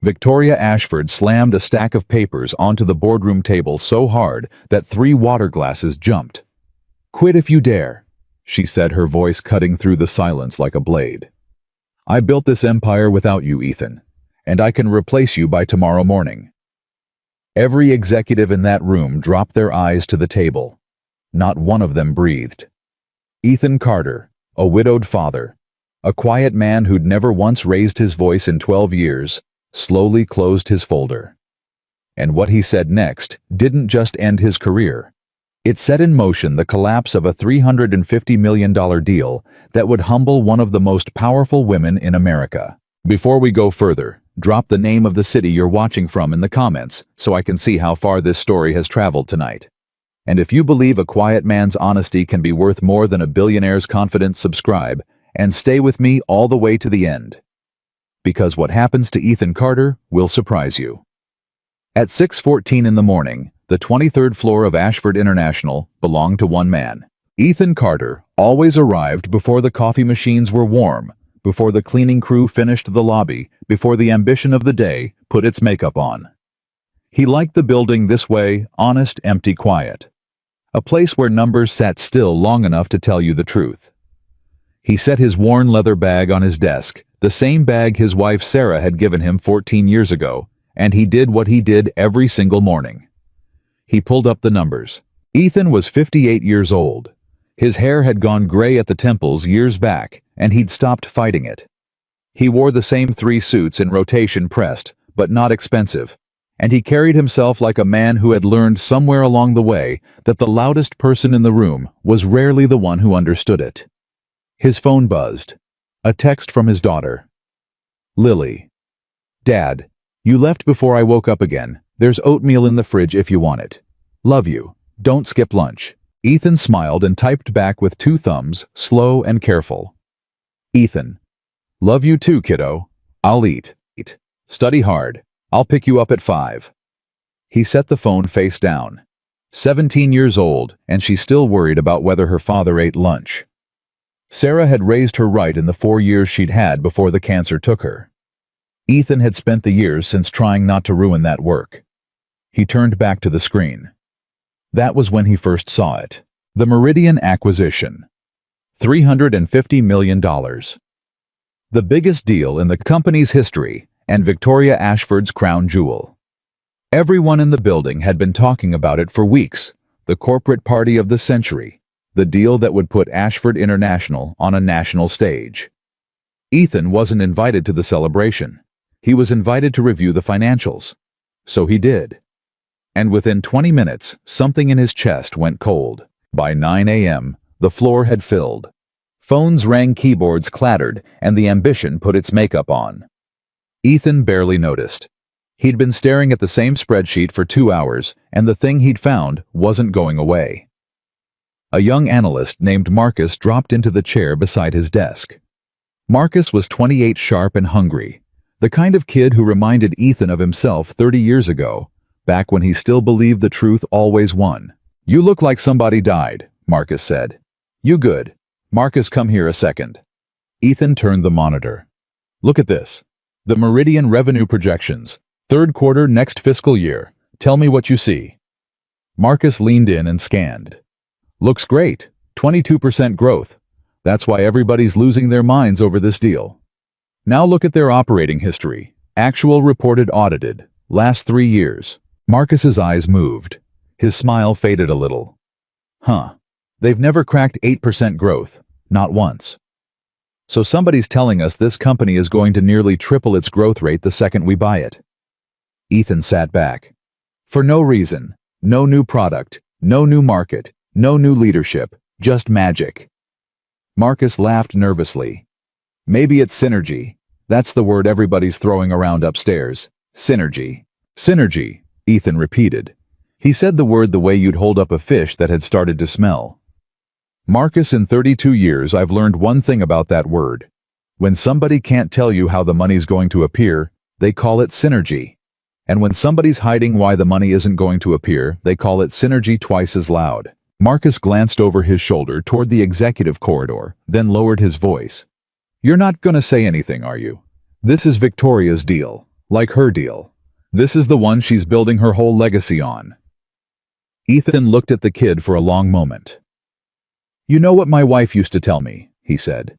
Victoria Ashford slammed a stack of papers onto the boardroom table so hard that 3 water glasses jumped. "Quit if you dare," she said, her voice cutting through the silence like a blade. "I built this empire without you, Ethan, and I can replace you by tomorrow morning." Every executive in that room dropped their eyes to the table. Not one of them breathed. Ethan Carter, a widowed father, a quiet man who'd never once raised his voice in 12 years, slowly closed his folder. And what he said next didn't just end his career. It set in motion the collapse of a $350 million deal that would humble one of the most powerful women in America. Before we go further, drop the name of the city you're watching from in the comments so I can see how far this story has traveled tonight. And if you believe a quiet man's honesty can be worth more than a billionaire's confidence, subscribe and stay with me all the way to the end. Because what happens to Ethan Carter will surprise you. At 6:14 in the morning, the 23rd floor of Ashford International belonged to one man. Ethan Carter always arrived before the coffee machines were warm, before the cleaning crew finished the lobby, before the ambition of the day put its makeup on. He liked the building this way, honest, empty, quiet. A place where numbers sat still long enough to tell you the truth. He set his worn leather bag on his desk, the same bag his wife Sarah had given him 14 years ago, and he did what he did every single morning. He pulled up the numbers. Ethan was 58 years old. His hair had gone gray at the temples years back, and he'd stopped fighting it. He wore the same 3 suits in rotation, pressed, but not expensive, and he carried himself like a man who had learned somewhere along the way that the loudest person in the room was rarely the one who understood it. His phone buzzed. A text from his daughter. "Lily. Dad, you left before I woke up again. There's oatmeal in the fridge if you want it. Love you. Don't skip lunch." Ethan smiled and typed back with 2 thumbs, slow and careful. "Ethan. Love you too, kiddo. I'll eat. Study hard. I'll pick you up at 5. He set the phone face down. 17 years old, and she still worried about whether her father ate lunch. Sarah had raised her right in the 4 years she'd had before the cancer took her. Ethan had spent the years since trying not to ruin that work. He turned back to the screen. That was when he first saw it. The Meridian acquisition. $350 million. The biggest deal in the company's history, and Victoria Ashford's crown jewel. Everyone in the building had been talking about it for weeks. The corporate party of the century. The deal that would put Ashford International on a national stage. Ethan wasn't invited to the celebration. He was invited to review the financials. So he did. And within 20 minutes, something in his chest went cold. By 9 a.m., the floor had filled. Phones rang, keyboards clattered, and the ambition put its makeup on. Ethan barely noticed. He'd been staring at the same spreadsheet for 2 hours, and the thing he'd found wasn't going away. A young analyst named Marcus dropped into the chair beside his desk. Marcus was 28, sharp and hungry, the kind of kid who reminded Ethan of himself 30 years ago, back when he still believed the truth always won. "You look like somebody died," Marcus said. "You good? Marcus, come here a second." Ethan turned the monitor. "Look at this. The Meridian revenue projections. 3rd quarter next fiscal year. Tell me what you see." Marcus leaned in and scanned. "Looks great. 22% growth. That's why everybody's losing their minds over this deal. Now look at their operating history. Actual, reported, audited. Last 3 years. Marcus's eyes moved. His smile faded a little. "Huh. They've never cracked 8% growth. Not once. So somebody's telling us this company is going to nearly triple its growth rate the second we buy it." Ethan sat back. For no reason. No new product. No new market. No new leadership. Just magic. Marcus laughed nervously. "Maybe it's synergy. That's the word everybody's throwing around upstairs. Synergy." "Synergy," Ethan repeated. He said the word the way you'd hold up a fish that had started to smell. "Marcus, in 32 years I've learned one thing about that word. When somebody can't tell you how the money's going to appear, they call it synergy. And when somebody's hiding why the money isn't going to appear, they call it synergy twice as loud." Marcus glanced over his shoulder toward the executive corridor, then lowered his voice. "You're not gonna say anything, are you? This is Victoria's deal. Like her deal. This is the one she's building her whole legacy on. Ethan looked at the kid for a long moment. You know what my wife used to tell me, he said.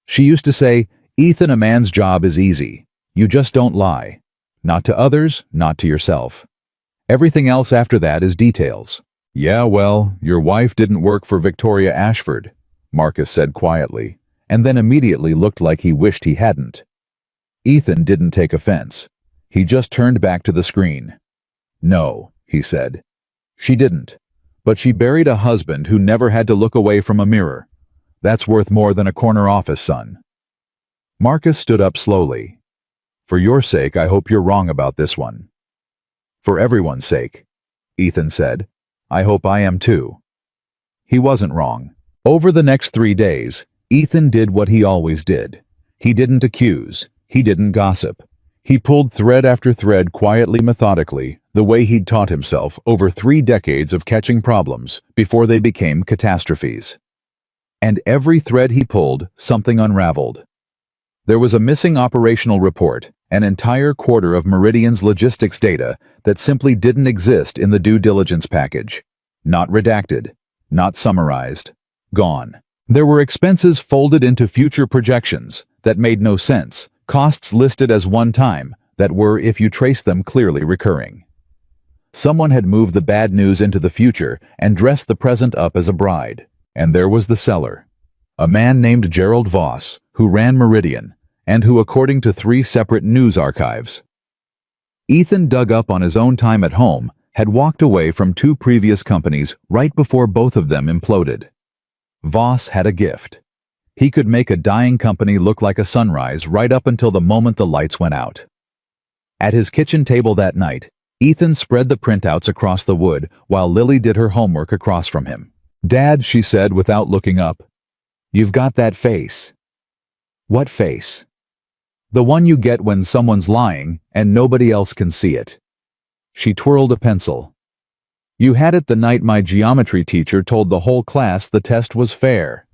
She used to say, Ethan, a man's job is easy. You just don't lie. Not to others, not to yourself. Everything else after that is details. Yeah, well, your wife didn't work for Victoria Ashford, Marcus said quietly, and then immediately looked like he wished he hadn't. Ethan didn't take offense. He just turned back to the screen. No, he said. She didn't. But she buried a husband who never had to look away from a mirror. That's worth more than a corner office, son. Marcus stood up slowly. For your sake, I hope you're wrong about this one. For everyone's sake, Ethan said. I hope I am too. He wasn't wrong. Over the next 3 days, Ethan did what he always did. He didn't accuse. He didn't gossip. He pulled thread after thread quietly, methodically, the way he'd taught himself over 3 decades of catching problems before they became catastrophes. And every thread he pulled, something unraveled. There was a missing operational report, an entire quarter of Meridian's logistics data that simply didn't exist in the due diligence package. Not redacted, not summarized, gone. There were expenses folded into future projections that made no sense, costs listed as one-time that were, if you trace them, clearly recurring. Someone had moved the bad news into the future and dressed the present up as a bride. And there was the seller, a man named Gerald Voss, who ran Meridian, and who, according to 3 separate news archives, Ethan dug up on his own time at home, had walked away from 2 previous companies right before both of them imploded. Voss had a gift. He could make a dying company look like a sunrise right up until the moment the lights went out. At his kitchen table that night, Ethan spread the printouts across the wood while Lily did her homework across from him. Dad, she said without looking up, you've got that face. What face? The one you get when someone's lying and nobody else can see it. She twirled a pencil. You had it the night my geometry teacher told the whole class the test was fair.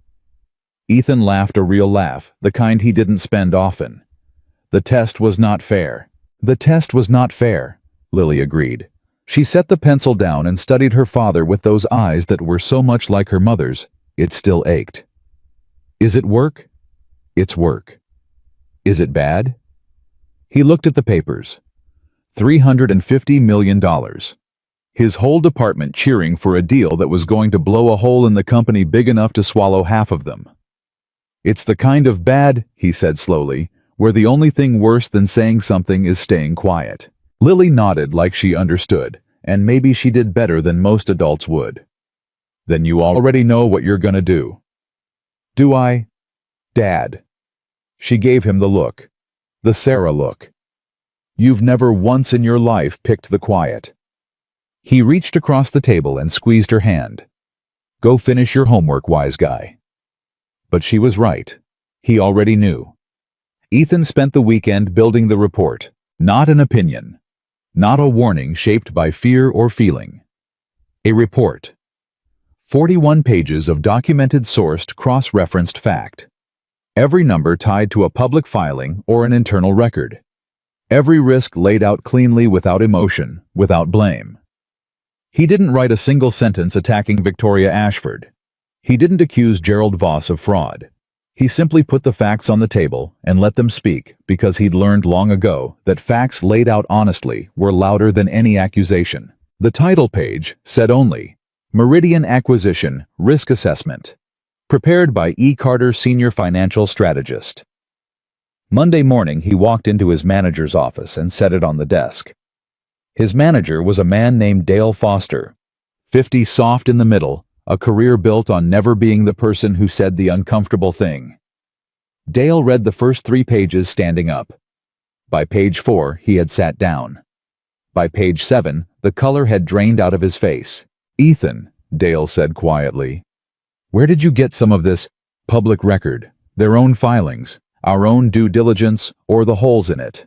Ethan laughed a real laugh, the kind he didn't spend often. The test was not fair. The test was not fair, Lily agreed. She set the pencil down and studied her father with those eyes that were so much like her mother's, it still ached. Is it work? It's work. Is it bad? He looked at the papers. $350 million. His whole department cheering for a deal that was going to blow a hole in the company big enough to swallow half of them. It's the kind of bad, he said slowly, where the only thing worse than saying something is staying quiet. Lily nodded like she understood, and maybe she did better than most adults would. Then you already know what you're gonna do. Do I? Dad. She gave him the look. The Sarah look. You've never once in your life picked the quiet. He reached across the table and squeezed her hand. Go finish your homework, wise guy. But she was right. He already knew. Ethan spent the weekend building the report, not an opinion. Not a warning shaped by fear or feeling. A report. 41 pages of documented, sourced, cross-referenced fact. Every number tied to a public filing or an internal record. Every risk laid out cleanly without emotion, without blame. He didn't write a single sentence attacking Victoria Ashford. He didn't accuse Gerald Voss of fraud. He simply put the facts on the table and let them speak because he'd learned long ago that facts laid out honestly were louder than any accusation. The title page said only, Meridian Acquisition Risk Assessment. Prepared by E. Carter, Senior Financial Strategist. Monday morning he walked into his manager's office and set it on the desk. His manager was a man named Dale Foster, 50 soft in the middle, a career built on never being the person who said the uncomfortable thing. Dale read the first 3 pages standing up. By page 4, he had sat down. By page 7, the color had drained out of his face. Ethan, Dale said quietly, where did you get some of this public record, their own filings, our own due diligence, or the holes in it?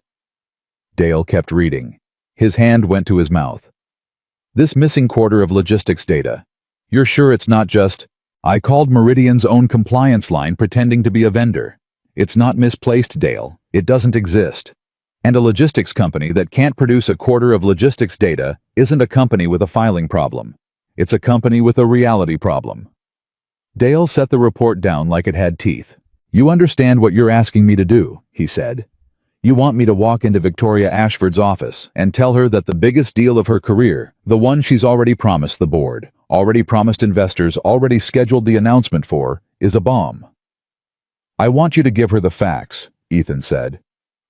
Dale kept reading. His hand went to his mouth. This missing quarter of logistics data. You're sure it's not just, I called Meridian's own compliance line pretending to be a vendor. It's not misplaced, Dale. It doesn't exist. And a logistics company that can't produce a quarter of logistics data isn't a company with a filing problem. It's a company with a reality problem. Dale set the report down like it had teeth. You understand what you're asking me to do, he said. You want me to walk into Victoria Ashford's office and tell her that the biggest deal of her career, the one she's already promised the board, already promised investors, already scheduled the announcement for, is a bomb. I want you to give her the facts, Ethan said.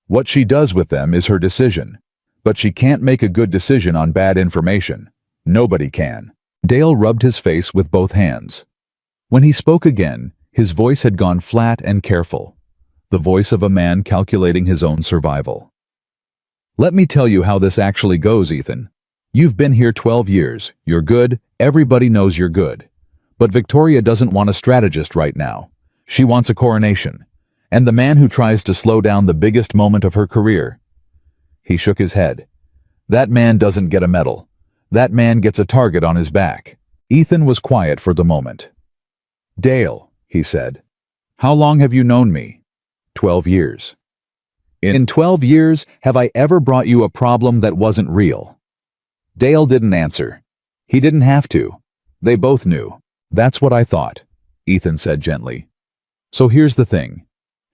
What she does with them is her decision. But she can't make a good decision on bad information. Nobody can. Dale rubbed his face with both hands. When he spoke again, his voice had gone flat and careful. The voice of a man calculating his own survival. Let me tell you how this actually goes, Ethan. You've been here 12 years. You're good. Everybody knows you're good. But Victoria doesn't want a strategist right now. She wants a coronation. And the man who tries to slow down the biggest moment of her career. He shook his head. That man doesn't get a medal. That man gets a target on his back. Ethan was quiet for the moment. Dale, he said. How long have you known me? 12 years. In 12 years, have I ever brought you a problem that wasn't real? Dale didn't answer. He didn't have to. They both knew. That's what I thought, Ethan said gently. So here's the thing.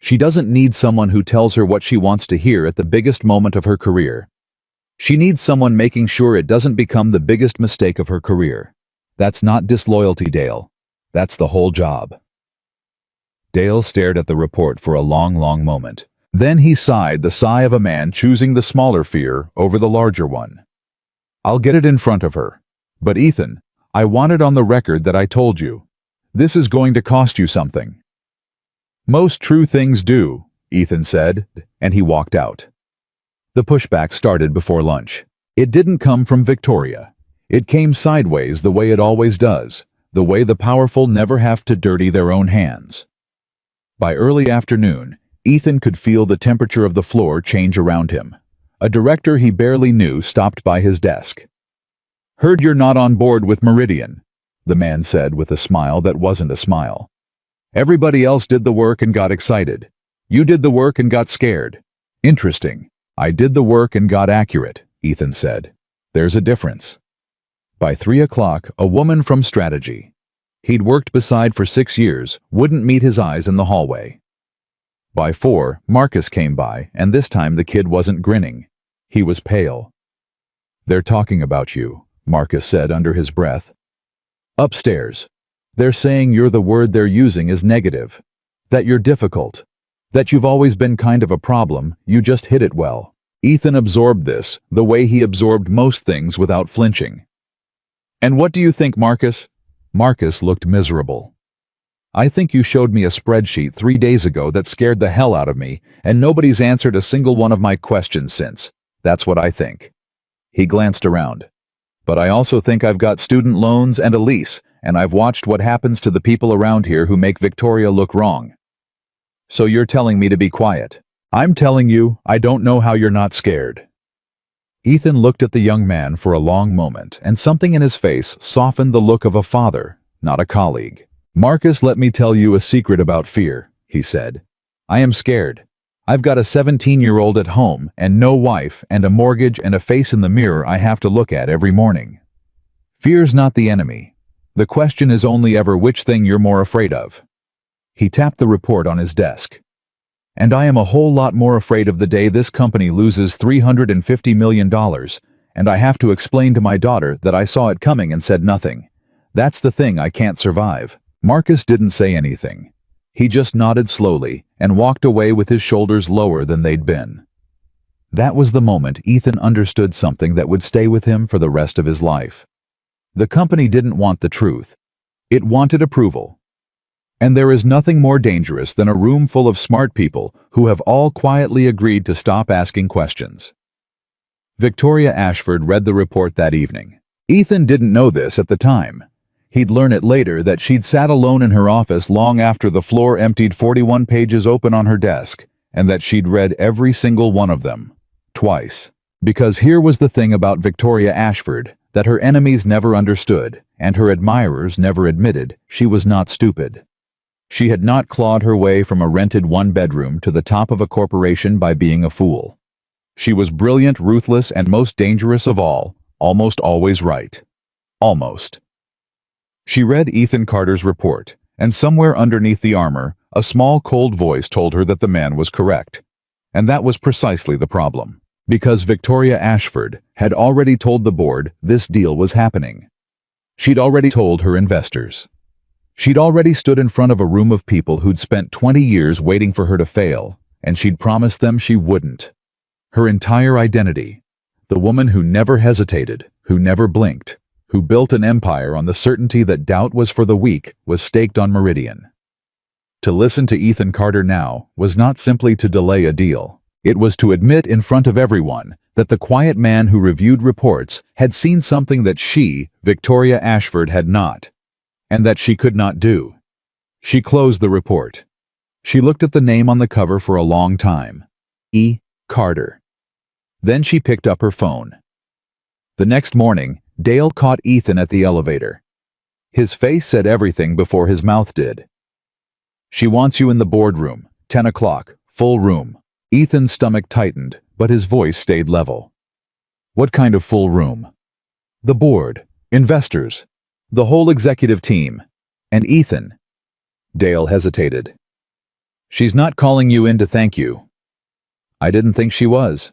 She doesn't need someone who tells her what she wants to hear at the biggest moment of her career. She needs someone making sure it doesn't become the biggest mistake of her career. That's not disloyalty, Dale. That's the whole job. Dale stared at the report for a long moment. Then he sighed, the sigh of a man choosing the smaller fear over the larger one. I'll get it in front of her. But Ethan, I want it on the record that I told you. This is going to cost you something. Most true things do, Ethan said, and he walked out. The pushback started before lunch. It didn't come from Victoria. It came sideways the way it always does, the way the powerful never have to dirty their own hands. By early afternoon, Ethan could feel the temperature of the floor change around him. A director he barely knew stopped by his desk. Heard you're not on board with Meridian, the man said with a smile that wasn't a smile. Everybody else did the work and got excited. You did the work and got scared. Interesting. I did the work and got accurate, Ethan said. There's a difference. By 3 o'clock, a woman from strategy, he'd worked beside for 6 years, wouldn't meet his eyes in the hallway. By 4, Marcus came by, and this time the kid wasn't grinning. He was pale. They're talking about you, Marcus said under his breath. Upstairs. They're saying you're the word they're using is negative. That you're difficult. That you've always been kind of a problem, you just hid it well. Ethan absorbed this, the way he absorbed most things without flinching. And what do you think, Marcus? Marcus looked miserable. I think you showed me a spreadsheet 3 days ago that scared the hell out of me, and nobody's answered a single one of my questions since. That's what I think. He glanced around. But I also think I've got student loans and a lease, and I've watched what happens to the people around here who make Victoria look wrong. So you're telling me to be quiet. I'm telling you, I don't know how you're not scared. Ethan looked at the young man for a long moment, and something in his face softened the look of a father, not a colleague. Marcus, let me tell you a secret about fear, he said. I am scared. I've got a 17-year-old at home, and no wife, and a mortgage, and a face in the mirror I have to look at every morning. Fear's not the enemy. The question is only ever which thing you're more afraid of. He tapped the report on his desk. And I am a whole lot more afraid of the day this company loses $350 million, and I have to explain to my daughter that I saw it coming and said nothing. That's the thing I can't survive. Marcus didn't say anything. He just nodded slowly and walked away with his shoulders lower than they'd been. That was the moment Ethan understood something that would stay with him for the rest of his life. The company didn't want the truth. It wanted approval. And there is nothing more dangerous than a room full of smart people who have all quietly agreed to stop asking questions. Victoria Ashford read the report that evening. Ethan didn't know this at the time. He'd learn it later that she'd sat alone in her office long after the floor emptied 41 pages open on her desk, and that she'd read every single one of them. Twice. Because here was the thing about Victoria Ashford that her enemies never understood, and her admirers never admitted: she was not stupid. She had not clawed her way from a rented one-bedroom to the top of a corporation by being a fool. She was brilliant, ruthless, and most dangerous of all, almost always right. Almost. She read Ethan Carter's report, and somewhere underneath the armor, a small cold voice told her that the man was correct. And that was precisely the problem. Because Victoria Ashford had already told the board this deal was happening. She'd already told her investors. She'd already stood in front of a room of people who'd spent 20 years waiting for her to fail, and she'd promised them she wouldn't. Her entire identity, the woman who never hesitated, who never blinked, who built an empire on the certainty that doubt was for the weak, was staked on Meridian. To listen to Ethan Carter now was not simply to delay a deal. It was to admit in front of everyone that the quiet man who reviewed reports had seen something that she, Victoria Ashford, had not, and that she could not do. She closed the report. She looked at the name on the cover for a long time. E. Carter. Then she picked up her phone. The next morning, Dale caught Ethan at the elevator. His face said everything before his mouth did. "She wants you in the boardroom, 10 o'clock, full room." Ethan's stomach tightened, but his voice stayed level. "What kind of full room?" "The board, investors, the whole executive team, and Ethan." Dale hesitated. "She's not calling you in to thank you." "I didn't think she was."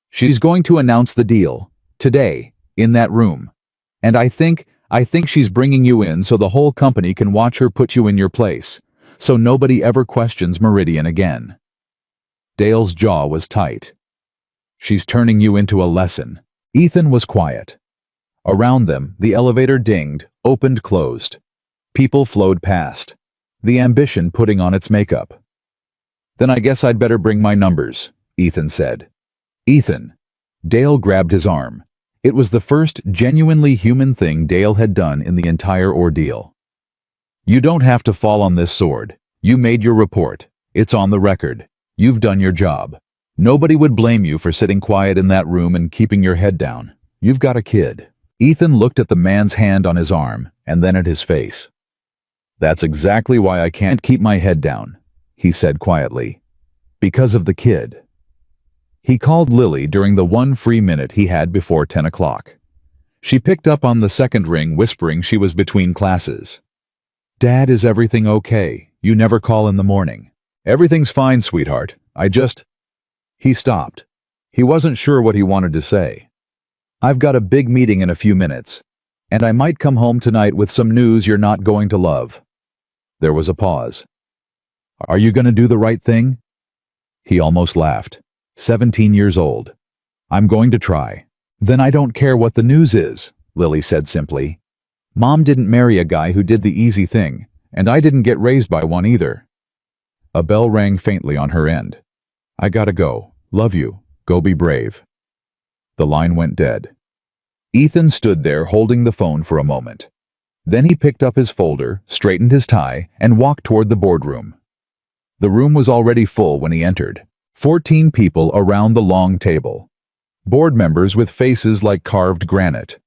"She's going to announce the deal, today, in that room. And I think she's bringing you in so the whole company can watch her put you in your place, so nobody ever questions Meridian again." Dale's jaw was tight. "She's turning you into a lesson." Ethan was quiet. Around them, the elevator dinged, opened, closed. People flowed past. The ambition putting on its makeup. "Then I guess I'd better bring my numbers," Ethan said. "Ethan." Dale grabbed his arm. It was the first genuinely human thing Dale had done in the entire ordeal. "You don't have to fall on this sword. You made your report. It's on the record. You've done your job. Nobody would blame you for sitting quiet in that room and keeping your head down. You've got a kid." Ethan looked at the man's hand on his arm, and then at his face. "That's exactly why I can't keep my head down," he said quietly. "Because of the kid." He called Lily during the one free minute he had before 10 o'clock. She picked up on the second ring, whispering she was between classes. "Dad, is everything okay? You never call in the morning." "Everything's fine, sweetheart. He stopped. He wasn't sure what he wanted to say. "I've got a big meeting in a few minutes, and I might come home tonight with some news you're not going to love." There was a pause. "Are you going to do the right thing?" He almost laughed. 17 years old. "I'm going to try." "Then I don't care what the news is," Lily said simply. "Mom didn't marry a guy who did the easy thing, and I didn't get raised by one either." A bell rang faintly on her end. "I gotta go. Love you. Go be brave." The line went dead. Ethan stood there holding the phone for a moment. Then he picked up his folder, straightened his tie, and walked toward the boardroom. The room was already full when he entered. 14 people around the long table. Board members with faces like carved granite.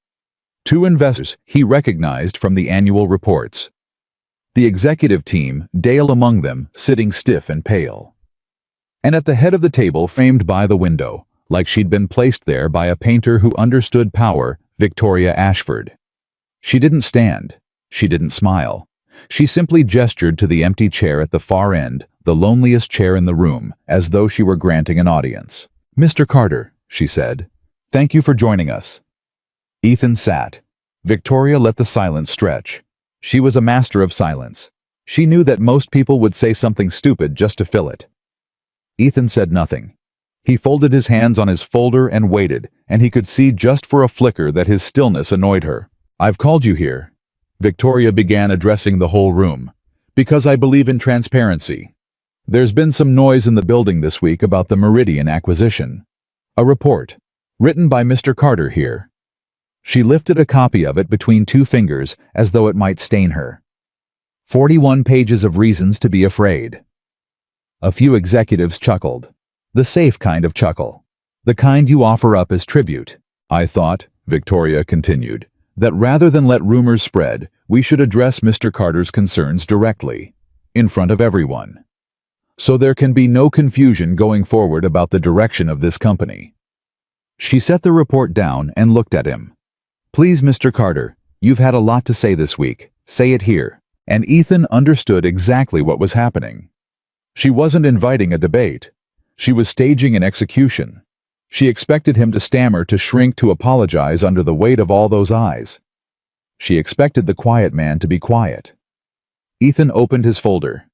2 investors he recognized from the annual reports. The executive team, Dale among them, sitting stiff and pale. And at the head of the table, framed by the window, like she'd been placed there by a painter who understood power, Victoria Ashford. She didn't stand. She didn't smile. She simply gestured to the empty chair at the far end, the loneliest chair in the room, as though she were granting an audience. "Mr. Carter," she said, "thank you for joining us." Ethan sat. Victoria let the silence stretch. She was a master of silence. She knew that most people would say something stupid just to fill it. Ethan said nothing. He folded his hands on his folder and waited, and he could see just for a flicker that his stillness annoyed her. "I've called you here," Victoria began, addressing the whole room, "because I believe in transparency. There's been some noise in the building this week about the Meridian acquisition. A report, written by Mr. Carter here." She lifted a copy of it between 2 fingers as though it might stain her. 41 pages of reasons to be afraid. A few executives chuckled. The safe kind of chuckle. The kind you offer up as tribute. "I thought," Victoria continued, "that rather than let rumors spread, we should address Mr. Carter's concerns directly, in front of everyone." so there can be no confusion going forward about the direction of this company. She set the report down and looked at him. Please, Mr. Carter, you've had a lot to say this week. Say it here. And Ethan understood exactly what was happening. She wasn't inviting a debate. She was staging an execution. She expected him to stammer, to shrink, to apologize under the weight of all those eyes. She expected the quiet man to be quiet. Ethan opened his folder.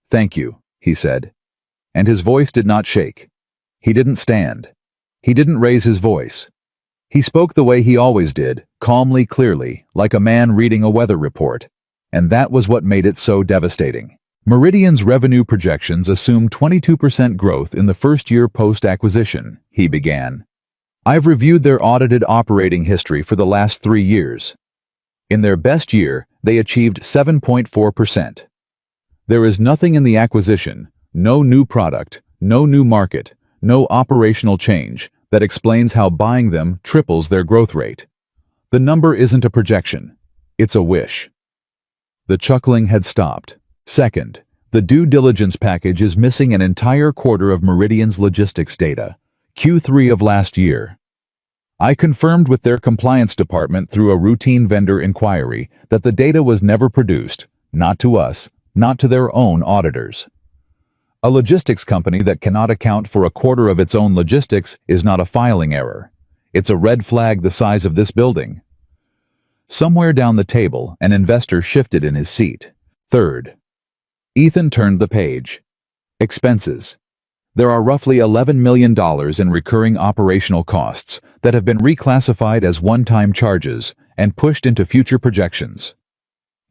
Thank you, he said. And his voice did not shake. He didn't stand. He didn't raise his voice. He spoke the way he always did, calmly, clearly, like a man reading a weather report. And that was what made it so devastating. Meridian's revenue projections assume 22% growth in the first year post-acquisition, he began. I've reviewed their audited operating history for the last 3 years. In their best year, they achieved 7.4%. There is nothing in the acquisition, no new product, no new market, no operational change, that explains how buying them triples their growth rate. The number isn't a projection. It's a wish. The chuckling had stopped. Second, the due diligence package is missing an entire quarter of Meridian's logistics data, Q3 of last year. I confirmed with their compliance department through a routine vendor inquiry that the data was never produced, not to us, not to their own auditors. A logistics company that cannot account for a quarter of its own logistics is not a filing error. It's a red flag the size of this building. Somewhere down the table, an investor shifted in his seat. Third. Ethan turned the page. Expenses. There are roughly $11 million in recurring operational costs that have been reclassified as one-time charges and pushed into future projections.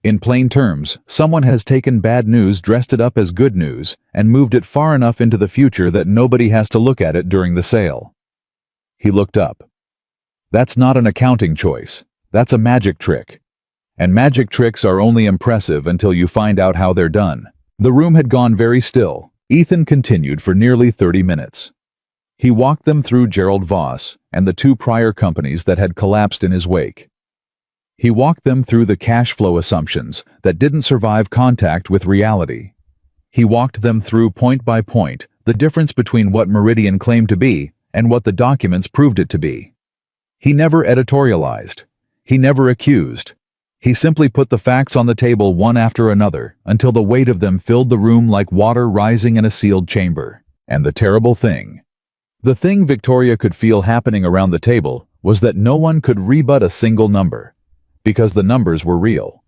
In plain terms, someone has taken bad news, dressed it up as good news, and moved it far enough into the future that nobody has to look at it during the sale. He looked up. That's not an accounting choice. That's a magic trick. And magic tricks are only impressive until you find out how they're done. The room had gone very still. Ethan continued for nearly 30 minutes. He walked them through Gerald Voss and the 2 prior companies that had collapsed in his wake. He walked them through the cash flow assumptions that didn't survive contact with reality. He walked them through point by point the difference between what Meridian claimed to be and what the documents proved it to be. He never editorialized. He never accused. He simply put the facts on the table one after another until the weight of them filled the room like water rising in a sealed chamber. And the terrible thing, the thing Victoria could feel happening around the table, was that no one could rebut a single number, because the numbers were real.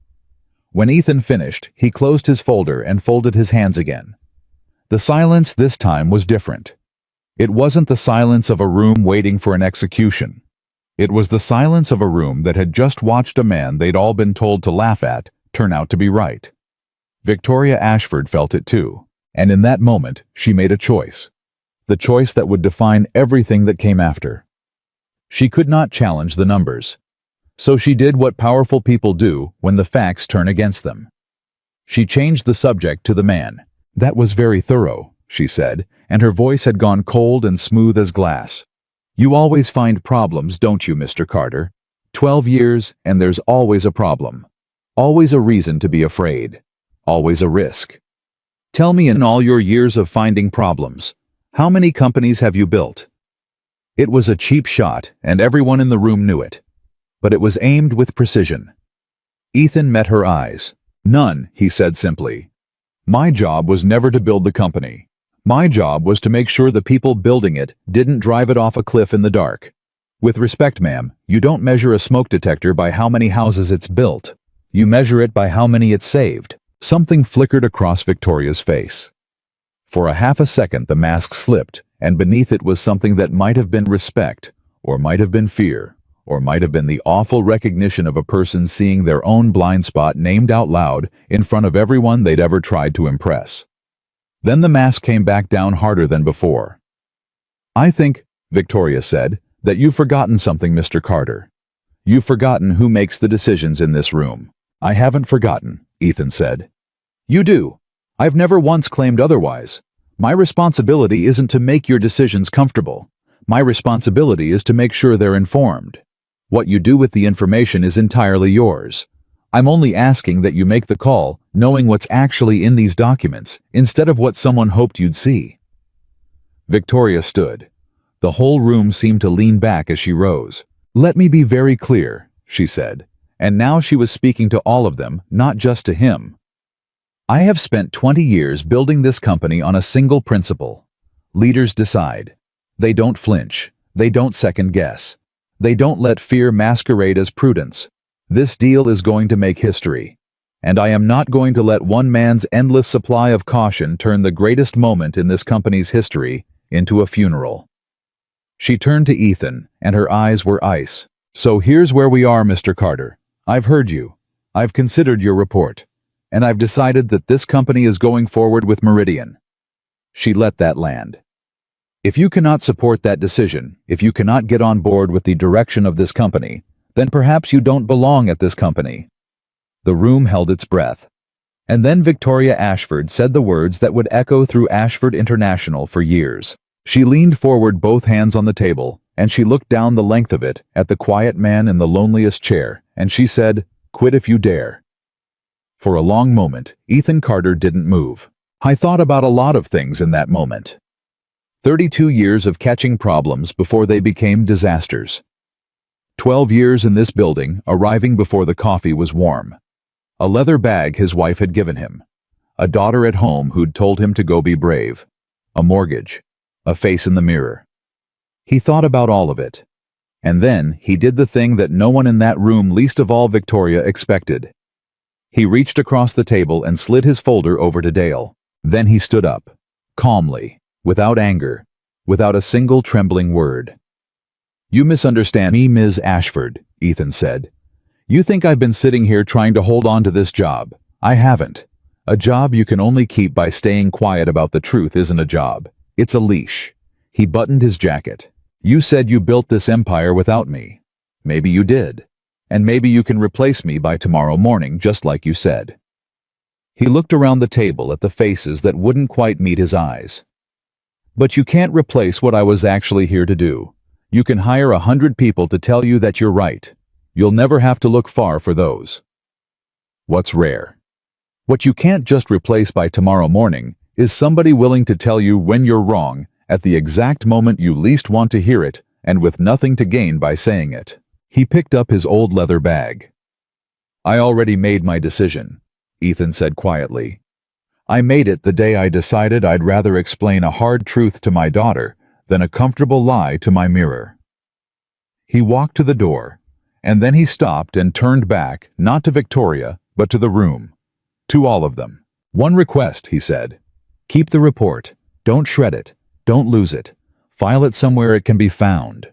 When Ethan finished, he closed his folder and folded his hands again. The silence this time was different. It wasn't the silence of a room waiting for an execution. It was the silence of a room that had just watched a man they'd all been told to laugh at turn out to be right. Victoria Ashford felt it too, and in that moment she made a choice. The choice that would define everything that came after. She could not challenge the numbers. So she did what powerful people do when the facts turn against them. She changed the subject to the man. That was very thorough, she said, and her voice had gone cold and smooth as glass. You always find problems, don't you, Mr. Carter? 12 years, and there's always a problem. Always a reason to be afraid. Always a risk. Tell me, in all your years of finding problems, how many companies have you built? It was a cheap shot, and everyone in the room knew it. But it was aimed with precision. Ethan met her eyes. None, he said simply. My job was never to build the company. My job was to make sure the people building it didn't drive it off a cliff in the dark. With respect, ma'am, you don't measure a smoke detector by how many houses it's built. You measure it by how many it's saved. Something flickered across Victoria's face. For a half a second the mask slipped, and beneath it was something that might have been respect, or might have been fear, or might have been the awful recognition of a person seeing their own blind spot named out loud in front of everyone they'd ever tried to impress. Then the mask came back down harder than before. I think, Victoria said, that you've forgotten something, Mr. Carter. You've forgotten who makes the decisions in this room. I haven't forgotten, Ethan said. You do. I've never once claimed otherwise. My responsibility isn't to make your decisions comfortable. My responsibility is to make sure they're informed. What you do with the information is entirely yours. I'm only asking that you make the call, knowing what's actually in these documents, instead of what someone hoped you'd see." Victoria stood. The whole room seemed to lean back as she rose. "Let me be very clear," she said, and now she was speaking to all of them, not just to him. "I have spent 20 years building this company on a single principle. Leaders decide. They don't flinch. They don't second guess. They don't let fear masquerade as prudence. This deal is going to make history. And I am not going to let one man's endless supply of caution turn the greatest moment in this company's history into a funeral." She turned to Ethan, and her eyes were ice. "So here's where we are, Mr. Carter. I've heard you. I've considered your report. And I've decided that this company is going forward with Meridian." She let that land. "If you cannot support that decision, if you cannot get on board with the direction of this company, then perhaps you don't belong at this company." The room held its breath. And then Victoria Ashford said the words that would echo through Ashford International for years. She leaned forward, both hands on the table, and she looked down the length of it at the quiet man in the loneliest chair, and she said, "Quit if you dare." For a long moment, Ethan Carter didn't move. "I thought about a lot of things in that moment. 32 years of catching problems before they became disasters. 12 years in this building, arriving before the coffee was warm. A leather bag his wife had given him. A daughter at home who'd told him to go be brave. A mortgage. A face in the mirror." He thought about all of it. And then he did the thing that no one in that room, least of all Victoria, expected. He reached across the table and slid his folder over to Dale. Then he stood up, calmly, without anger, without a single trembling word. "You misunderstand me, Ms. Ashford," Ethan said. "You think I've been sitting here trying to hold on to this job. I haven't. A job you can only keep by staying quiet about the truth isn't a job. It's a leash." He buttoned his jacket. "You said you built this empire without me. Maybe you did. And maybe you can replace me by tomorrow morning, just like you said." He looked around the table at the faces that wouldn't quite meet his eyes. "But you can't replace what I was actually here to do. You can hire 100 people to tell you that you're right. You'll never have to look far for those. What's rare? What you can't just replace by tomorrow morning is somebody willing to tell you when you're wrong at the exact moment you least want to hear it, and with nothing to gain by saying it." He picked up his old leather bag. "I already made my decision," Ethan said quietly. "I made it the day I decided I'd rather explain a hard truth to my daughter than a comfortable lie to my mirror." He walked to the door, and then he stopped and turned back, not to Victoria, but to the room. To all of them. "One request," he said. "Keep the report. Don't shred it. Don't lose it. File it somewhere it can be found."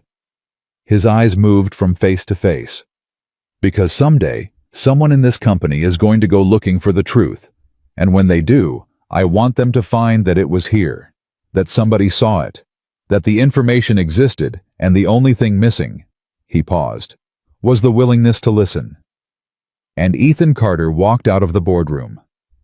His eyes moved from face to face. "Because someday, someone in this company is going to go looking for the truth. And when they do, I want them to find that it was here. That somebody saw it. That the information existed, and the only thing missing," he paused, "was the willingness to listen." And Ethan Carter walked out of the boardroom.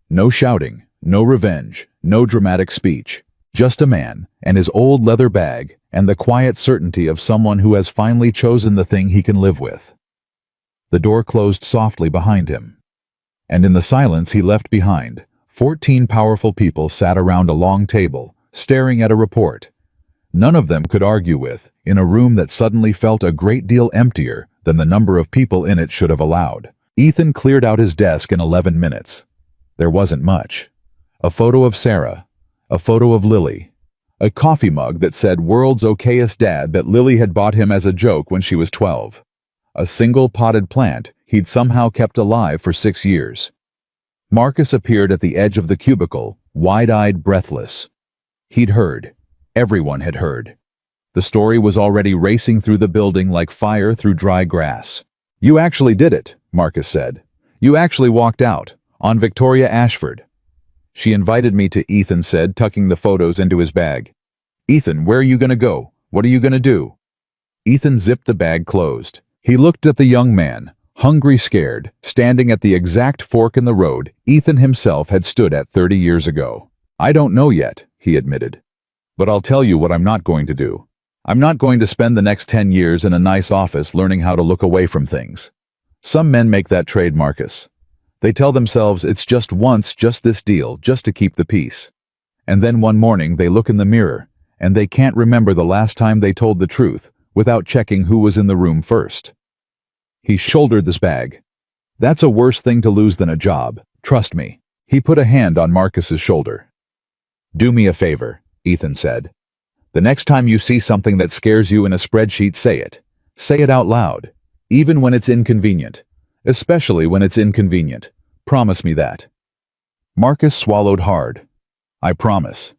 No shouting, no revenge, no dramatic speech. Just a man, and his old leather bag, and the quiet certainty of someone who has finally chosen the thing he can live with. The door closed softly behind him. And in the silence he left behind, 14 powerful people sat around a long table, staring at a report. None of them could argue with, in a room that suddenly felt a great deal emptier than the number of people in it should have allowed. Ethan cleared out his desk in 11 minutes. There wasn't much. A photo of Sarah. A photo of Lily. A coffee mug that said "World's Okayest Dad" that Lily had bought him as a joke when she was 12. A single potted plant he'd somehow kept alive for 6 years. Marcus appeared at the edge of the cubicle, wide-eyed, breathless. He'd heard. Everyone had heard. The story was already racing through the building like fire through dry grass. "You actually did it," Marcus said. "You actually walked out, on Victoria Ashford." "She invited me to," Ethan said, tucking the photos into his bag. "Ethan, where are you going to go? What are you going to do?" Ethan zipped the bag closed. He looked at the young man, hungry, scared, standing at the exact fork in the road Ethan himself had stood at 30 years ago. "I don't know yet," he admitted. "But I'll tell you what I'm not going to do. I'm not going to spend the next 10 years in a nice office learning how to look away from things. Some men make that trade, Marcus. They tell themselves it's just once, just this deal, just to keep the peace. And then one morning they look in the mirror, and they can't remember the last time they told the truth without checking who was in the room first. He shouldered this bag. That's a worse thing to lose than a job, trust me. He put a hand on Marcus's shoulder. Do me a favor, Ethan said. The next time you see something that scares you in a spreadsheet, say it. Say it out loud, even when it's inconvenient. Especially when it's inconvenient. Promise me that. Marcus swallowed hard. I promise.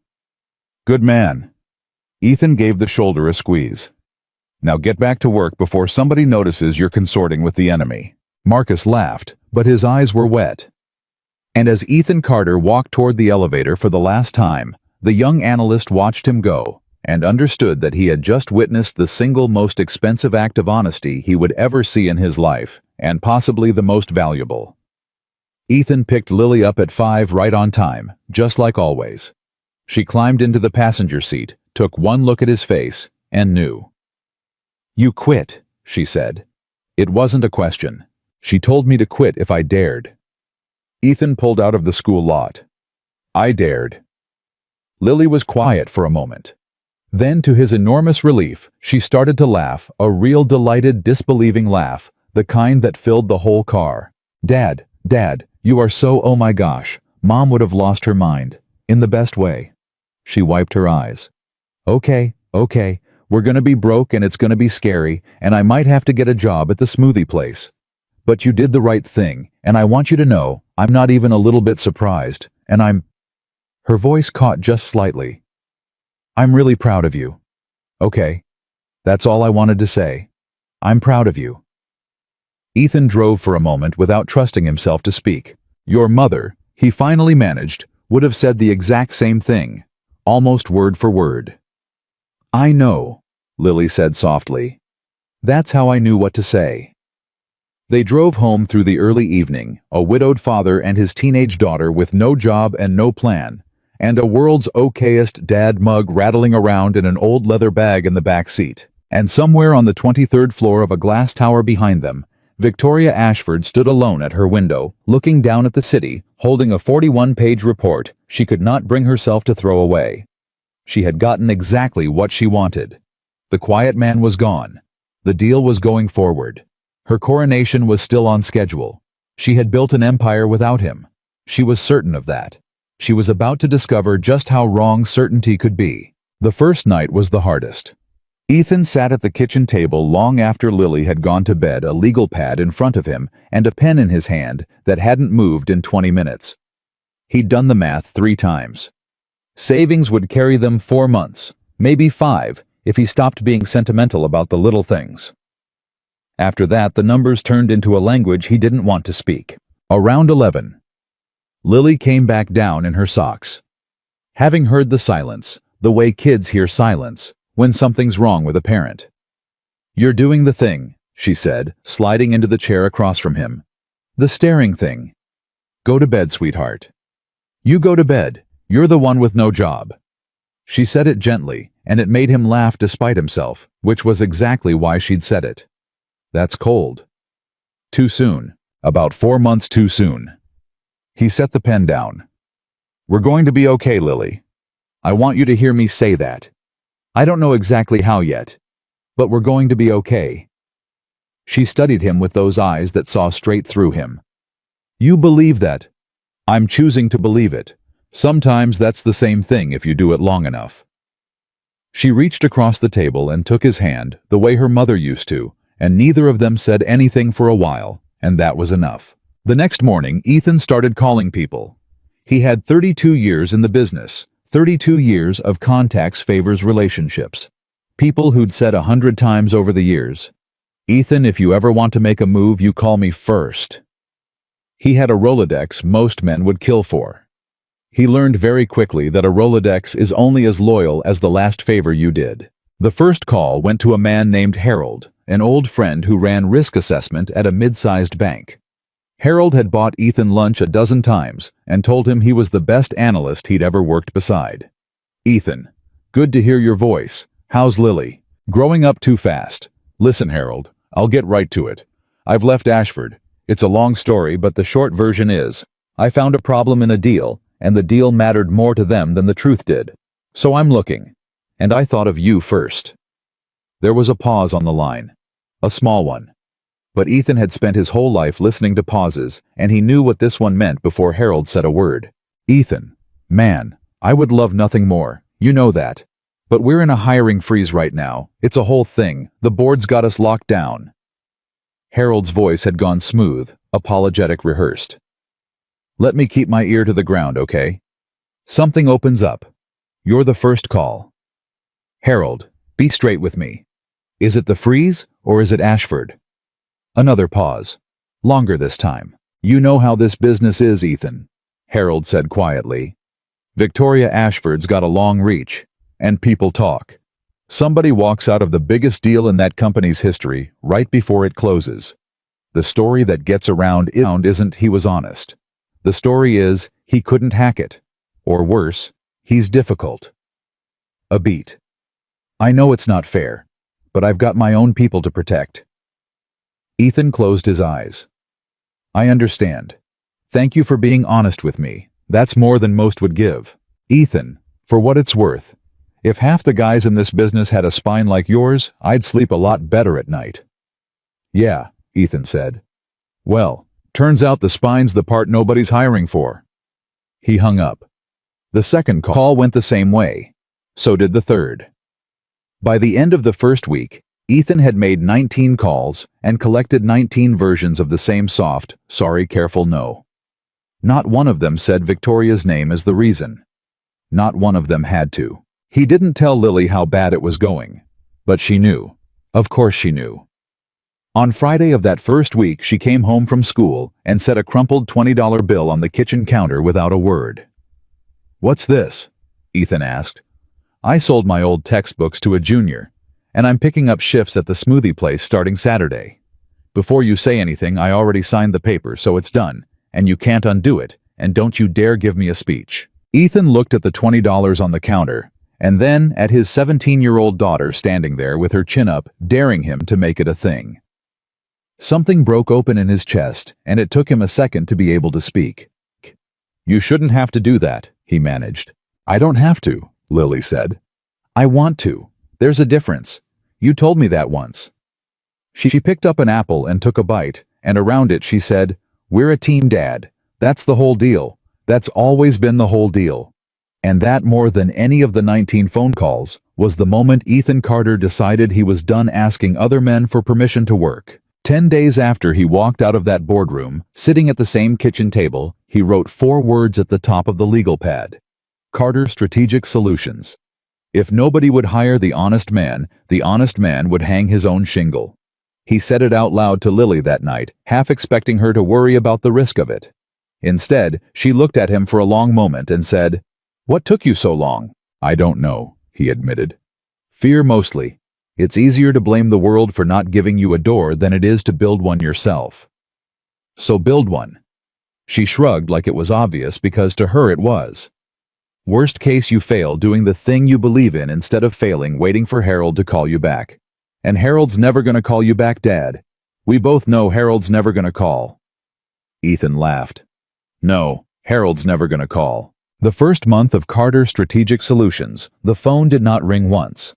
Good man. Ethan gave the shoulder a squeeze. Now get back to work before somebody notices you're consorting with the enemy. Marcus laughed, but his eyes were wet. And as Ethan Carter walked toward the elevator for the last time, the young analyst watched him go and understood that he had just witnessed the single most expensive act of honesty he would ever see in his life, and possibly the most valuable. Ethan picked Lily up at 5 right on time, just like always. She climbed into the passenger seat, took one look at his face, and knew. You quit, she said. It wasn't a question. She told me to quit if I dared. Ethan pulled out of the school lot. I dared. Lily was quiet for a moment. Then, to his enormous relief, she started to laugh, a real delighted, disbelieving laugh, the kind that filled the whole car. Dad, you are so, oh my gosh, Mom would have lost her mind. In the best way. She wiped her eyes. Okay, we're gonna be broke and it's gonna be scary, and I might have to get a job at the smoothie place. But you did the right thing, and I want you to know, I'm not even a little bit surprised, and Her voice caught just slightly. I'm really proud of you. Okay. That's all I wanted to say. I'm proud of you. Ethan drove for a moment without trusting himself to speak. Your mother, he finally managed, would have said the exact same thing, almost word for word. I know, Lily said softly. That's how I knew what to say. They drove home through the early evening, a widowed father and his teenage daughter with no job and no plan, and a world's okayest dad mug rattling around in an old leather bag in the back seat. And somewhere on the 23rd floor of a glass tower behind them, Victoria Ashford stood alone at her window, looking down at the city, holding a 41-page report she could not bring herself to throw away. She had gotten exactly what she wanted. The quiet man was gone. The deal was going forward. Her coronation was still on schedule. She had built an empire without him. She was certain of that. She was about to discover just how wrong certainty could be. The first night was the hardest. Ethan sat at the kitchen table long after Lily had gone to bed, a legal pad in front of him and a pen in his hand that hadn't moved in 20 minutes. He'd done the math 3 times. Savings would carry them 4 months, maybe 5, if he stopped being sentimental about the little things. After that, the numbers turned into a language he didn't want to speak. Around 11. Lily came back down in her socks. Having heard the silence, the way kids hear silence, when something's wrong with a parent. You're doing the thing, she said, sliding into the chair across from him. The staring thing. Go to bed, sweetheart. You go to bed. You're the one with no job. She said it gently, and it made him laugh despite himself, which was exactly why she'd said it. That's cold. Too soon. About 4 months too soon. He set the pen down. We're going to be okay, Lily. I want you to hear me say that. I don't know exactly how yet, but we're going to be okay. She studied him with those eyes that saw straight through him. You believe that? I'm choosing to believe it. Sometimes that's the same thing if you do it long enough. She reached across the table and took his hand, the way her mother used to, and neither of them said anything for a while, and that was enough. The next morning, Ethan started calling people. He had 32 years in the business, 32 years of contacts, favors, relationships. People who'd said 100 times over the years, Ethan, if you ever want to make a move, you call me first. He had a Rolodex most men would kill for. He learned very quickly that a Rolodex is only as loyal as the last favor you did. The first call went to a man named Harold, an old friend who ran risk assessment at a mid-sized bank. Harold had bought Ethan lunch a dozen times and told him he was the best analyst he'd ever worked beside. Ethan, good to hear your voice. How's Lily? Growing up too fast. Listen, Harold, I'll get right to it. I've left Ashford. It's a long story, but the short version is, I found a problem in a deal, and the deal mattered more to them than the truth did. So I'm looking. And I thought of you first." There was a pause on the line. A small one. But Ethan had spent his whole life listening to pauses, and he knew what this one meant before Harold said a word. "Ethan, man, I would love nothing more, you know that. But we're in a hiring freeze right now. It's a whole thing. The board's got us locked down." Harold's voice had gone smooth, apologetic, rehearsed. "Let me keep my ear to the ground, okay? Something opens up. You're the first call. Harold, be straight with me. Is it the freeze, or is it Ashford?" Another pause. Longer this time. "You know how this business is, Ethan," Harold said quietly. "Victoria Ashford's got a long reach, and people talk. Somebody walks out of the biggest deal in that company's history right before it closes. The story that gets around isn't he was honest. The story is he couldn't hack it. Or worse, he's difficult." A beat. "I know it's not fair, but I've got my own people to protect." Ethan closed his eyes. "I understand. Thank you for being honest with me. That's more than most would give. Ethan, for what it's worth, if half the guys in this business had a spine like yours, I'd sleep a lot better at night." "Yeah," Ethan said. "Well, turns out the spine's the part nobody's hiring for." He hung up. The second call went the same way. So did the third. By the end of the first week, Ethan had made 19 calls and collected 19 versions of the same soft, sorry, careful no. Not one of them said Victoria's name as the reason. Not one of them had to. He didn't tell Lily how bad it was going. But she knew. Of course she knew. On Friday of that first week, she came home from school and set a crumpled $20 bill on the kitchen counter without a word. "What's this?" Ethan asked. "I sold my old textbooks to a junior, and I'm picking up shifts at the smoothie place starting Saturday. Before you say anything, I already signed the paper, so it's done, and you can't undo it, and don't you dare give me a speech." Ethan looked at the $20 on the counter, and then at his 17-year-old daughter standing there with her chin up, daring him to make it a thing. Something broke open in his chest, and it took him a second to be able to speak. "You shouldn't have to do that," he managed. "I don't have to," Lily said. "I want to. There's a difference. You told me that once." She picked up an apple and took a bite, and around it she said, "We're a team, Dad. That's the whole deal. That's always been the whole deal." And that, more than any of the 19 phone calls, was the moment Ethan Carter decided he was done asking other men for permission to work. 10 days after he walked out of that boardroom, sitting at the same kitchen table, he wrote 4 words at the top of the legal pad. Carter Strategic Solutions. If nobody would hire the honest man would hang his own shingle. He said it out loud to Lily that night, half expecting her to worry about the risk of it. Instead, she looked at him for a long moment and said, "What took you so long?" "I don't know," he admitted. "Fear mostly. It's easier to blame the world for not giving you a door than it is to build one yourself. So build one." She shrugged like it was obvious because to her it was. Worst case, you fail doing the thing you believe in instead of failing waiting for Harold to call you back. And Harold's never gonna call you back, Dad. We both know Harold's never gonna call. Ethan laughed. No, Harold's never gonna call. The first month of Carter Strategic Solutions, the phone did not ring once.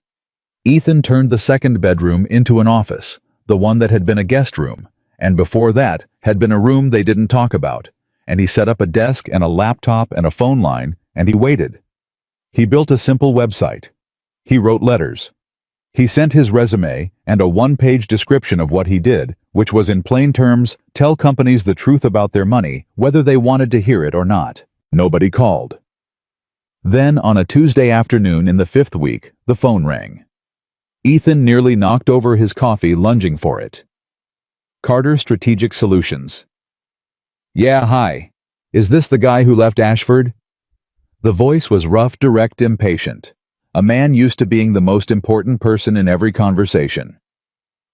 Ethan turned the second bedroom into an office, the one that had been a guest room, and before that had been a room they didn't talk about, and he set up a desk and a laptop and a phone line, and he waited. He built a simple website. He wrote letters. He sent his resume and a one-page description of what he did, which was in plain terms, tell companies the truth about their money, whether they wanted to hear it or not. Nobody called. Then, on a Tuesday afternoon in the 5th week, the phone rang. Ethan nearly knocked over his coffee lunging for it. Carter Strategic Solutions. Yeah, hi. Is this the guy who left Ashford? The voice was rough, direct, impatient. A man used to being the most important person in every conversation.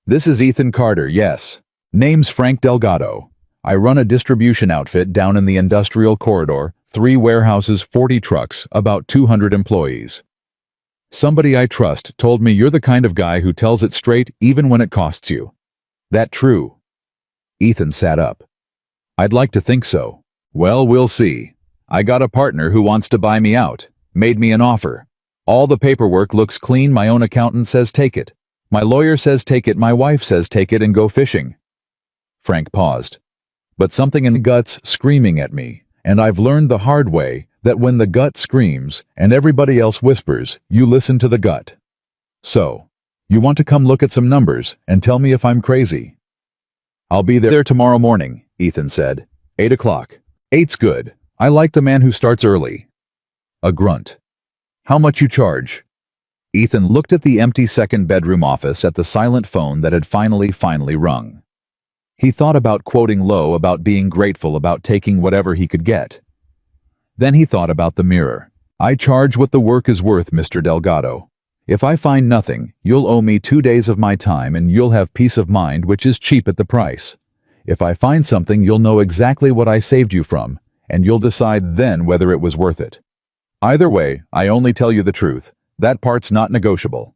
This is Ethan Carter, yes. Name's Frank Delgado. I run a distribution outfit down in the industrial corridor, 3 warehouses, 40 trucks, about 200 employees. Somebody I trust told me you're the kind of guy who tells it straight even when it costs you. That true? Ethan sat up. I'd like to think so. Well, we'll see. I got a partner who wants to buy me out. Made me an offer. All the paperwork looks clean. My own accountant says take it. My lawyer says take it. My wife says take it and go fishing. Frank paused. But something in the gut's screaming at me, and I've learned the hard way that when the gut screams and everybody else whispers, you listen to the gut. So, you want to come look at some numbers and tell me if I'm crazy? I'll be there tomorrow morning, Ethan said. 8 o'clock. 8's good. I like the man who starts early. A grunt. How much you charge? Ethan looked at the empty second bedroom office at the silent phone that had finally rung. He thought about quoting low, about being grateful, about taking whatever he could get. Then he thought about the mirror. I charge what the work is worth, Mr. Delgado. If I find nothing, you'll owe me 2 days of my time and you'll have peace of mind, which is cheap at the price. If I find something, you'll know exactly what I saved you from, and you'll decide then whether it was worth it. Either way, I only tell you the truth. That part's not negotiable.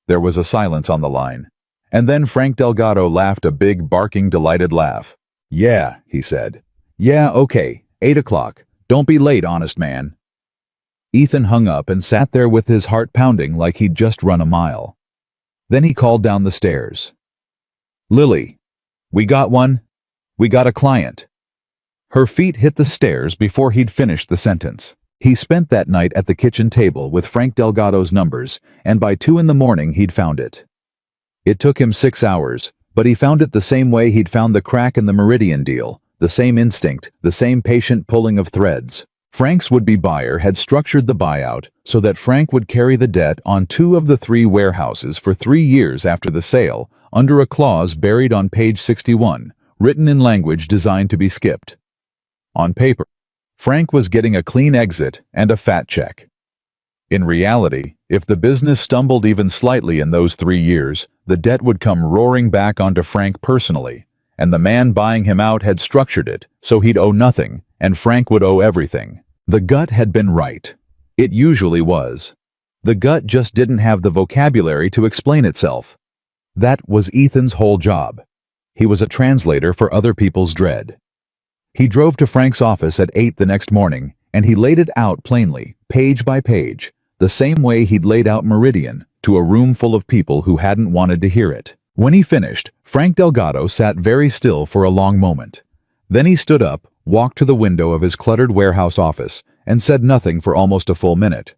There was a silence on the line, and then Frank Delgado laughed a big, barking, delighted laugh. Yeah, he said. Yeah, okay, 8 o'clock. Don't be late, honest man. Ethan hung up and sat there with his heart pounding like he'd just run a mile. Then he called down the stairs. Lily. We got one. We got a client. Her feet hit the stairs before he'd finished the sentence. He spent that night at the kitchen table with Frank Delgado's numbers, and by 2 in the morning he'd found it. It took him 6 hours, but he found it the same way he'd found the crack in the Meridian deal, the same instinct, the same patient pulling of threads. Frank's would-be buyer had structured the buyout so that Frank would carry the debt on 2 of the 3 warehouses for 3 years after the sale, under a clause buried on page 61, written in language designed to be skipped. On paper, Frank was getting a clean exit and a fat check. In reality, if the business stumbled even slightly in those 3 years, the debt would come roaring back onto Frank personally, and the man buying him out had structured it so he'd owe nothing, and Frank would owe everything. The gut had been right. It usually was. The gut just didn't have the vocabulary to explain itself. That was Ethan's whole job. He was a translator for other people's dread. He drove to Frank's office at 8 the next morning, and he laid it out plainly, page by page, the same way he'd laid out Meridian, to a room full of people who hadn't wanted to hear it. When he finished, Frank Delgado sat very still for a long moment. Then he stood up, walked to the window of his cluttered warehouse office, and said nothing for almost a full minute.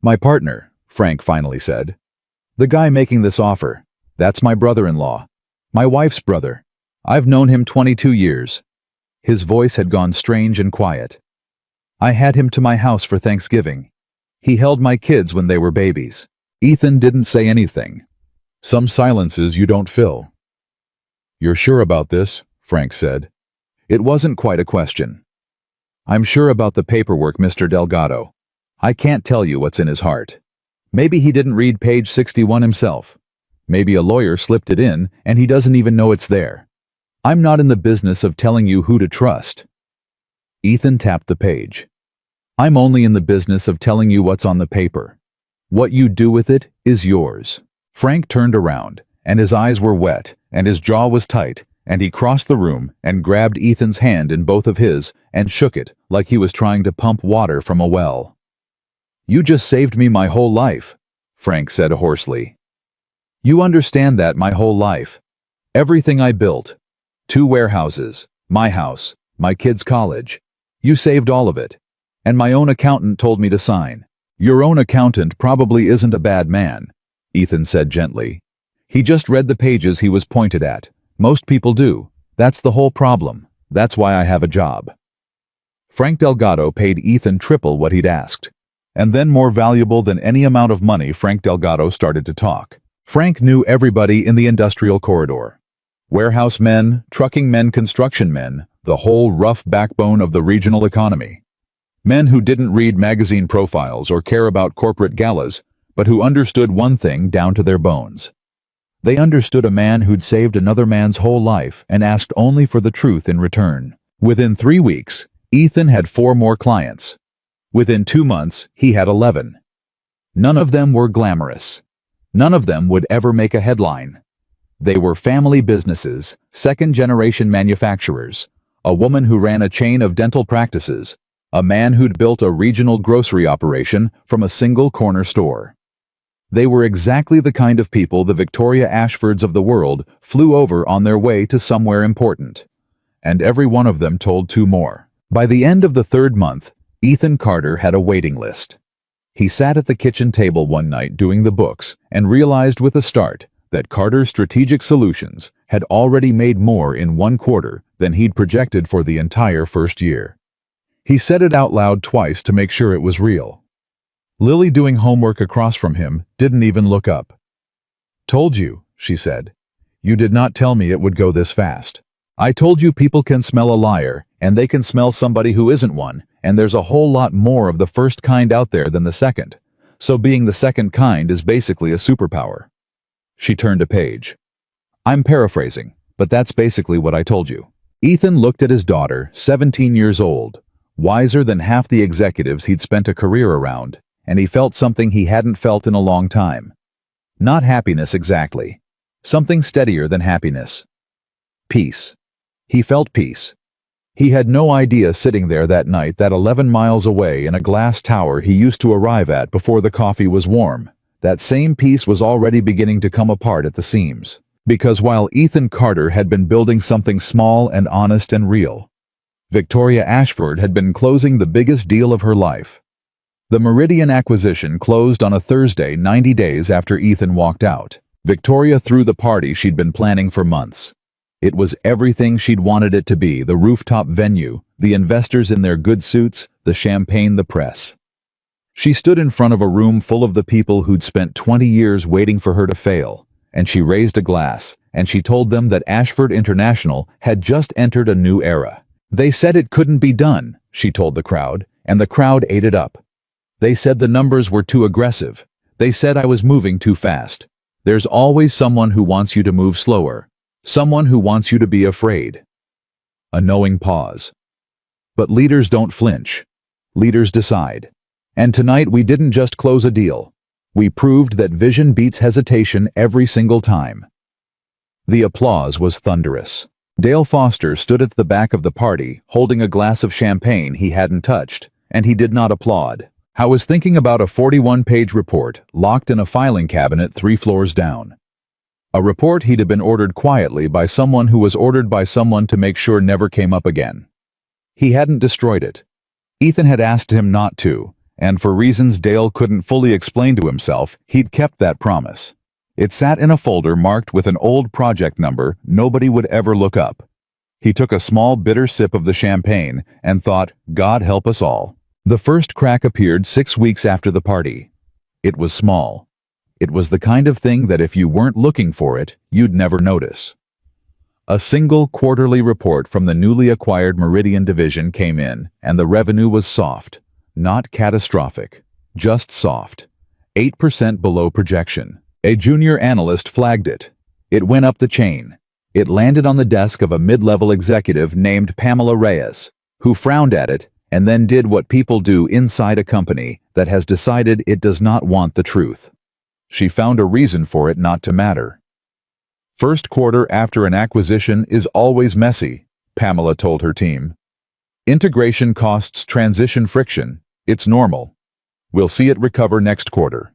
My partner, Frank finally said. The guy making this offer. That's my brother-in-law. My wife's brother. I've known him 22 years. His voice had gone strange and quiet. I had him to my house for Thanksgiving. He held my kids when they were babies. Ethan didn't say anything. Some silences you don't fill. You're sure about this? Frank said. It wasn't quite a question. I'm sure about the paperwork, Mr. Delgado. I can't tell you what's in his heart. Maybe he didn't read page 61 himself. Maybe a lawyer slipped it in and he doesn't even know it's there. I'm not in the business of telling you who to trust. Ethan tapped the page. I'm only in the business of telling you what's on the paper. What you do with it is yours. Frank turned around, and his eyes were wet, and his jaw was tight, and he crossed the room and grabbed Ethan's hand in both of his and shook it like he was trying to pump water from a well. You just saved me my whole life, Frank said hoarsely. You understand that my whole life. Everything I built. 2 warehouses, my house, my kids' college. You saved all of it. And my own accountant told me to sign. Your own accountant probably isn't a bad man, Ethan said gently. He just read the pages he was pointed at. Most people do. That's the whole problem. That's why I have a job. Frank Delgado paid Ethan triple what he'd asked. And then, more valuable than any amount of money, Frank Delgado started to talk. Frank knew everybody in the industrial corridor. Warehouse men, trucking men, construction men, the whole rough backbone of the regional economy. Men who didn't read magazine profiles or care about corporate galas, but who understood one thing down to their bones. They understood a man who'd saved another man's whole life and asked only for the truth in return. Within 3 weeks, Ethan had 4 more clients. Within 2 months, he had 11. None of them were glamorous. None of them would ever make a headline. They were family businesses, second-generation manufacturers, a woman who ran a chain of dental practices, a man who'd built a regional grocery operation from a single corner store. They were exactly the kind of people the Victoria Ashfords of the world flew over on their way to somewhere important. And every one of them told two more. By the end of the third month, Ethan Carter had a waiting list. He sat at the kitchen table one night doing the books and realized with a start that Carter's strategic solutions had already made more in one quarter than he'd projected for the entire first year. He said it out loud twice to make sure it was real. Lily, doing homework across from him, didn't even look up. "Told you," she said. "You did not tell me it would go this fast. I told you people can smell a liar, and they can smell somebody who isn't one, and there's a whole lot more of the first kind out there than the second. So being the second kind is basically a superpower." She turned a page. "I'm paraphrasing, but that's basically what I told you." Ethan looked at his daughter, 17 years old, wiser than half the executives he'd spent a career around, and he felt something he hadn't felt in a long time. Not happiness exactly. Something steadier than happiness. Peace. He felt peace. He had no idea sitting there that night that 11 miles away in a glass tower he used to arrive at before the coffee was warm, that same peace was already beginning to come apart at the seams. Because while Ethan Carter had been building something small and honest and real, Victoria Ashford had been closing the biggest deal of her life. The Meridian acquisition closed on a Thursday 90 days after Ethan walked out. Victoria threw the party she'd been planning for months. It was everything she'd wanted it to be: the rooftop venue, the investors in their good suits, the champagne, the press. She stood in front of a room full of the people who'd spent 20 years waiting for her to fail, and she raised a glass, and she told them that Ashford International had just entered a new era. They said it couldn't be done, she told the crowd, and the crowd ate it up. They said the numbers were too aggressive. They said I was moving too fast. There's always someone who wants you to move slower. Someone who wants you to be afraid. A knowing pause. But leaders don't flinch. Leaders decide. And tonight we didn't just close a deal. We proved that vision beats hesitation every single time. The applause was thunderous. Dale Foster stood at the back of the party, holding a glass of champagne he hadn't touched, and he did not applaud. I was thinking about a 41-page report locked in a filing cabinet 3 floors down. A report he'd have been ordered quietly by someone who was ordered by someone to make sure never came up again. He hadn't destroyed it. Ethan had asked him not to, and for reasons Dale couldn't fully explain to himself, he'd kept that promise. It sat in a folder marked with an old project number nobody would ever look up. He took a small bitter sip of the champagne and thought, God help us all. The first crack appeared 6 weeks after the party. It was small. It was the kind of thing that if you weren't looking for it, you'd never notice. A single quarterly report from the newly acquired Meridian division came in, and the revenue was soft. Not catastrophic. Just soft. 8% below projection. A junior analyst flagged it. It went up the chain. It landed on the desk of a mid-level executive named Pamela Reyes, who frowned at it and then did what people do inside a company that has decided it does not want the truth. She found a reason for it not to matter. First quarter after an acquisition is always messy, Pamela told her team. Integration costs transition friction. It's normal. We'll see it recover next quarter.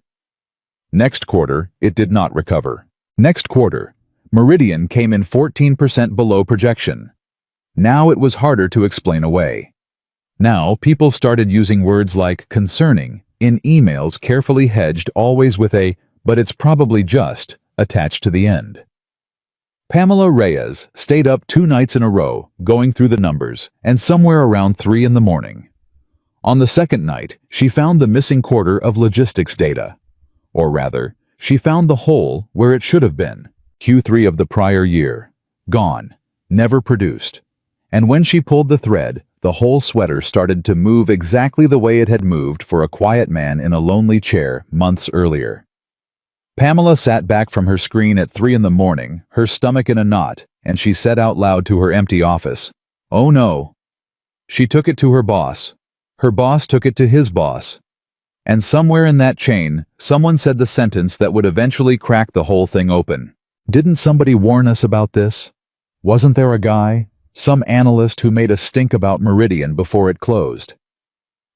Next quarter, it did not recover. Next quarter, Meridian came in 14% below projection. Now it was harder to explain away. Now people started using words like concerning in emails carefully hedged, always with a "but it's probably just" attached to the end. Pamela Reyes stayed up 2 nights in a row, going through the numbers, and somewhere around 3 in the morning. On the second night, she found the missing quarter of logistics data. Or rather, she found the hole where it should have been. Q3 of the prior year. Gone. Never produced. And when she pulled the thread, the whole sweater started to move exactly the way it had moved for a quiet man in a lonely chair months earlier. Pamela sat back from her screen at 3 in the morning, her stomach in a knot, and she said out loud to her empty office, "Oh no." She took it to her boss. Her boss took it to his boss. And somewhere in that chain, someone said the sentence that would eventually crack the whole thing open. Didn't somebody warn us about this? Wasn't there a guy, some analyst who made a stink about Meridian before it closed?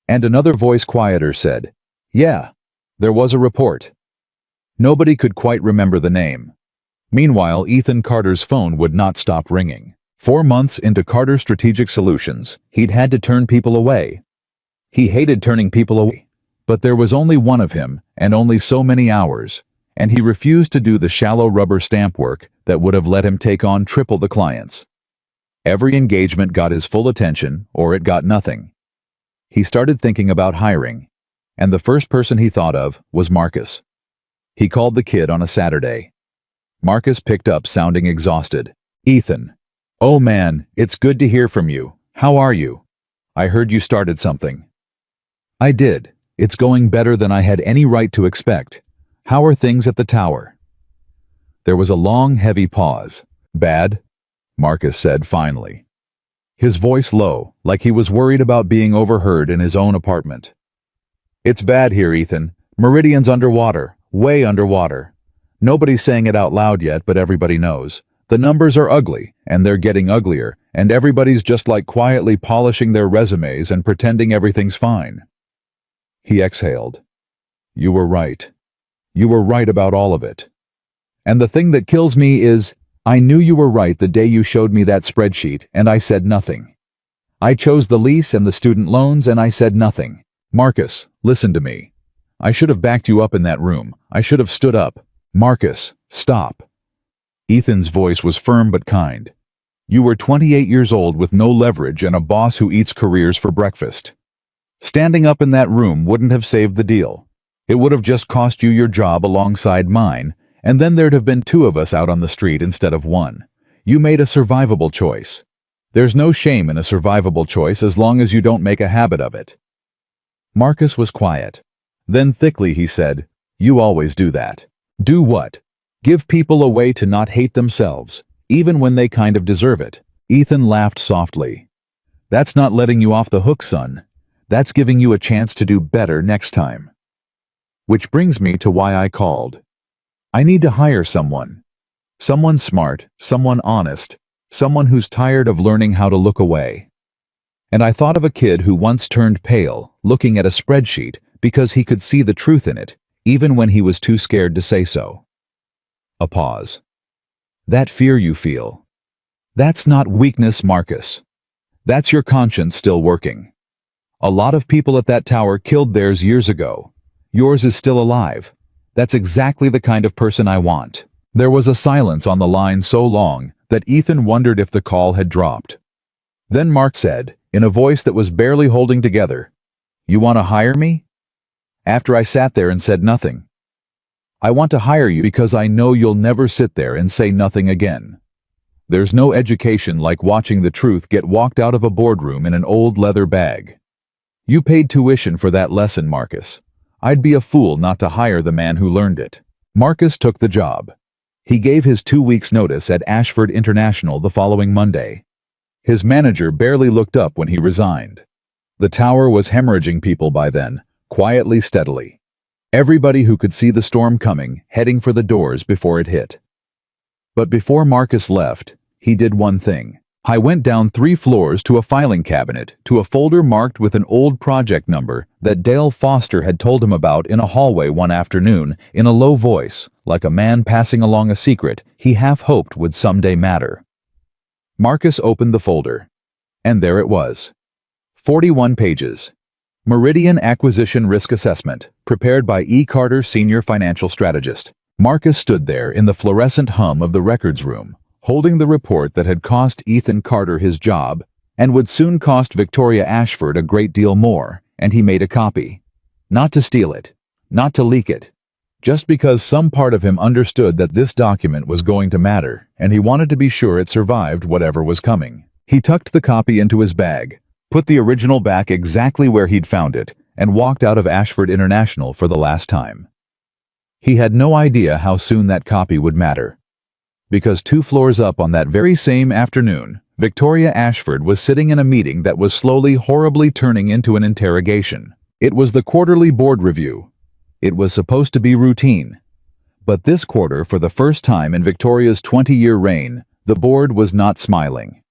And another voice quieter said, yeah, there was a report. Nobody could quite remember the name. Meanwhile, Ethan Carter's phone would not stop ringing. 4 months into Carter Strategic Solutions, he'd had to turn people away. He hated turning people away, but there was only one of him and only so many hours, and he refused to do the shallow rubber stamp work that would have let him take on triple the clients. Every engagement got his full attention, or it got nothing. He started thinking about hiring, and the first person he thought of was Marcus. He called the kid on a Saturday. Marcus picked up sounding exhausted. Ethan. Oh man, it's good to hear from you. How are you? I heard you started something. I did. It's going better than I had any right to expect. How are things at the tower? There was a long, heavy pause. Bad, Marcus said finally. His voice low, like he was worried about being overheard in his own apartment. It's bad here, Ethan. Meridian's underwater, way underwater. Nobody's saying it out loud yet, but everybody knows. The numbers are ugly, and they're getting uglier, and everybody's just like quietly polishing their resumes and pretending everything's fine. He exhaled. You were right. You were right about all of it. And the thing that kills me is, I knew you were right the day you showed me that spreadsheet, and I said nothing. I chose the lease and the student loans, and I said nothing. Marcus, listen to me. I should have backed you up in that room. I should have stood up. Marcus, stop. Ethan's voice was firm but kind. You were 28 years old with no leverage and a boss who eats careers for breakfast. Standing up in that room wouldn't have saved the deal. It would have just cost you your job alongside mine, and then there'd have been 2 of us out on the street instead of 1. You made a survivable choice. There's no shame in a survivable choice as long as you don't make a habit of it. Marcus was quiet. Then thickly he said, You always do that. Do what? Give people a way to not hate themselves, even when they kind of deserve it. Ethan laughed softly. That's not letting you off the hook, son. That's giving you a chance to do better next time. Which brings me to why I called. I need to hire someone. Someone smart, someone honest, someone who's tired of learning how to look away. And I thought of a kid who once turned pale, looking at a spreadsheet, because he could see the truth in it, even when he was too scared to say so. A pause. That fear you feel. That's not weakness, Marcus. That's your conscience still working. A lot of people at that tower killed theirs years ago. Yours is still alive. That's exactly the kind of person I want. There was a silence on the line so long that Ethan wondered if the call had dropped. Then Mark said, in a voice that was barely holding together, You want to hire me? After I sat there and said nothing. I want to hire you because I know you'll never sit there and say nothing again. There's no education like watching the truth get walked out of a boardroom in an old leather bag. You paid tuition for that lesson, Marcus. I'd be a fool not to hire the man who learned it. Marcus took the job. He gave his 2 weeks' notice at Ashford International the following Monday. His manager barely looked up when he resigned. The tower was hemorrhaging people by then, quietly, steadily. Everybody who could see the storm coming, heading for the doors before it hit. But before Marcus left, he did one thing. I went down 3 floors to a filing cabinet, to a folder marked with an old project number that Dale Foster had told him about in a hallway one afternoon, in a low voice, like a man passing along a secret he half hoped would someday matter. Marcus opened the folder, and there it was. 41 pages. Meridian Acquisition Risk Assessment, prepared by E. Carter, Senior Financial Strategist. Marcus stood there in the fluorescent hum of the records room, holding the report that had cost Ethan Carter his job and would soon cost Victoria Ashford a great deal more, and he made a copy. Not to steal it, not to leak it, just because some part of him understood that this document was going to matter, and he wanted to be sure it survived whatever was coming. He tucked the copy into his bag, put the original back exactly where he'd found it, and walked out of Ashford International for the last time. He had no idea how soon that copy would matter. Because 2 floors up on that very same afternoon, Victoria Ashford was sitting in a meeting that was slowly, horribly turning into an interrogation. It was the quarterly board review. It was supposed to be routine. But this quarter, for the first time in Victoria's 20-year reign, the board was not smiling.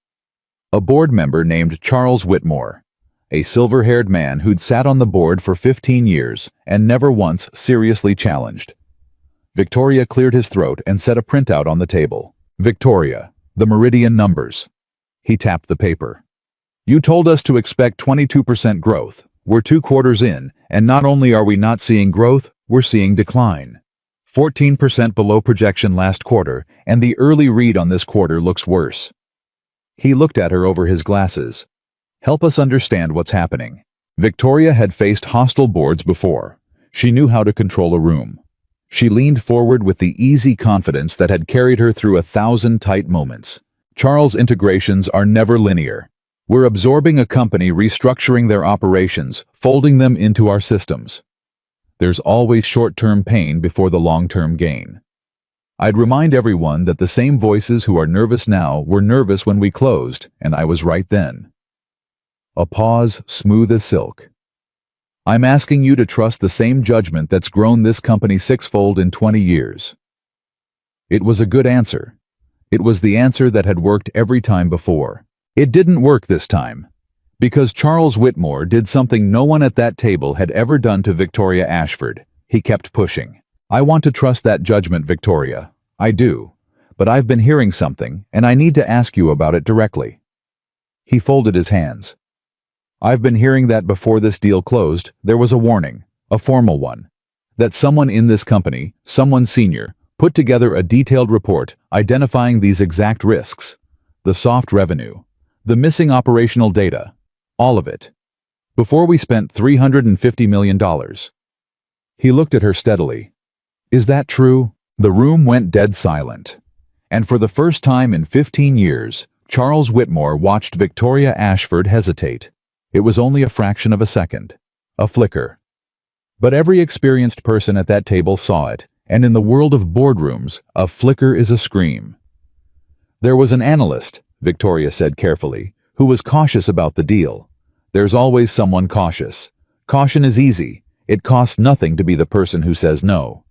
A board member named Charles Whitmore, a silver-haired man who'd sat on the board for 15 years and never once seriously challenged. Victoria cleared his throat and set a printout on the table. "Victoria, the meridian numbers." He tapped the paper. "You told us to expect 22% growth. We're 2 quarters in, and not only are we not seeing growth, we're seeing decline. 14% below projection last quarter, and the early read on this quarter looks worse." He looked at her over his glasses. "Help us understand what's happening." Victoria had faced hostile boards before. She knew how to control a room. She leaned forward with the easy confidence that had carried her through 1,000 tight moments. "Charles, integrations are never linear. We're absorbing a company, restructuring their operations, folding them into our systems. There's always short-term pain before the long-term gain. I'd remind everyone that the same voices who are nervous now were nervous when we closed, and I was right then." A pause, smooth as silk. "I'm asking you to trust the same judgment that's grown this company sixfold in 20 years. It was a good answer. It was the answer that had worked every time before. It didn't work this time. Because Charles Whitmore did something no one at that table had ever done to Victoria Ashford. He kept pushing. "I want to trust that judgment, Victoria. I do. But I've been hearing something, and I need to ask you about it directly." He folded his hands. "I've been hearing that before this deal closed, there was a warning, a formal one. That someone in this company, someone senior, put together a detailed report identifying these exact risks. The soft revenue. The missing operational data. All of it. Before we spent $350 million. He looked at her steadily. "Is that true?" The room went dead silent. And for the first time in 15 years, Charles Whitmore watched Victoria Ashford hesitate. It was only a fraction of a second. A flicker. But every experienced person at that table saw it, and in the world of boardrooms, a flicker is a scream. "There was an analyst," Victoria said carefully, "who was cautious about the deal. There's always someone cautious. Caution is easy. It costs nothing to be the person who says no."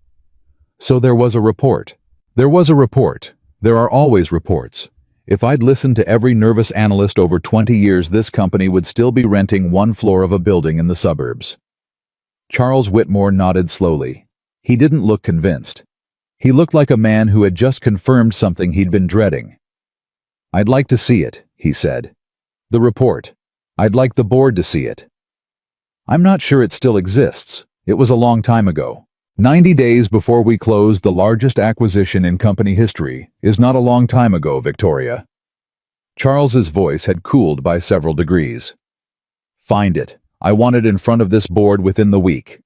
"So there was a report." "There was a report. There are always reports. If I'd listened to every nervous analyst over 20 years, this company would still be renting 1 floor of a building in the suburbs." Charles Whitmore nodded slowly. He didn't look convinced. He looked like a man who had just confirmed something he'd been dreading. "I'd like to see it," he said. "The report. I'd like the board to see it." "I'm not sure it still exists. It was a long time ago. 90 days before we closed the largest acquisition in company history is not a long time ago, Victoria." Charles's voice had cooled by several degrees. "Find it. I want it in front of this board within the week."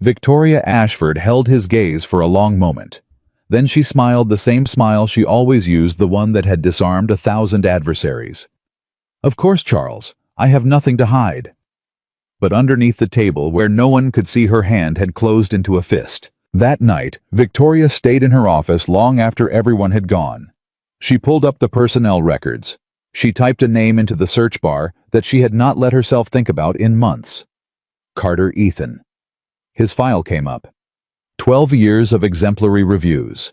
Victoria Ashford held his gaze for a long moment. Then she smiled the same smile she always used, the one that had disarmed 1,000 adversaries. "Of course, Charles. I have nothing to hide." But underneath the table, where no one could see, her hand had closed into a fist. That night, Victoria stayed in her office long after everyone had gone. She pulled up the personnel records. She typed a name into the search bar that she had not let herself think about in months. Carter Ethan. His file came up. 12 years of exemplary reviews.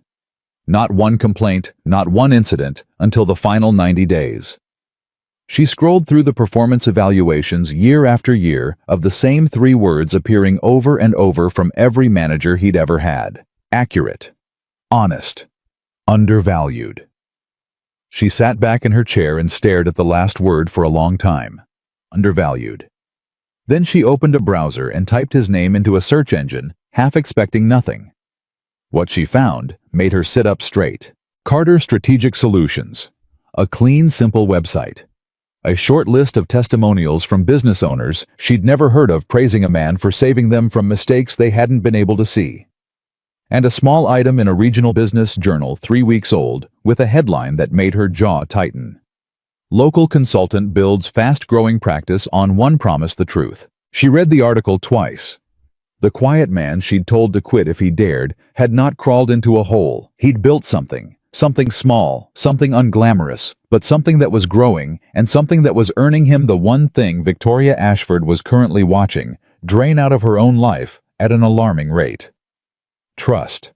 Not one complaint, not one incident, until the final 90 days. She scrolled through the performance evaluations year after year of the same 3 words appearing over and over from every manager he'd ever had. Accurate. Honest. Undervalued. She sat back in her chair and stared at the last word for a long time. Undervalued. Then she opened a browser and typed his name into a search engine, half expecting nothing. What she found made her sit up straight. Carter Strategic Solutions. A clean, simple website. A short list of testimonials from business owners she'd never heard of praising a man for saving them from mistakes they hadn't been able to see. And a small item in a regional business journal 3 weeks old with a headline that made her jaw tighten. Local consultant builds fast-growing practice on one promise the truth. She read the article twice. The quiet man she'd told to quit if he dared had not crawled into a hole. He'd built something. Something small, something unglamorous, but something that was growing, and something that was earning him the one thing Victoria Ashford was currently watching drain out of her own life at an alarming rate. Trust.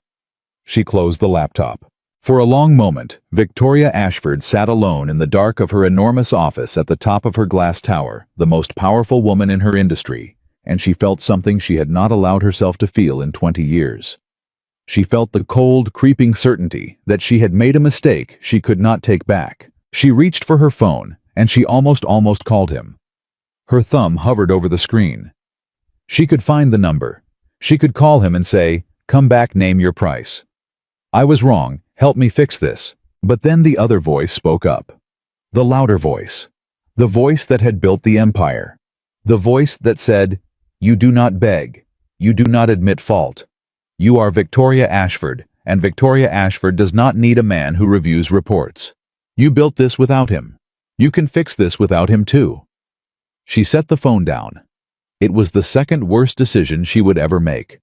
She closed the laptop. For a long moment, Victoria Ashford sat alone in the dark of her enormous office at the top of her glass tower, the most powerful woman in her industry, and she felt something she had not allowed herself to feel in 20 years. She felt the cold, creeping certainty that she had made a mistake she could not take back. She reached for her phone, and she almost called him. Her thumb hovered over the screen. She could find the number. She could call him and say, "Come back, name your price. I was wrong, help me fix this." But then the other voice spoke up. The louder voice. The voice that had built the empire. The voice that said, "You do not beg. You do not admit fault. You are Victoria Ashford, and Victoria Ashford does not need a man who reviews reports. You built this without him. You can fix this without him too." She set the phone down. It was the second worst decision she would ever make.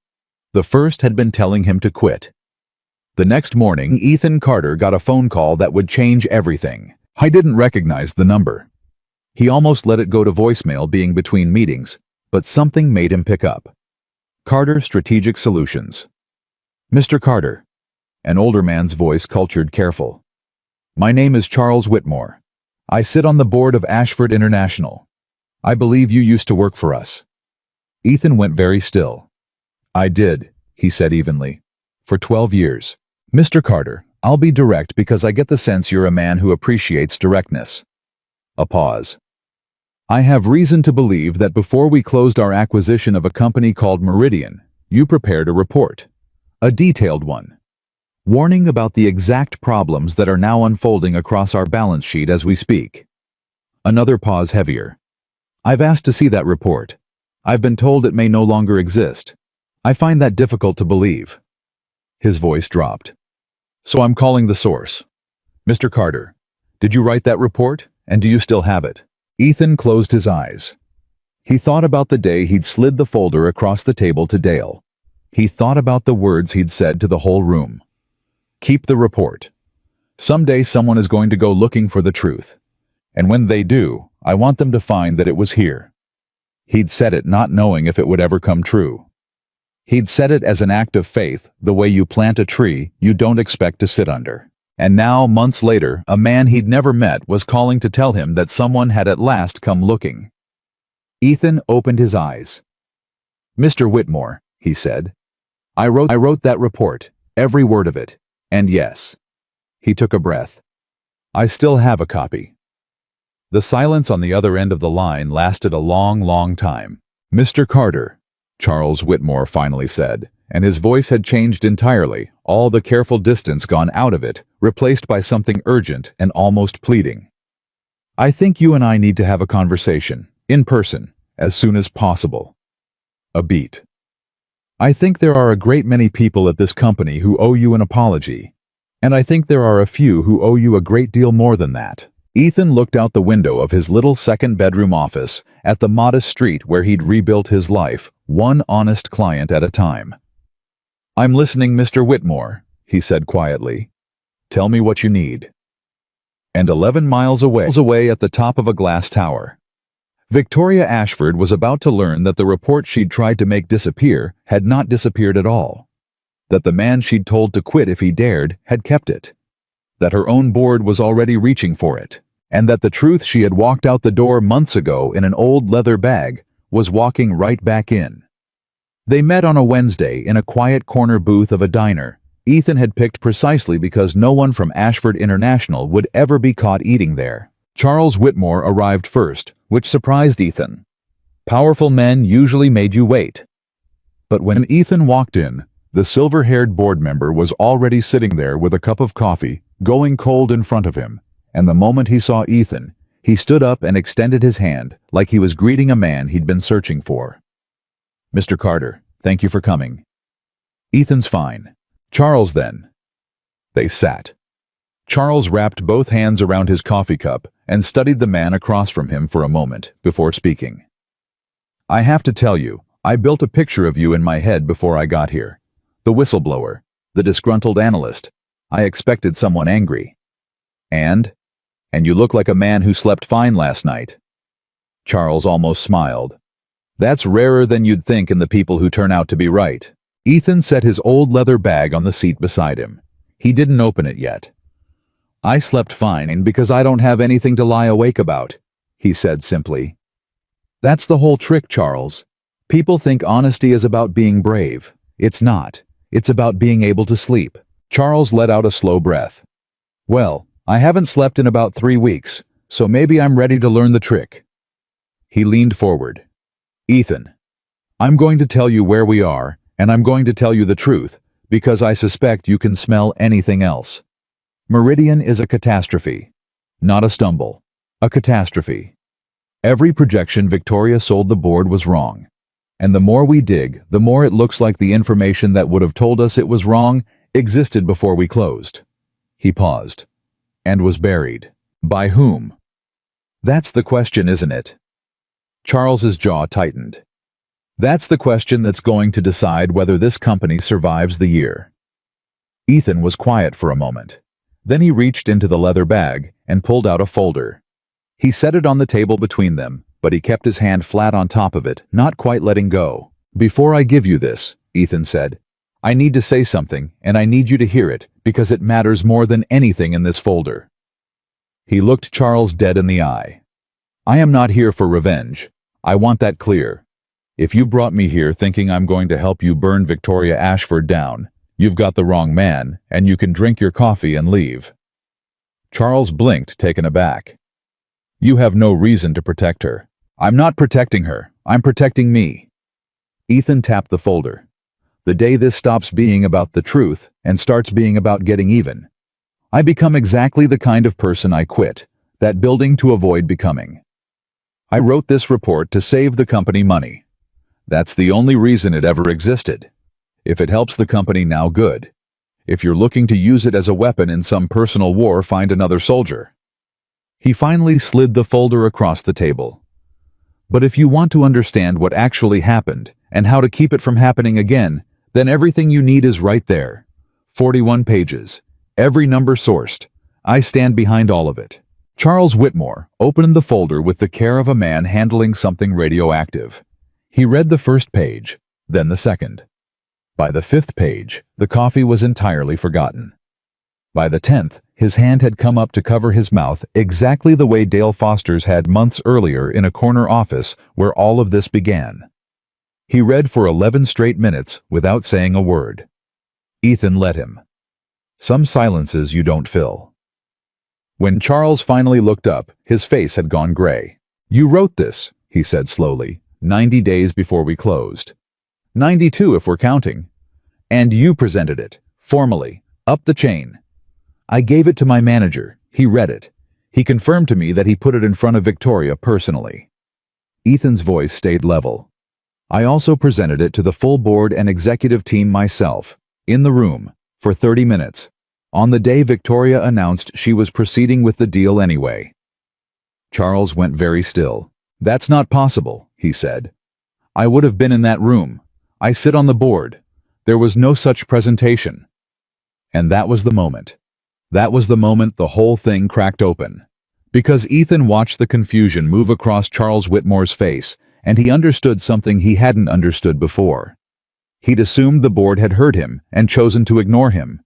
The first had been telling him to quit. The next morning, Ethan Carter got a phone call that would change everything. I didn't recognize the number. He almost let it go to voicemail, being between meetings, but something made him pick up. Carter Strategic Solutions. "Mr. Carter." An older man's voice, cultured, careful. "My name is Charles Whitmore. I sit on the board of Ashford International. I believe you used to work for us." Ethan went very still. "I did," he said evenly. "For 12 years. Mr. Carter, I'll be direct because I get the sense you're a man who appreciates directness." A pause. "I have reason to believe that before we closed our acquisition of a company called Meridian, you prepared a report. A detailed one. Warning about the exact problems that are now unfolding across our balance sheet as we speak." Another pause, heavier. "I've asked to see that report. I've been told it may no longer exist. I find that difficult to believe." His voice dropped. "So I'm calling the source. Mr. Carter, did you write that report, and do you still have it?" Ethan closed his eyes. He thought about the day he'd slid the folder across the table to Dale. He thought about the words he'd said to the whole room. "Keep the report. Someday someone is going to go looking for the truth. And when they do, I want them to find that it was here." He'd said it not knowing if it would ever come true. He'd said it as an act of faith, the way you plant a tree you don't expect to sit under. And now, months later, a man he'd never met was calling to tell him that someone had at last come looking. Ethan opened his eyes. "Mr. Whitmore," he said, I wrote that report, every word of it, and yes." He took a breath. "I still have a copy." The silence on the other end of the line lasted a long time. "Mr. Carter," Charles Whitmore finally said, and his voice had changed entirely, all the careful distance gone out of it, replaced by something urgent and almost pleading. "I think you and I need to have a conversation, in person, as soon as possible." A beat. "I think there are a great many people at this company who owe you an apology, and I think there are a few who owe you a great deal more than that." Ethan looked out the window of his little second-bedroom office at the modest street where he'd rebuilt his life, one honest client at a time. "I'm listening, Mr. Whitmore," he said quietly. "Tell me what you need." And 11 miles away at the top of a glass tower, Victoria Ashford was about to learn that the report she'd tried to make disappear had not disappeared at all. That the man she'd told to quit if he dared had kept it. That her own board was already reaching for it. And that the truth she had walked out the door months ago in an old leather bag was walking right back in. They met on a Wednesday in a quiet corner booth of a diner Ethan had picked precisely because no one from Ashford International would ever be caught eating there. Charles Whitmore arrived first, which surprised Ethan. Powerful men usually made you wait. But when Ethan walked in, the silver-haired board member was already sitting there with a cup of coffee, going cold in front of him, and the moment he saw Ethan, he stood up and extended his hand like he was greeting a man he'd been searching for. "Mr. Carter, thank you for coming." "Ethan's fine. Charles, then." They sat. Charles wrapped both hands around his coffee cup and studied the man across from him for a moment before speaking. "I have to tell you, I built a picture of you in my head before I got here. The whistleblower, the disgruntled analyst. I expected someone angry. And you look like a man who slept fine last night." Charles almost smiled. "That's rarer than you'd think in the people who turn out to be right. Ethan set his old leather bag on the seat beside him. He didn't open it yet. "I slept fine because I don't have anything to lie awake about," he said simply. "That's the whole trick, Charles. People think honesty is about being brave. It's not. It's about being able to sleep." Charles let out a slow breath. "Well, I haven't slept in about 3 weeks, so maybe I'm ready to learn the trick." He leaned forward. "Ethan, I'm going to tell you where we are, and I'm going to tell you the truth, because I suspect you can smell anything else. Meridian is a catastrophe. Not a stumble. A catastrophe. Every projection Victoria sold the board was wrong. And the more we dig, the more it looks like the information that would have told us it was wrong existed before we closed." He paused. "And was buried. By whom?" "That's the question, isn't it?" Charles's jaw tightened. "That's the question that's going to decide whether this company survives the year." Ethan was quiet for a moment. Then he reached into the leather bag and pulled out a folder. He set it on the table between them, but he kept his hand flat on top of it, not quite letting go. "Before I give you this," Ethan said, "I need to say something, and I need you to hear it, because it matters more than anything in this folder." He looked Charles dead in the eye. "I am not here for revenge. I want that clear. If you brought me here thinking I'm going to help you burn Victoria Ashford down, you've got the wrong man, and you can drink your coffee and leave." Charles blinked, taken aback. "You have no reason to protect her." "I'm not protecting her. I'm protecting me." Ethan tapped the folder. "The day this stops being about the truth and starts being about getting even, I become exactly the kind of person I quit that building to avoid becoming. I wrote this report to save the company money. That's the only reason it ever existed. If it helps the company now, good. If you're looking to use it as a weapon in some personal war, find another soldier." He finally slid the folder across the table. "But if you want to understand what actually happened and how to keep it from happening again, then everything you need is right there. 41 pages. Every number sourced. I stand behind all of it." Charles Whitmore opened the folder with the care of a man handling something radioactive. He read the first page, then the second. By the 5th page, the coffee was entirely forgotten. By the 10th, his hand had come up to cover his mouth exactly the way Dale Foster's had months earlier in a corner office where all of this began. He read for 11 straight minutes without saying a word. Ethan let him. Some silences you don't fill. When Charles finally looked up, his face had gone gray. "You wrote this," he said slowly, 90 days before we closed. 92 if we're counting. "And you presented it, formally, up the chain. I gave it to my manager. He read it. He confirmed to me that he put it in front of Victoria personally." Ethan's voice stayed level. "I also presented it to the full board and executive team myself, in the room, for 30 minutes, on the day Victoria announced she was proceeding with the deal anyway." Charles went very still. "That's not possible," he said. "I would have been in that room. I sit on the board. There was no such presentation." And that was the moment. That was the moment the whole thing cracked open. Because Ethan watched the confusion move across Charles Whitmore's face, and he understood something he hadn't understood before. He'd assumed the board had heard him and chosen to ignore him.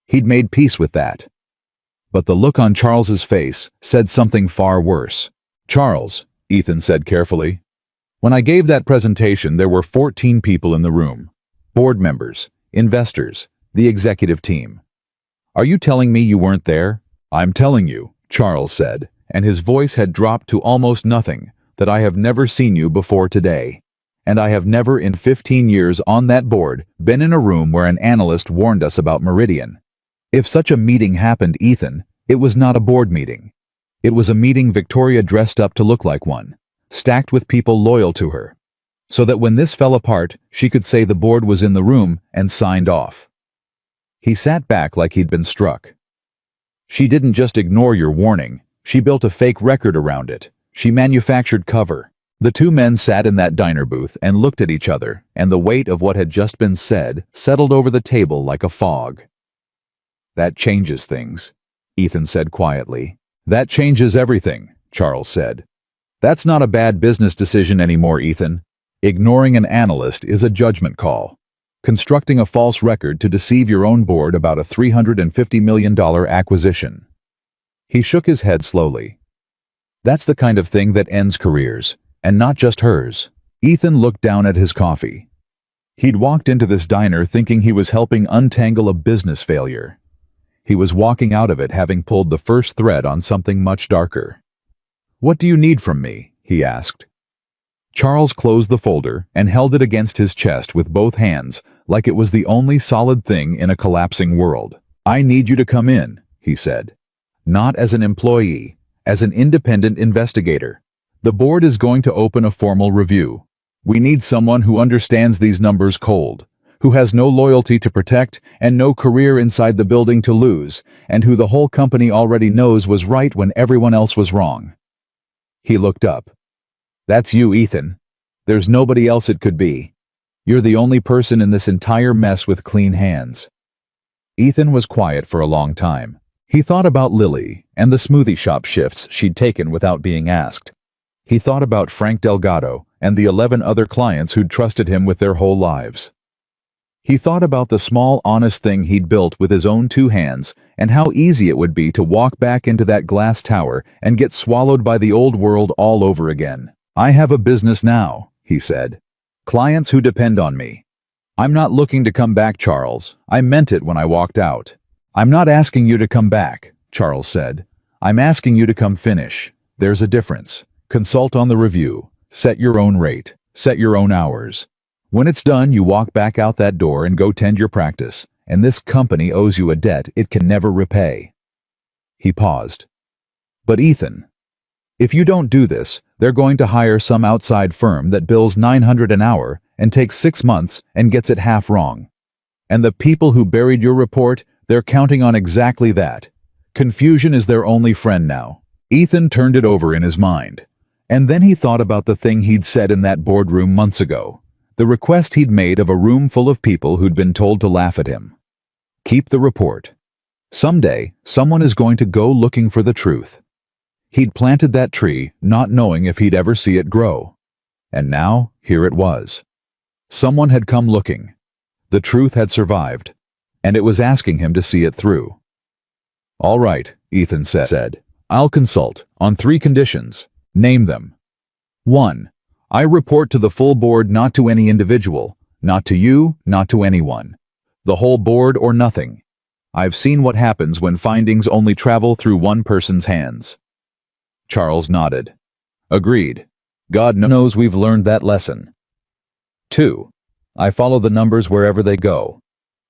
He'd made peace with that. But the look on Charles's face said something far worse. "Charles," Ethan said carefully, "when I gave that presentation, there were 14 people in the room. Board members, investors, the executive team. Are you telling me you weren't there?" "I'm telling you," Charles said, and his voice had dropped to almost nothing, "that I have never seen you before today. And I have never in 15 years on that board been in a room where an analyst warned us about Meridian. If such a meeting happened, Ethan, it was not a board meeting. It was a meeting Victoria dressed up to look like one, stacked with people loyal to her, so that when this fell apart, she could say the board was in the room and signed off." He sat back like he'd been struck. "She didn't just ignore your warning. She built a fake record around it. She manufactured cover." The two men sat in that diner booth and looked at each other, and the weight of what had just been said settled over the table like a fog. "That changes things," Ethan said quietly. "That changes everything," Charles said. "That's not a bad business decision anymore, Ethan. Ignoring an analyst is a judgment call. constructing a false record to deceive your own board about a $350 million acquisition. He shook his head slowly. That's the kind of thing that ends careers, and not just hers. Ethan looked down at his coffee. He'd walked into this diner thinking he was helping untangle a business failure. He was walking out of it having pulled the first thread on something much darker. "What do you need from me?" he asked. Charles closed the folder and held it against his chest with both hands, like it was the only solid thing in a collapsing world. "I need you to come in," he said. "Not as an employee, as an independent investigator. The board is going to open a formal review. We need someone who understands these numbers cold, who has no loyalty to protect and no career inside the building to lose, and who the whole company already knows was right when everyone else was wrong." He looked up. "That's you, Ethan. There's nobody else it could be. You're the only person in this entire mess with clean hands." Ethan was quiet for a long time. He thought about Lily and the smoothie shop shifts she'd taken without being asked. He thought about Frank Delgado and the 11 other clients who'd trusted him with their whole lives. He thought about the small, honest thing he'd built with his own 2 hands and how easy it would be to walk back into that glass tower and get swallowed by the old world all over again. "I have a business now," he said. "Clients who depend on me. I'm not looking to come back, Charles. I meant it when I walked out." "I'm not asking you to come back," Charles said. "I'm asking you to come finish. There's a difference. Consult on the review. Set your own rate. Set your own hours. When it's done, you walk back out that door and go tend your practice, and this company owes you a debt it can never repay." He paused. "But Ethan, if you don't do this, they're going to hire some outside firm that bills $900 an hour and takes 6 months and gets it half wrong. And the people who buried your report, they're counting on exactly that. Confusion is their only friend now." Ethan turned it over in his mind. And then he thought about the thing he'd said in that boardroom months ago, the request he'd made of a room full of people who'd been told to laugh at him. Keep the report. Someday, someone is going to go looking for the truth. He'd planted that tree, not knowing if he'd ever see it grow. And now, here it was. Someone had come looking. The truth had survived, and it was asking him to see it through. "All right," Ethan said. "I'll consult, on 3 conditions. Name them. 1. I report to the full board, not to any individual, not to you, not to anyone. The whole board or nothing. I've seen what happens when findings only travel through one person's hands." Charles nodded. "Agreed. God knows we've learned that lesson." 2. I follow the numbers wherever they go.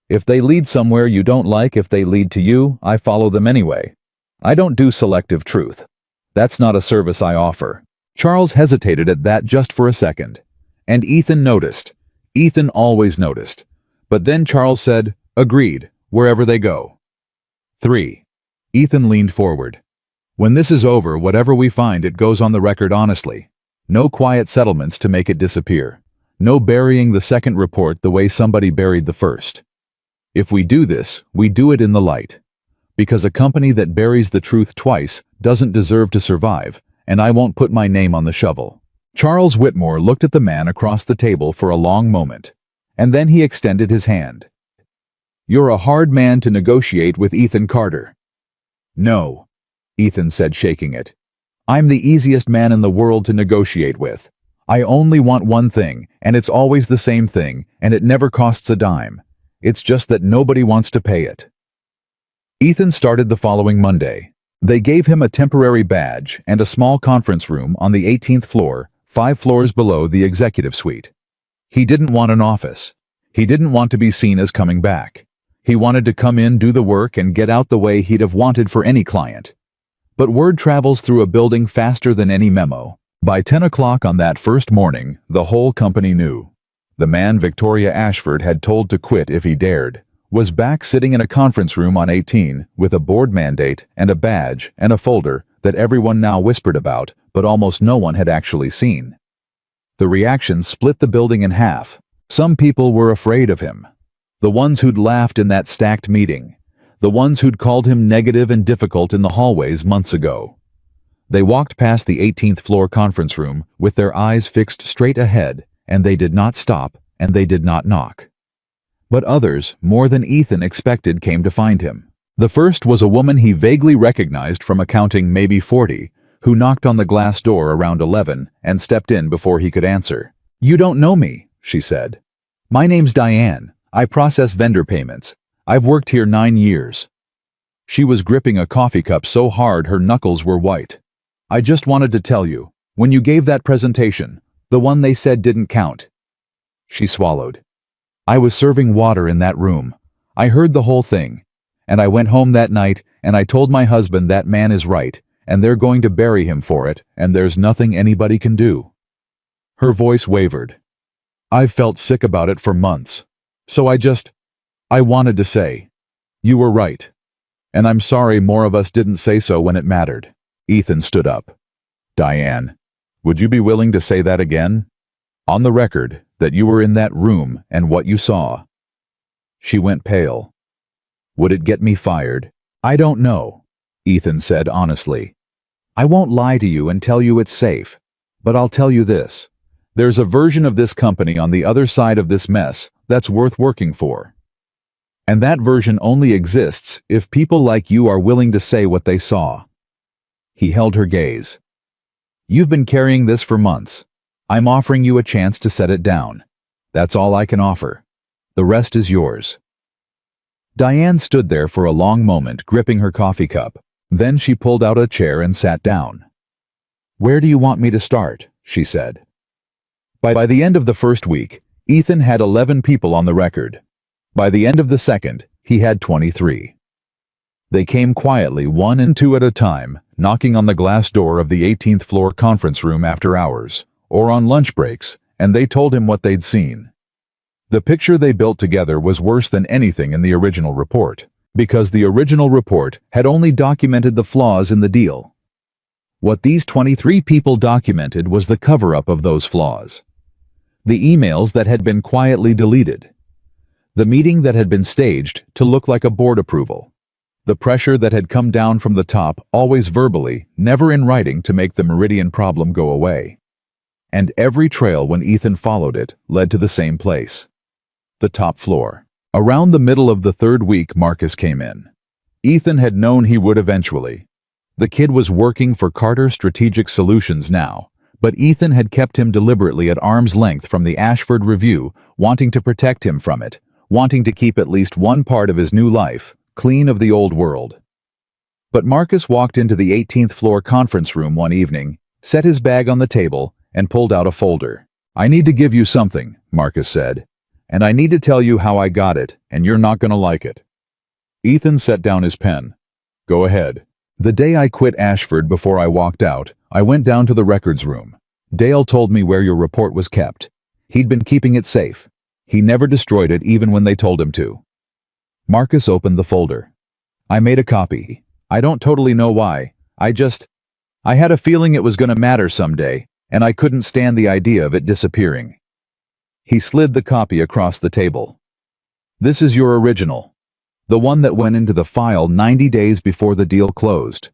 If they lead somewhere you don't like, if they lead to you, I follow them anyway. I don't do selective truth. That's not a service I offer." Charles hesitated at that just for a second. And Ethan noticed. Ethan always noticed. But then Charles said, "Agreed, wherever they go." 3. Ethan leaned forward. "When this is over, whatever we find, it goes on the record honestly. No quiet settlements to make it disappear. No burying the second report the way somebody buried the first. If we do this, we do it in the light. Because a company that buries the truth twice doesn't deserve to survive, and I won't put my name on the shovel." Charles Whitmore looked at the man across the table for a long moment, and then he extended his hand. "You're a hard man to negotiate with, Ethan Carter." "No," Ethan said, shaking it. "I'm the easiest man in the world to negotiate with. I only want one thing, and it's always the same thing, and it never costs a dime. It's just that nobody wants to pay it." Ethan started the following Monday. They gave him a temporary badge and a small conference room on the 18th floor, 5 floors below the executive suite. He didn't want an office. He didn't want to be seen as coming back. He wanted to come in, do the work, and get out the way he'd have wanted for any client. But word travels through a building faster than any memo. By 10 o'clock on that first morning, the whole company knew. The man Victoria Ashford had told to quit if he dared was back sitting in a conference room on 18 with a board mandate and a badge and a folder that everyone now whispered about, but almost no one had actually seen. The reaction split the building in half. Some people were afraid of him. The ones who'd laughed in that stacked meeting. The ones who'd called him negative and difficult in the hallways months ago. They walked past the 18th floor conference room with their eyes fixed straight ahead, and they did not stop, and they did not knock. But others, more than Ethan expected, came to find him. The first was a woman he vaguely recognized from accounting maybe 40, who knocked on the glass door around 11 and stepped in before he could answer. "You don't know me," she said. "My name's Diane. I process vendor payments. I've worked here 9 years." She was gripping a coffee cup so hard her knuckles were white. "I just wanted to tell you, when you gave that presentation, the one they said didn't count." She swallowed. "I was serving water in that room. I heard the whole thing. And I went home that night and I told my husband that man is right, and they're going to bury him for it, and there's nothing anybody can do." Her voice wavered. "I've felt sick about it for months. So I wanted to say, you were right. And I'm sorry more of us didn't say so when it mattered." Ethan stood up. "Diane, would you be willing to say that again? On the record, that you were in that room and what you saw." She went pale. "Would it get me fired?" "I don't know," Ethan said honestly. "I won't lie to you and tell you it's safe. But I'll tell you this. There's a version of this company on the other side of this mess that's worth working for. And that version only exists if people like you are willing to say what they saw." He held her gaze. "You've been carrying this for months. I'm offering you a chance to set it down. That's all I can offer. The rest is yours." Diane stood there for a long moment, gripping her coffee cup. Then she pulled out a chair and sat down. "Where do you want me to start?" she said. By the end of the first week, Ethan had 11 people on the record. By the end of the second, he had 23. They came quietly, 1 and 2 at a time, knocking on the glass door of the 18th floor conference room after hours, or on lunch breaks, and they told him what they'd seen. The picture they built together was worse than anything in the original report, because the original report had only documented the flaws in the deal. What these 23 people documented was the cover-up of those flaws. The emails that had been quietly deleted. The meeting that had been staged to look like a board approval. The pressure that had come down from the top, always verbally, never in writing, to make the Meridian problem go away. And every trail, when Ethan followed it, led to the same place. The top floor. Around the middle of the third week, Marcus came in. Ethan had known he would eventually. The kid was working for Carter Strategic Solutions now, but Ethan had kept him deliberately at arm's length from the Ashford Review, wanting to protect him from it, wanting to keep at least one part of his new life clean of the old world. But Marcus walked into the 18th floor conference room one evening, set his bag on the table, and pulled out a folder. "I need to give you something," Marcus said. "And I need to tell you how I got it, and you're not going to like it." Ethan set down his pen. "Go ahead." "The day I quit Ashford, before I walked out, I went down to the records room. Dale told me where your report was kept. He'd been keeping it safe. He never destroyed it even when they told him to." Marcus opened the folder. "I made a copy. I don't totally know why. I had a feeling it was going to matter someday, and I couldn't stand the idea of it disappearing." He slid the copy across the table. "This is your original. The one that went into the file 90 days before the deal closed.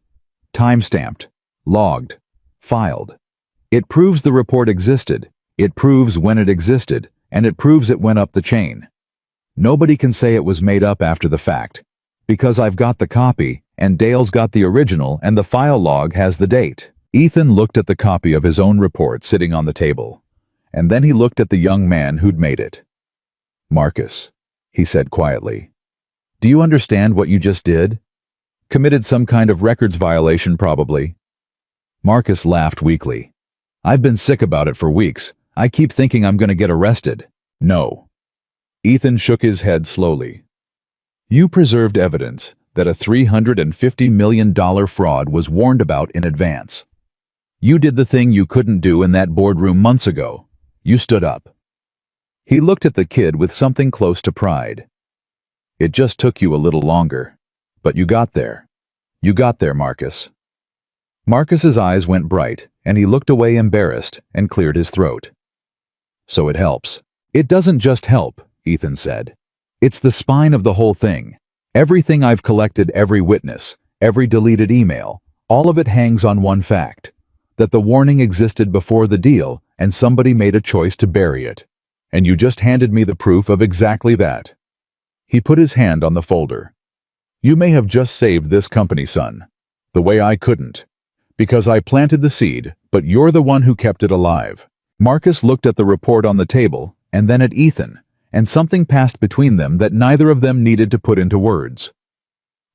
Time-stamped, logged, filed. It proves the report existed, it proves when it existed, and it proves it went up the chain. Nobody can say it was made up after the fact, because I've got the copy, and Dale's got the original, and the file log has the date." Ethan looked at the copy of his own report sitting on the table, and then he looked at the young man who'd made it. "Marcus," he said quietly, "do you understand what you just did? Committed some kind of records violation, probably." Marcus laughed weakly. "I've been sick about it for weeks. I keep thinking I'm going to get arrested." "No." Ethan shook his head slowly. "You preserved evidence that a $350 million fraud was warned about in advance. You did the thing you couldn't do in that boardroom months ago. You stood up." He looked at the kid with something close to pride. "It just took you a little longer. But you got there. You got there, Marcus." Marcus's eyes went bright, and he looked away embarrassed and cleared his throat. "So it helps." "It doesn't just help," Ethan said. "It's the spine of the whole thing. Everything I've collected, every witness, every deleted email, all of it hangs on one fact. That the warning existed before the deal, and somebody made a choice to bury it. And you just handed me the proof of exactly that." He put his hand on the folder. You may have just saved this company, son. The way I couldn't. Because I planted the seed, but you're the one who kept it alive. Marcus looked at the report on the table, and then at Ethan, and something passed between them that neither of them needed to put into words.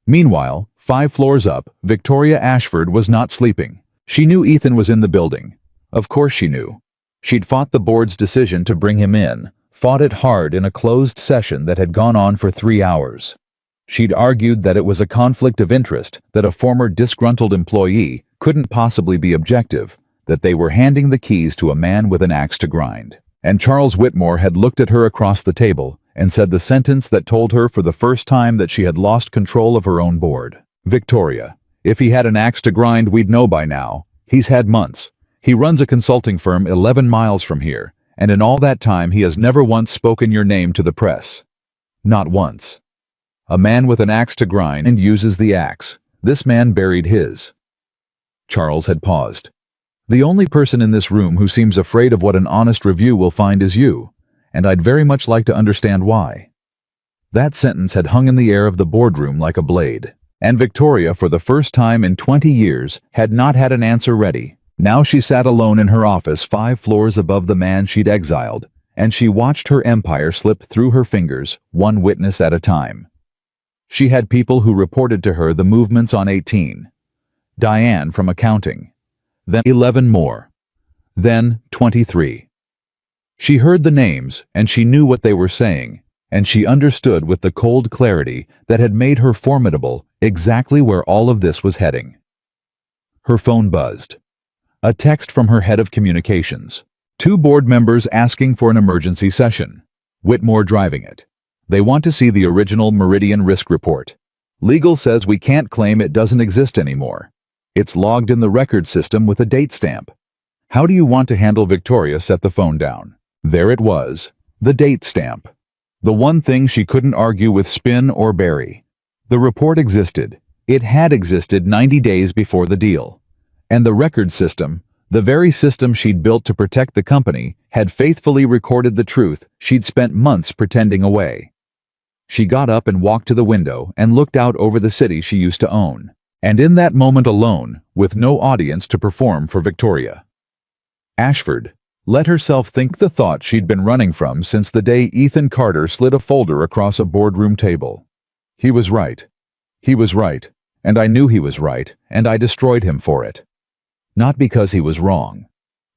Meanwhile, 5 floors up, Victoria Ashford was not sleeping. She knew Ethan was in the building. Of course she knew. She'd fought the board's decision to bring him in, fought it hard in a closed session that had gone on for 3 hours. She'd argued that it was a conflict of interest, that a former disgruntled employee couldn't possibly be objective, that they were handing the keys to a man with an axe to grind. And Charles Whitmore had looked at her across the table and said the sentence that told her for the first time that she had lost control of her own board. Victoria, if he had an axe to grind, we'd know by now. He's had months. He runs a consulting firm 11 miles from here, and in all that time he has never once spoken your name to the press. Not once. A man with an axe to grind and uses the axe. This man buried his. Charles had paused. The only person in this room who seems afraid of what an honest review will find is you, and I'd very much like to understand why. That sentence had hung in the air of the boardroom like a blade, and Victoria, for the first time in 20 years, had not had an answer ready. Now she sat alone in her office 5 floors above the man she'd exiled, and she watched her empire slip through her fingers, one witness at a time. She had people who reported to her the movements on 18. Diane from accounting. Then 11 more. Then 23. She heard the names, and she knew what they were saying, and she understood with the cold clarity that had made her formidable exactly where all of this was heading. Her phone buzzed. A text from her head of communications. 2 board members asking for an emergency session. Whitmore driving it. They want to see the original Meridian Risk Report. Legal says we can't claim it doesn't exist anymore. It's logged in the record system with a date stamp. How do you want to handle? Victoria set the phone down. There it was, the date stamp. The one thing she couldn't argue with spin or bury. The report existed. It had existed 90 days before the deal. And the record system, the very system she'd built to protect the company, had faithfully recorded the truth she'd spent months pretending away. She got up and walked to the window and looked out over the city she used to own. And in that moment alone, with no audience to perform for Victoria, Ashford let herself think the thought she'd been running from since the day Ethan Carter slid a folder across a boardroom table. He was right. He was right, and I knew he was right, and I destroyed him for it. Not because he was wrong.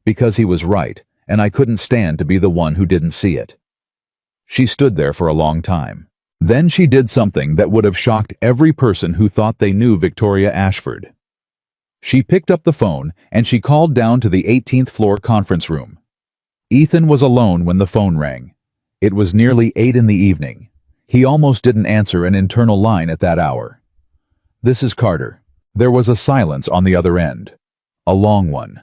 Because he was right, and I couldn't stand to be the one who didn't see it. She stood there for a long time. Then she did something that would have shocked every person who thought they knew Victoria Ashford. She picked up the phone and she called down to the 18th floor conference room. Ethan was alone when the phone rang. It was nearly 8 in the evening. He almost didn't answer an internal line at that hour. This is Carter. There was a silence on the other end. A long one.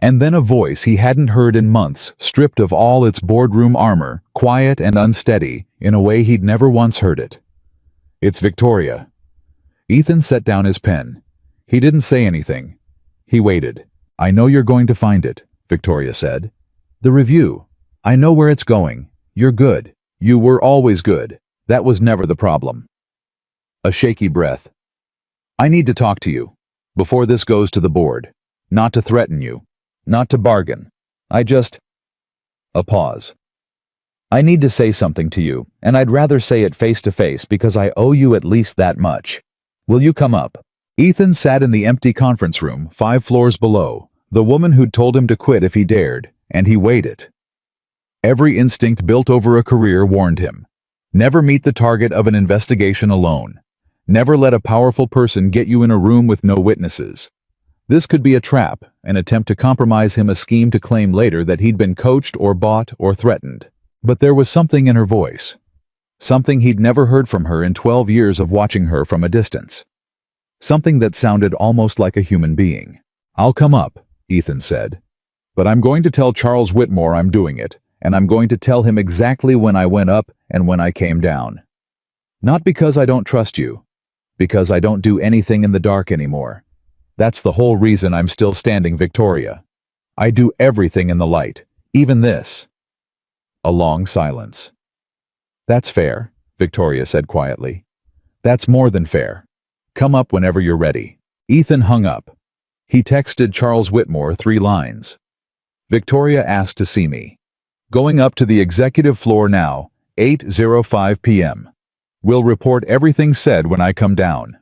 And then a voice he hadn't heard in months, stripped of all its boardroom armor, quiet and unsteady, in a way he'd never once heard it. It's Victoria. Ethan set down his pen. He didn't say anything. He waited. I know you're going to find it, Victoria said. The review. I know where it's going. You're good. You were always good. That was never the problem. A shaky breath. I need to talk to you. Before this goes to the board. Not to threaten you. Not to bargain. A pause. I need to say something to you, and I'd rather say it face to face because I owe you at least that much. Will you come up? Ethan sat in the empty conference room, 5 floors below, the woman who'd told him to quit if he dared, and he waited. Every instinct built over a career warned him. Never meet the target of an investigation alone. Never let a powerful person get you in a room with no witnesses. This could be a trap, an attempt to compromise him, a scheme to claim later that he'd been coached or bought or threatened. But there was something in her voice. Something he'd never heard from her in 12 years of watching her from a distance. Something that sounded almost like a human being. I'll come up, Ethan said. But I'm going to tell Charles Whitmore I'm doing it, and I'm going to tell him exactly when I went up and when I came down. Not because I don't trust you. Because I don't do anything in the dark anymore. That's the whole reason I'm still standing, Victoria. I do everything in the light, even this. A long silence. That's fair, Victoria said quietly. That's more than fair. Come up whenever you're ready. Ethan hung up. He texted Charles Whitmore 3 lines. Victoria asked to see me. Going up to the executive floor now, 8:05 p.m. Will report everything said when I come down.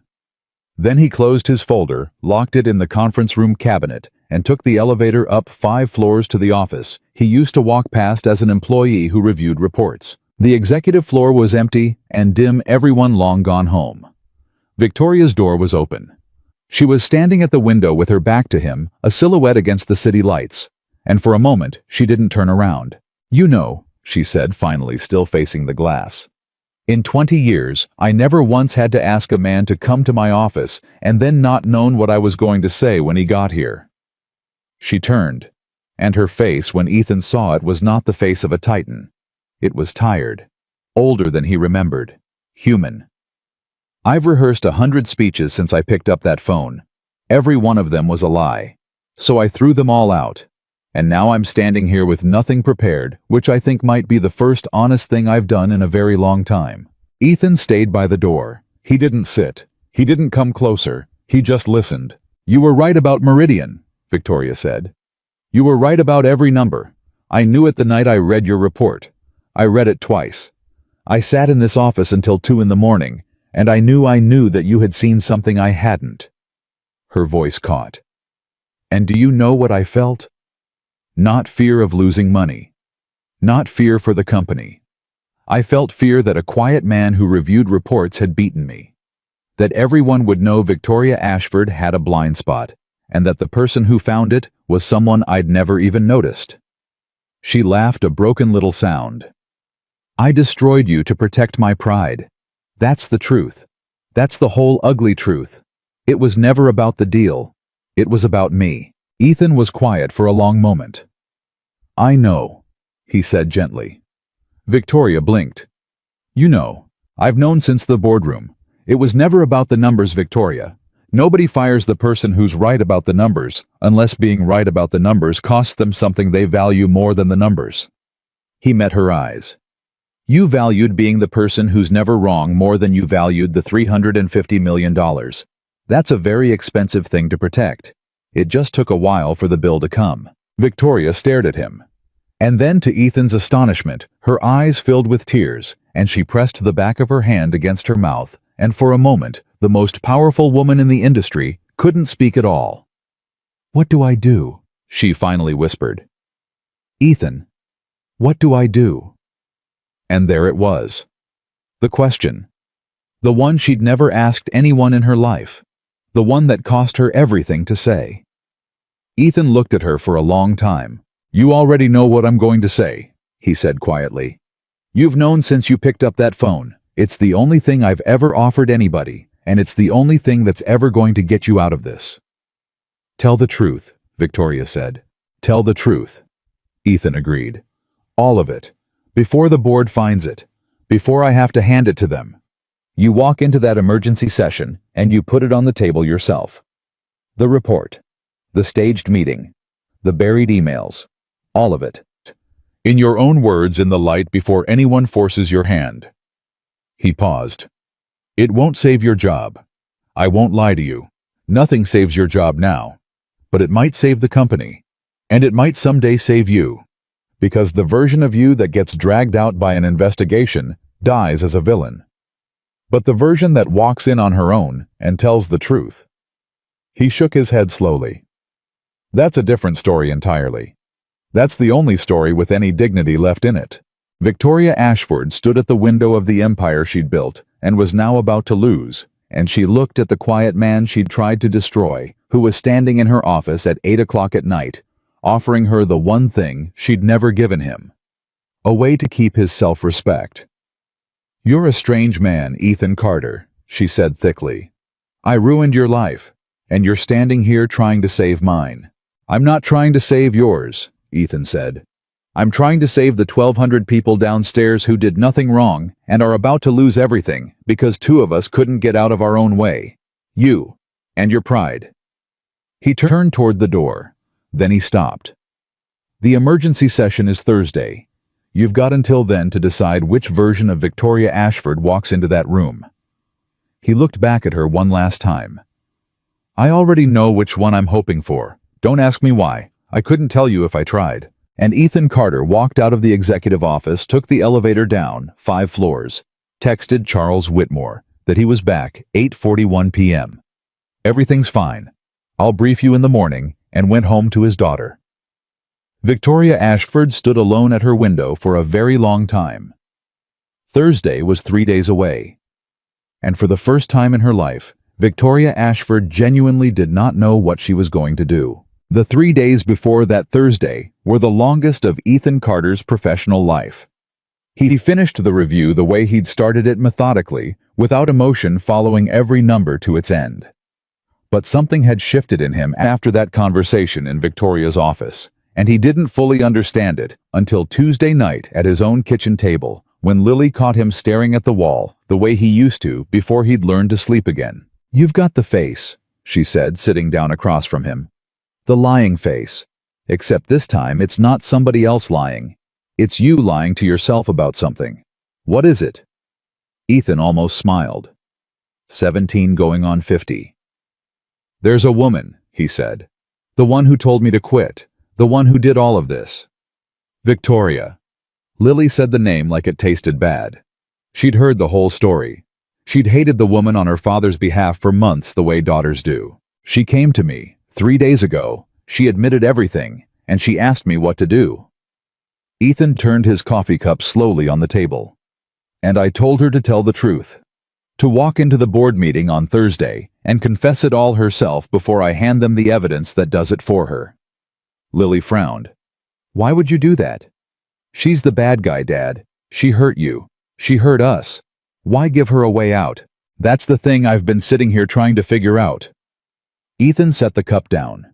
Then he closed his folder, locked it in the conference room cabinet, and took the elevator up 5 floors to the office he used to walk past as an employee who reviewed reports. The executive floor was empty and dim, everyone long gone home. Victoria's door was open. She was standing at the window with her back to him, a silhouette against the city lights, and for a moment she didn't turn around. You know, she said finally, still facing the glass. In 20 years, I never once had to ask a man to come to my office and then not known what I was going to say when he got here. She turned, and her face, when Ethan saw it, was not the face of a titan. It was tired, older than he remembered, human. I've rehearsed 100 speeches since I picked up that phone. Every one of them was a lie. So I threw them all out. And now I'm standing here with nothing prepared, which I think might be the first honest thing I've done in a very long time. Ethan stayed by the door. He didn't sit. He didn't come closer. He just listened. You were right about Meridian, Victoria said. You were right about every number. I knew it the night I read your report. I read it twice. I sat in this office until 2 in the morning, and I knew that you had seen something I hadn't. Her voice caught. And do you know what I felt? Not fear of losing money. Not fear for the company. I felt fear that a quiet man who reviewed reports had beaten me. That everyone would know Victoria Ashford had a blind spot, and that the person who found it was someone I'd never even noticed. She laughed, a broken little sound. I destroyed you to protect my pride. That's the truth. That's the whole ugly truth. It was never about the deal. It was about me. Ethan was quiet for a long moment. I know, he said gently. Victoria blinked. You know, I've known since the boardroom. It was never about the numbers, Victoria. Nobody fires the person who's right about the numbers, unless being right about the numbers costs them something they value more than the numbers. He met her eyes. You valued being the person who's never wrong more than you valued the $350 million. That's a very expensive thing to protect. It just took a while for the bill to come. Victoria stared at him. And then, to Ethan's astonishment, her eyes filled with tears, and she pressed the back of her hand against her mouth, and for a moment, the most powerful woman in the industry couldn't speak at all. What do I do? She finally whispered. Ethan, what do I do? And there it was. The question. The one she'd never asked anyone in her life. The one that cost her everything to say. Ethan looked at her for a long time. You already know what I'm going to say, he said quietly. You've known since you picked up that phone. It's the only thing I've ever offered anybody, and it's the only thing that's ever going to get you out of this. Tell the truth, Victoria said. Tell the truth. Ethan agreed. All of it. Before the board finds it. Before I have to hand it to them. You walk into that emergency session, and you put it on the table yourself. The report. The staged meeting. The buried emails. All of it. In your own words, in the light, before anyone forces your hand. He paused. It won't save your job. I won't lie to you. Nothing saves your job now. But it might save the company. And it might someday save you. Because the version of you that gets dragged out by an investigation dies as a villain. But the version that walks in on her own and tells the truth. He shook his head slowly. That's a different story entirely. That's the only story with any dignity left in it. Victoria Ashford stood at the window of the empire she'd built and was now about to lose, and she looked at the quiet man she'd tried to destroy, who was standing in her office at 8 o'clock at night, offering her the one thing she'd never given him. A way to keep his self-respect. You're a strange man, Ethan Carter, she said thickly. I ruined your life, and you're standing here trying to save mine. I'm not trying to save yours, Ethan said. I'm trying to save the 1,200 people downstairs who did nothing wrong and are about to lose everything because 2 of us couldn't get out of our own way. You and your pride. He turned toward the door. Then he stopped. The emergency session is Thursday. You've got until then to decide which version of Victoria Ashford walks into that room. He looked back at her one last time. I already know which one I'm hoping for. Don't ask me why. I couldn't tell you if I tried. And Ethan Carter walked out of the executive office, took the elevator down 5 floors, texted Charles Whitmore that he was back 8:41 p.m. Everything's fine. I'll brief you in the morning, and went home to his daughter. Victoria Ashford stood alone at her window for a very long time. Thursday was 3 days away. And for the first time in her life, Victoria Ashford genuinely did not know what she was going to do. The 3 days before that Thursday were the longest of Ethan Carter's professional life. He finished the review the way he'd started it, methodically, without emotion, following every number to its end. But something had shifted in him after that conversation in Victoria's office, and he didn't fully understand it until Tuesday night at his own kitchen table, when Lily caught him staring at the wall the way he used to before he'd learned to sleep again. "You've got the face," she said, sitting down across from him. "The lying face. Except this time it's not somebody else lying. It's you lying to yourself about something. What is it?" Ethan almost smiled. 17 going on 50. "There's a woman," he said. "The one who told me to quit. The one who did all of this." Victoria. Lily said the name like it tasted bad. She'd heard the whole story. She'd hated the woman on her father's behalf for months, the way daughters do. She came to me 3 days ago. She admitted everything, and she asked me what to do. Ethan turned his coffee cup slowly on the table. "And I told her to tell the truth. To walk into the board meeting on Thursday and confess it all herself before I hand them the evidence that does it for her." Lily frowned. "Why would you do that? She's the bad guy, Dad. She hurt you. She hurt us. Why give her a way out? That's the thing I've been sitting here trying to figure out." Ethan set the cup down.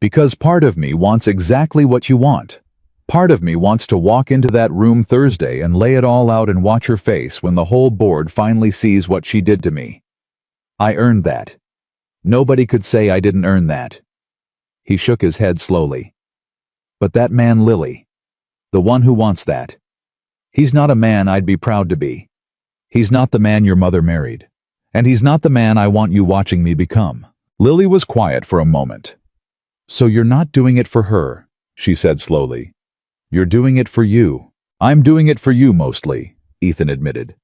"Because part of me wants exactly what you want. Part of me wants to walk into that room Thursday and lay it all out and watch her face when the whole board finally sees what she did to me. I earned that. Nobody could say I didn't earn that." He shook his head slowly. "But that man Lily, the one who wants that, he's not a man I'd be proud to be. He's not the man your mother married. And he's not the man I want you watching me become." Lily was quiet for a moment. "So you're not doing it for her," she said slowly. "You're doing it for you." "I'm doing it for you mostly," Ethan admitted.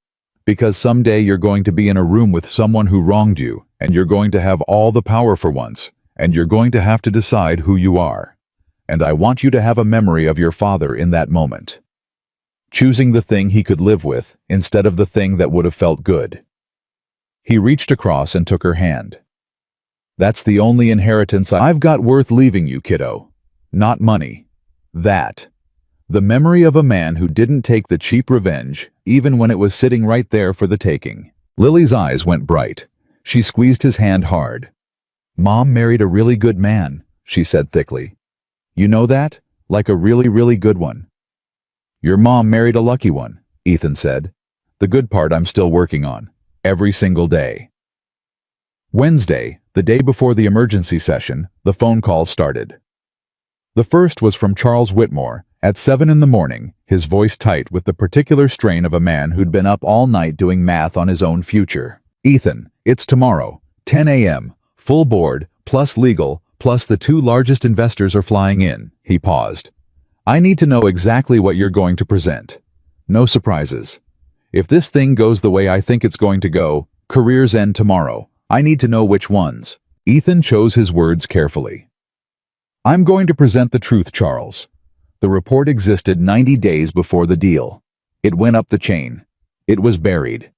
"Because someday you're going to be in a room with someone who wronged you, and you're going to have all the power for once, and you're going to have to decide who you are. And I want you to have a memory of your father in that moment. Choosing the thing he could live with instead of the thing that would have felt good." He reached across and took her hand. "That's the only inheritance I've got worth leaving you, kiddo. Not money. That. The memory of a man who didn't take the cheap revenge, even when it was sitting right there for the taking." Lily's eyes went bright. She squeezed his hand hard. "Mom married a really good man," she said thickly. "You know that? Like a really, really good one." "Your mom married a lucky one," Ethan said. "The good part I'm still working on. Every single day." Wednesday, the day before the emergency session, the phone calls started. The first was from Charles Whitmore, at 7 in the morning, his voice tight with the particular strain of a man who'd been up all night doing math on his own future. "Ethan, it's tomorrow, 10 a.m., full board, plus legal, plus the 2 largest investors are flying in." He paused. "I need to know exactly what you're going to present. No surprises. If this thing goes the way I think it's going to go, careers end tomorrow. I need to know which ones." Ethan chose his words carefully. "I'm going to present the truth, Charles. The report existed 90 days before the deal. It went up the chain. It was buried.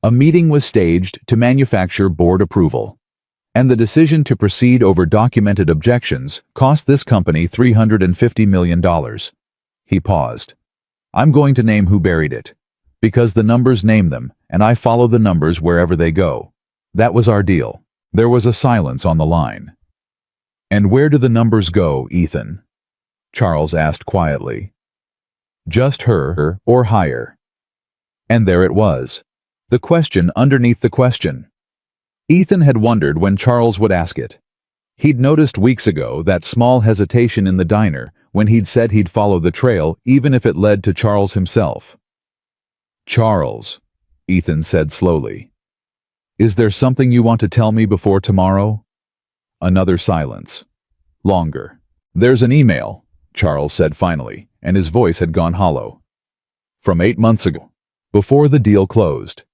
A meeting was staged to manufacture board approval. And the decision to proceed over documented objections cost this company $350 million. He paused. "I'm going to name who buried it. Because the numbers name them, and I follow the numbers wherever they go. That was our deal." There was a silence on the line. "And where do the numbers go, Ethan?" Charles asked quietly. "Just her, or higher." And there it was. The question underneath the question. Ethan had wondered when Charles would ask it. He'd noticed weeks ago that small hesitation in the diner when he'd said he'd follow the trail even if it led to Charles himself. "Charles," Ethan said slowly, "is there something you want to tell me before tomorrow?" Another silence. Longer. "There's an email," Charles said finally, and his voice had gone hollow. "From 8 months ago, before the deal closed.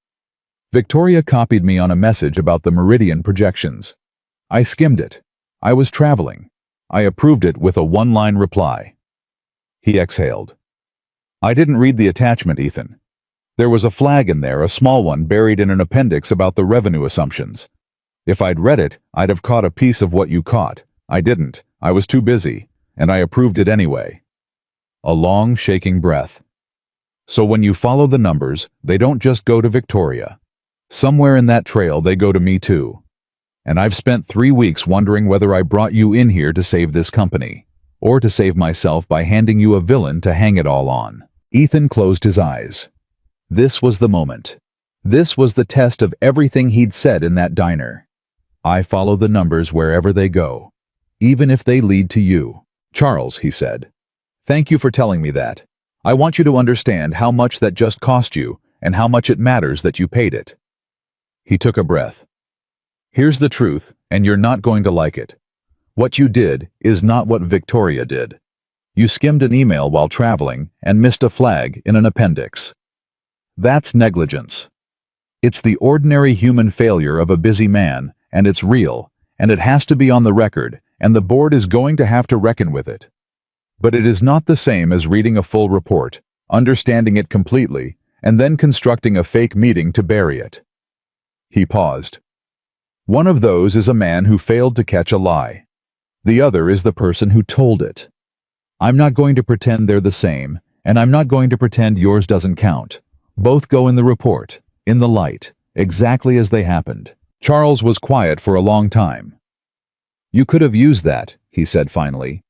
Victoria copied me on a message about the meridian projections. I skimmed it. I was traveling. I approved it with a one-line reply." He exhaled. "I didn't read the attachment, Ethan. There was a flag in there, a small one buried in an appendix about the revenue assumptions. If I'd read it, I'd have caught a piece of what you caught. I didn't. I was too busy, and I approved it anyway." A long, shaking breath. "So when you follow the numbers, they don't just go to Victoria. Somewhere in that trail they go to me too. And I've spent 3 weeks wondering whether I brought you in here to save this company, or to save myself by handing you a villain to hang it all on." Ethan closed his eyes. This was the moment. This was the test of everything he'd said in that diner. "I follow the numbers wherever they go, even if they lead to you." "Charles," he said, "thank you for telling me that. I want you to understand how much that just cost you and how much it matters that you paid it." He took a breath. "Here's the truth, and you're not going to like it. What you did is not what Victoria did. You skimmed an email while traveling and missed a flag in an appendix. That's negligence. It's the ordinary human failure of a busy man, and it's real, and it has to be on the record, and the board is going to have to reckon with it. But it is not the same as reading a full report, understanding it completely, and then constructing a fake meeting to bury it." He paused. "One of those is a man who failed to catch a lie. The other is the person who told it. I'm not going to pretend they're the same, and I'm not going to pretend yours doesn't count. Both go in the report, in the light, exactly as they happened." Charles was quiet for a long time. "You could have used that," he said finally.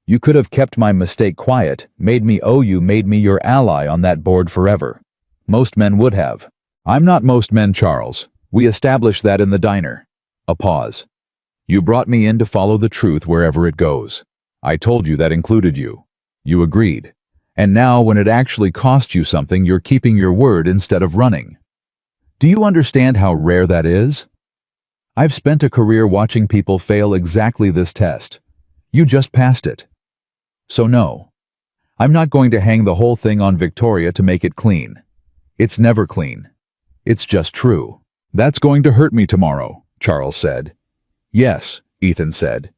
"You could have kept my mistake quiet, made me owe you, made me your ally on that board forever. Most men would have." "I'm not most men, Charles. We established that in the diner." A pause. "You brought me in to follow the truth wherever it goes. I told you that included you. You agreed. And now when it actually cost you something, you're keeping your word instead of running. Do you understand how rare that is? I've spent a career watching people fail exactly this test. You just passed it. So no. I'm not going to hang the whole thing on Victoria to make it clean. It's never clean. It's just true." "That's going to hurt me tomorrow," Charles said. "Yes," Ethan said.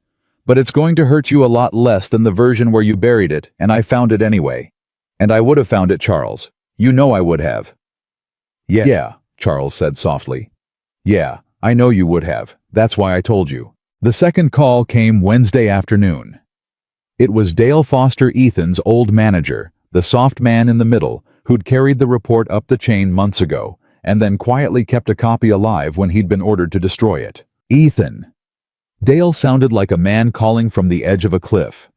"But it's going to hurt you a lot less than the version where you buried it, and I found it anyway. And I would have found it, Charles. You know I would have." Yeah, Charles said softly. "Yeah, I know you would have. That's why I told you." The second call came Wednesday afternoon. It was Dale Foster, Ethan's old manager, the soft man in the middle, who'd carried the report up the chain months ago, and then quietly kept a copy alive when he'd been ordered to destroy it. "Ethan." Dale sounded like a man calling from the edge of a cliff.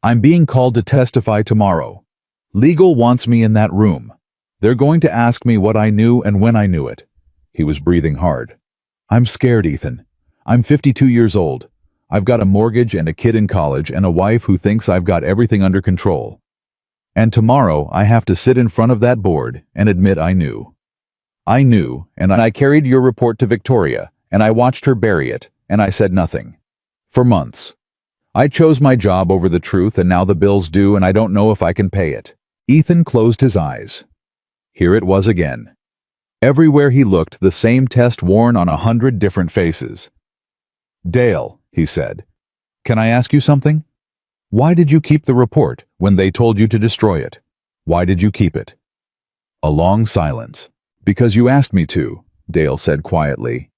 "I'm being called to testify tomorrow. Legal wants me in that room. They're going to ask me what I knew and when I knew it." He was breathing hard. "I'm scared, Ethan. I'm 52 years old. I've got a mortgage and a kid in college and a wife who thinks I've got everything under control. And tomorrow I have to sit in front of that board and admit I knew. I knew, and I carried your report to Victoria, and I watched her bury it, and I said nothing. For months. I chose my job over the truth, and now the bill's due, and I don't know if I can pay it." Ethan closed his eyes. Here it was again. Everywhere he looked, the same test worn on 100 different faces. "Dale," he said, "can I ask you something? Why did you keep the report when they told you to destroy it? Why did you keep it?" A long silence. "Because you asked me to," Dale said quietly.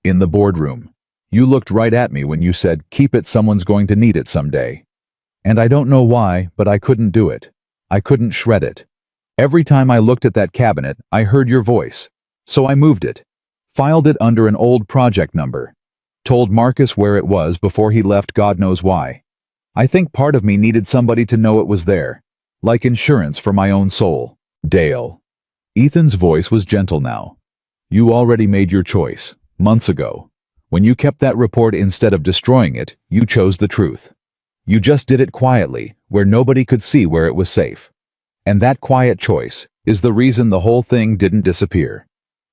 "In the boardroom. You looked right at me when you said, 'Keep it, someone's going to need it someday.' And I don't know why, but I couldn't do it. I couldn't shred it. Every time I looked at that cabinet, I heard your voice. So I moved it. Filed it under an old project number. Told Marcus where it was before he left, God knows why. I think part of me needed somebody to know it was there. Like insurance for my own soul." "Dale." Ethan's voice was gentle now. "You already made your choice, months ago. When you kept that report instead of destroying it, you chose the truth. You just did it quietly, where nobody could see where it was safe. And that quiet choice is the reason the whole thing didn't disappear.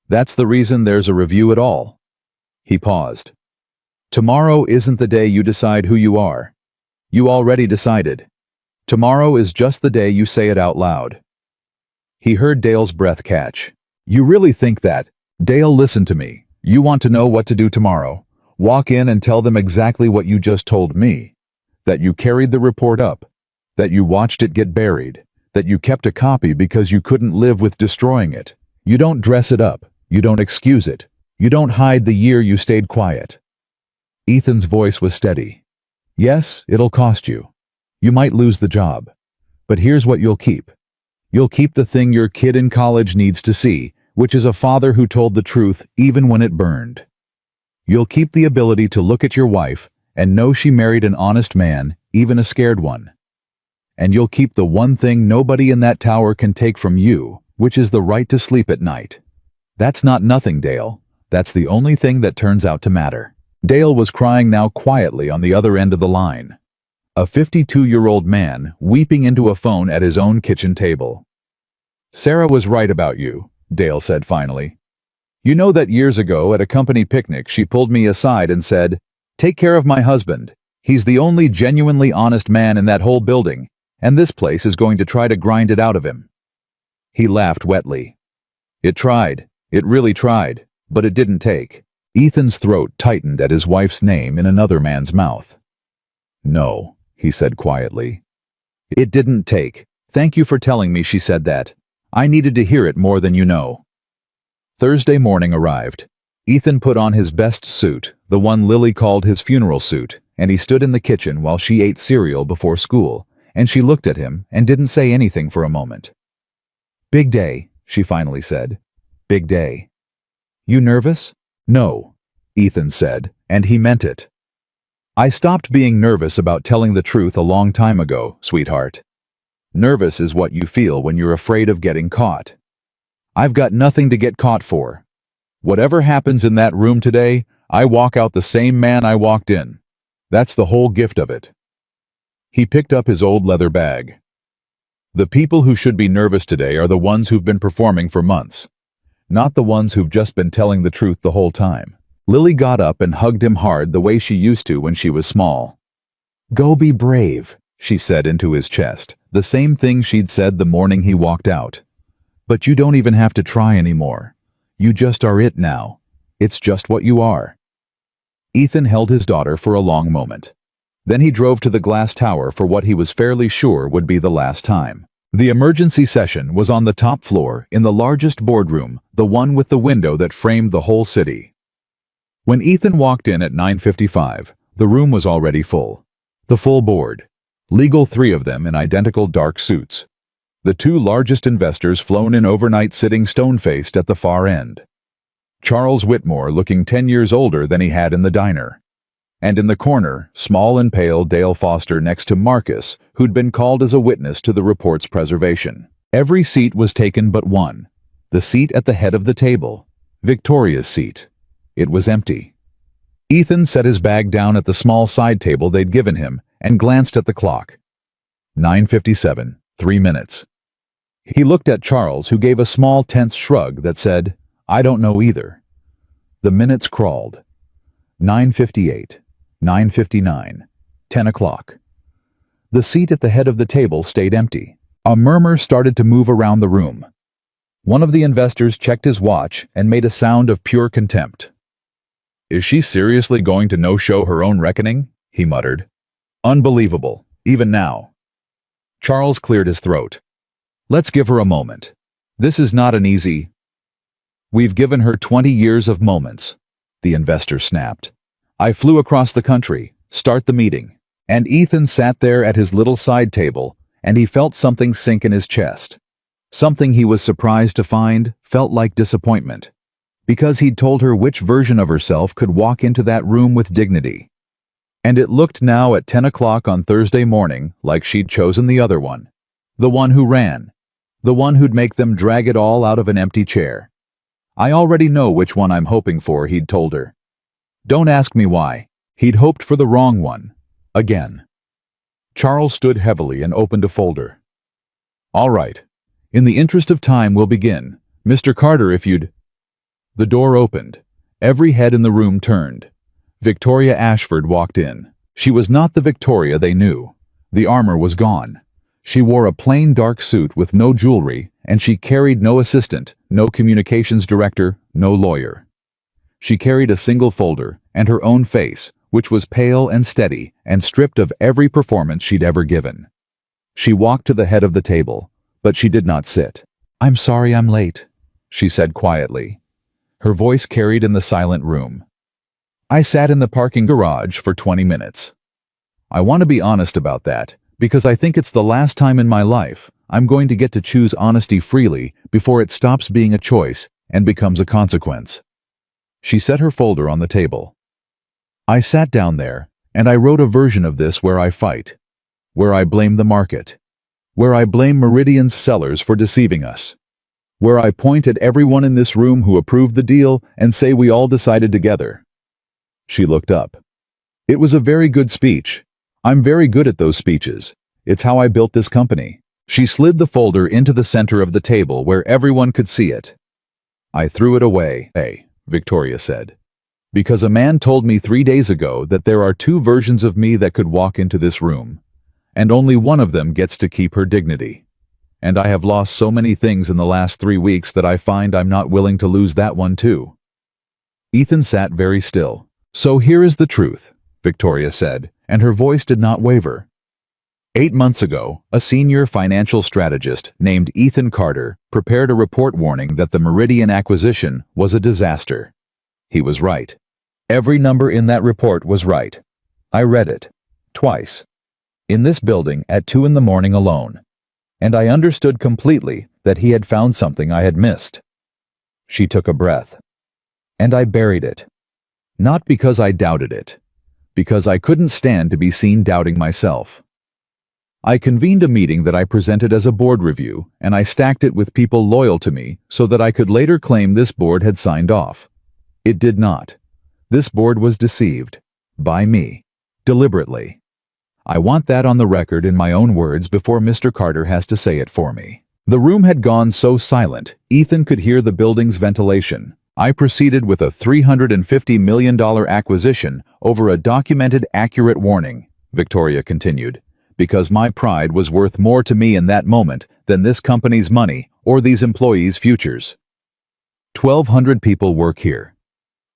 That's the reason there's a review at all." He paused. "Tomorrow isn't the day you decide who you are. You already decided. Tomorrow is just the day you say it out loud." He heard Dale's breath catch. "You really think that?" "Dale, listen to me. You want to know what to do tomorrow. Walk in and tell them exactly what you just told me. That you carried the report up. That you watched it get buried. That you kept a copy because you couldn't live with destroying it. You don't dress it up. You don't excuse it. You don't hide the year you stayed quiet." Ethan's voice was steady. "Yes, it'll cost you. You might lose the job. But here's what you'll keep. You'll keep the thing your kid in college needs to see, which is a father who told the truth even when it burned. You'll keep the ability to look at your wife and know she married an honest man, even a scared one. And you'll keep the one thing nobody in that tower can take from you, which is the right to sleep at night. That's not nothing, Dale. That's the only thing that turns out to matter." Dale was crying now quietly on the other end of the line. A 52-year-old man weeping into a phone at his own kitchen table. "Sarah was right about you," Dale said finally. "You know that years ago at a company picnic she pulled me aside and said, 'Take care of my husband. He's the only genuinely honest man in that whole building, and this place is going to try to grind it out of him.'" He laughed wetly. "It tried. It really tried, but it didn't take." Ethan's throat tightened at his wife's name in another man's mouth. "No," he said quietly. "It didn't take. Thank you for telling me she said that. I needed to hear it more than you know." Thursday morning arrived. Ethan put on his best suit, the one Lily called his funeral suit, and he stood in the kitchen while she ate cereal before school, and she looked at him and didn't say anything for a moment. "Big day," she finally said. "Big day." "You nervous?" "No," Ethan said, and he meant it. "I stopped being nervous about telling the truth a long time ago, sweetheart. Nervous is what you feel when you're afraid of getting caught. I've got nothing to get caught for. Whatever happens in that room today, I walk out the same man I walked in. That's the whole gift of it." He picked up his old leather bag. "The people who should be nervous today are the ones who've been performing for months. Not the ones who've just been telling the truth the whole time." Lily got up and hugged him hard the way she used to when she was small. "Go be brave," she said into his chest, the same thing she'd said the morning he walked out. "But you don't even have to try anymore. You just are it now. It's just what you are." Ethan held his daughter for a long moment. Then he drove to the glass tower for what he was fairly sure would be the last time. The emergency session was on the top floor in the largest boardroom, the one with the window that framed the whole city. When Ethan walked in at 9:55, the room was already full. The full board. Legal, 3 of them in identical dark suits. The 2 largest investors flown in overnight sitting stone-faced at the far end. Charles Whitmore looking 10 years older than he had in the diner. And in the corner, small and pale Dale Foster next to Marcus, who'd been called as a witness to the report's preservation. Every seat was taken but one. The seat at the head of the table. Victoria's seat. It was empty. Ethan set his bag down at the small side table they'd given him and glanced at the clock. 9:57, 3 minutes. He looked at Charles, who gave a small tense shrug that said, "I don't know either." The minutes crawled. 9:58, 9:59, 10 o'clock. The seat at the head of the table stayed empty. A murmur started to move around the room. One of the investors checked his watch and made a sound of pure contempt. "Is she seriously going to no-show her own reckoning?" he muttered. "Unbelievable, even now." Charles cleared his throat. "Let's give her a moment. This is not an easy—" "We've given her 20 years of moments," the investor snapped. "I flew across the country. Start the meeting." And Ethan sat there at his little side table, and he felt something sink in his chest. Something he was surprised to find felt like disappointment. Because he'd told her which version of herself could walk into that room with dignity. And it looked now at 10 o'clock on Thursday morning like she'd chosen the other one. The one who ran. The one who'd make them drag it all out of an empty chair. "I already know which one I'm hoping for," he'd told her. Don't ask me why. He'd hoped for the wrong one. Again. Charles stood heavily and opened a folder. "All right. In the interest of time, we'll begin. Mr. Carter, if you'd—" The door opened. Every head in the room turned. Victoria Ashford walked in. She was not the Victoria they knew. The armor was gone. She wore a plain dark suit with no jewelry, and she carried no assistant, no communications director, no lawyer. She carried a single folder and her own face, which was pale and steady and stripped of every performance she'd ever given. She walked to the head of the table, but she did not sit. "I'm sorry I'm late," she said quietly. Her voice carried in the silent room. "I sat in the parking garage for 20 minutes. I want to be honest about that, because I think it's the last time in my life I'm going to get to choose honesty freely before it stops being a choice and becomes a consequence." She set her folder on the table. "I sat down there, and I wrote a version of this where I fight, where I blame the market, where I blame Meridian's sellers for deceiving us, where I point at everyone in this room who approved the deal and say we all decided together." She looked up. "It was a very good speech. I'm very good at those speeches. It's how I built this company." She slid the folder into the center of the table where everyone could see it. "I threw it away," Victoria said, "because a man told me 3 days ago that there are 2 versions of me that could walk into this room, and only one of them gets to keep her dignity. And I have lost so many things in the last 3 weeks that I find I'm not willing to lose that one too." Ethan sat very still. "So here is the truth," Victoria said, and her voice did not waver. 8 months ago, a senior financial strategist named Ethan Carter prepared a report warning that the Meridian acquisition was a disaster. He was right. Every number in that report was right. I read it. Twice. In this building at 2 in the morning alone. And I understood completely that he had found something I had missed. She took a breath. And I buried it. Not because I doubted it. Because I couldn't stand to be seen doubting myself. I convened a meeting that I presented as a board review, and I stacked it with people loyal to me so that I could later claim this board had signed off. It did not. This board was deceived. By me. Deliberately. I want that on the record in my own words before Mr. Carter has to say it for me. The room had gone so silent, Ethan could hear the building's ventilation. I proceeded with a $350 million acquisition over a documented accurate warning, Victoria continued, because my pride was worth more to me in that moment than this company's money or these employees' futures. 1,200 people work here.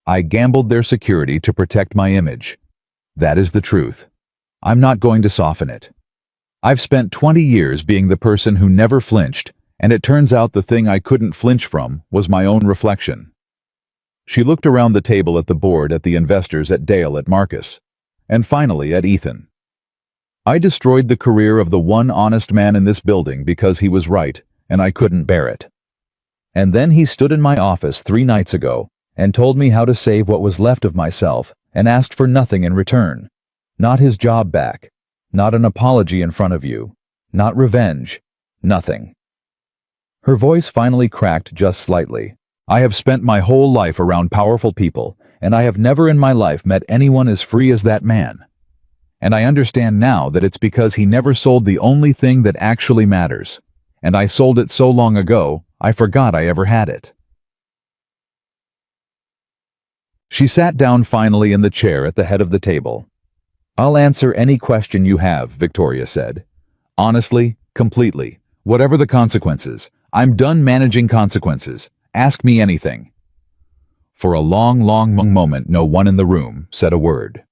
I gambled their security to protect my image. That is the truth. I'm not going to soften it. I've spent 20 years being the person who never flinched, and it turns out the thing I couldn't flinch from was my own reflection. She looked around the table at the board, at the investors, at Dale, at Marcus, and finally at Ethan. I destroyed the career of the one honest man in this building because he was right, and I couldn't bear it. And then he stood in my office 3 nights ago and told me how to save what was left of myself and asked for nothing in return. Not his job back, not an apology in front of you, not revenge, nothing. Her voice finally cracked just slightly. I have spent my whole life around powerful people, and I have never in my life met anyone as free as that man. And I understand now that it's because he never sold the only thing that actually matters. And I sold it so long ago, I forgot I ever had it. She sat down finally in the chair at the head of the table. "I'll answer any question you have," Victoria said. "Honestly, completely, whatever the consequences. I'm done managing consequences. Ask me anything." For a long moment, no one in the room said a word.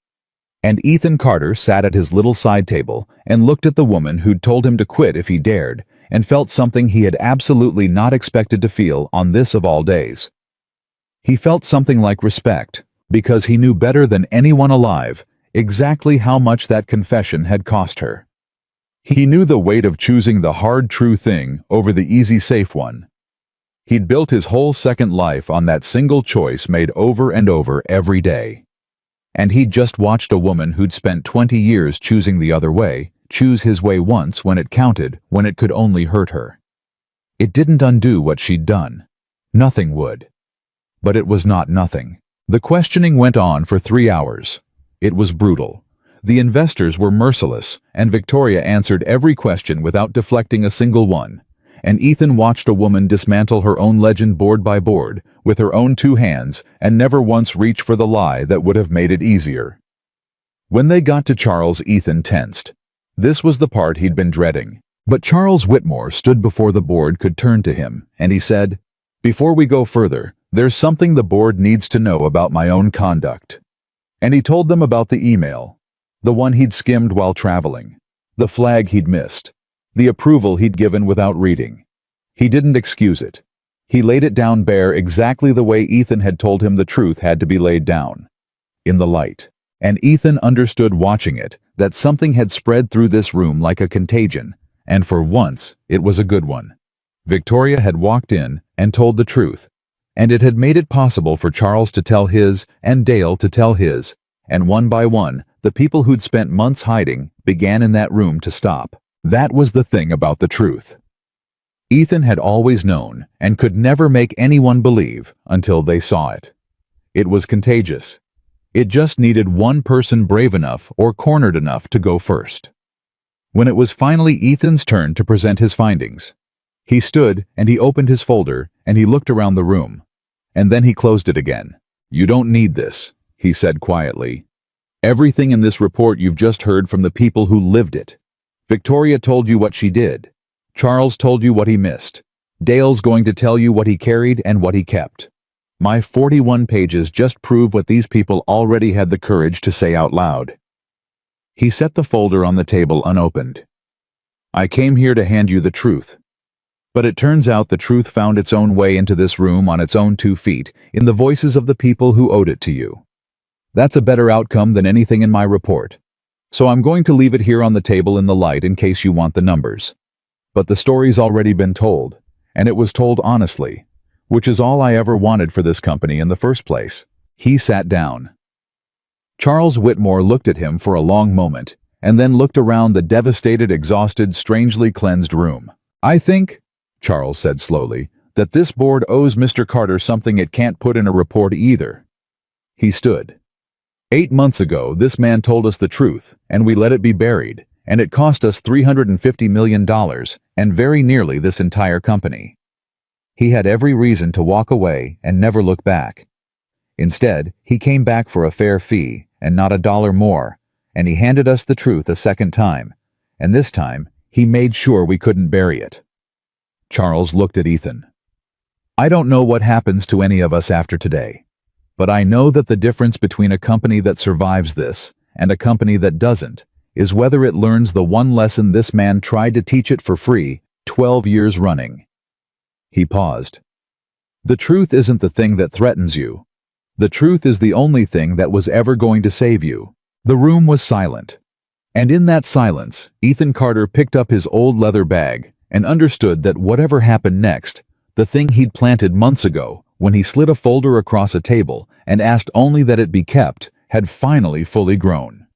And Ethan Carter sat at his little side table and looked at the woman who'd told him to quit if he dared, and felt something he had absolutely not expected to feel on this of all days. He felt something like respect, because he knew better than anyone alive exactly how much that confession had cost her. He knew the weight of choosing the hard, true thing over the easy, safe one. He'd built his whole second life on that single choice made over and over every day. And he'd just watched a woman who'd spent 20 years choosing the other way, choose his way once when it counted, when it could only hurt her. It didn't undo what she'd done. Nothing would. But it was not nothing. The questioning went on for 3 hours. It was brutal. The investors were merciless, and Victoria answered every question without deflecting a single one. And Ethan watched a woman dismantle her own legend board by board, with her own two hands, and never once reach for the lie that would have made it easier. When they got to Charles, Ethan tensed. This was the part he'd been dreading. But Charles Whitmore stood before the board could turn to him, and he said, "Before we go further, there's something the board needs to know about my own conduct." And he told them about the email, the one he'd skimmed while traveling, the flag he'd missed, the approval he'd given without reading. He didn't excuse it. He laid it down bare exactly the way Ethan had told him the truth had to be laid down. In the light. And Ethan understood watching it that something had spread through this room like a contagion, and for once it was a good one. Victoria had walked in and told the truth, and it had made it possible for Charles to tell his and Dale to tell his, and one by one, the people who'd spent months hiding began in that room to stop. That was the thing about the truth. Ethan had always known and could never make anyone believe until they saw it. It was contagious. It just needed one person brave enough or cornered enough to go first. When it was finally Ethan's turn to present his findings, he stood and he opened his folder and he looked around the room. And then he closed it again. "You don't need this," he said quietly. "Everything in this report you've just heard from the people who lived it. Victoria told you what she did. Charles told you what he missed. Dale's going to tell you what he carried and what he kept. My 41 pages just prove what these people already had the courage to say out loud." He set the folder on the table unopened. "I came here to hand you the truth. But it turns out the truth found its own way into this room on its own 2 feet, in the voices of the people who owed it to you. That's a better outcome than anything in my report. So I'm going to leave it here on the table in the light in case you want the numbers. But the story's already been told, and it was told honestly, which is all I ever wanted for this company in the first place." He sat down. Charles Whitmore looked at him for a long moment, and then looked around the devastated, exhausted, strangely cleansed room. "I think," Charles said slowly, "that this board owes Mr. Carter something it can't put in a report either." He stood. 8 months ago, this man told us the truth, and we let it be buried, and it cost us $350 million, and very nearly this entire company. He had every reason to walk away and never look back. Instead, he came back for a fair fee, and not a dollar more, and he handed us the truth a second time, and this time, he made sure we couldn't bury it. Charles looked at Ethan. "I don't know what happens to any of us after today, but I know that the difference between a company that survives this and a company that doesn't is whether it learns the one lesson this man tried to teach it for free 12 years running." He paused. "The truth isn't the thing that threatens you. The truth is the only thing that was ever going to save you." The room was silent. And in that silence, Ethan Carter picked up his old leather bag and understood that whatever happened next, the thing he'd planted months ago, when he slid a folder across a table and asked only that it be kept, had finally fully grown.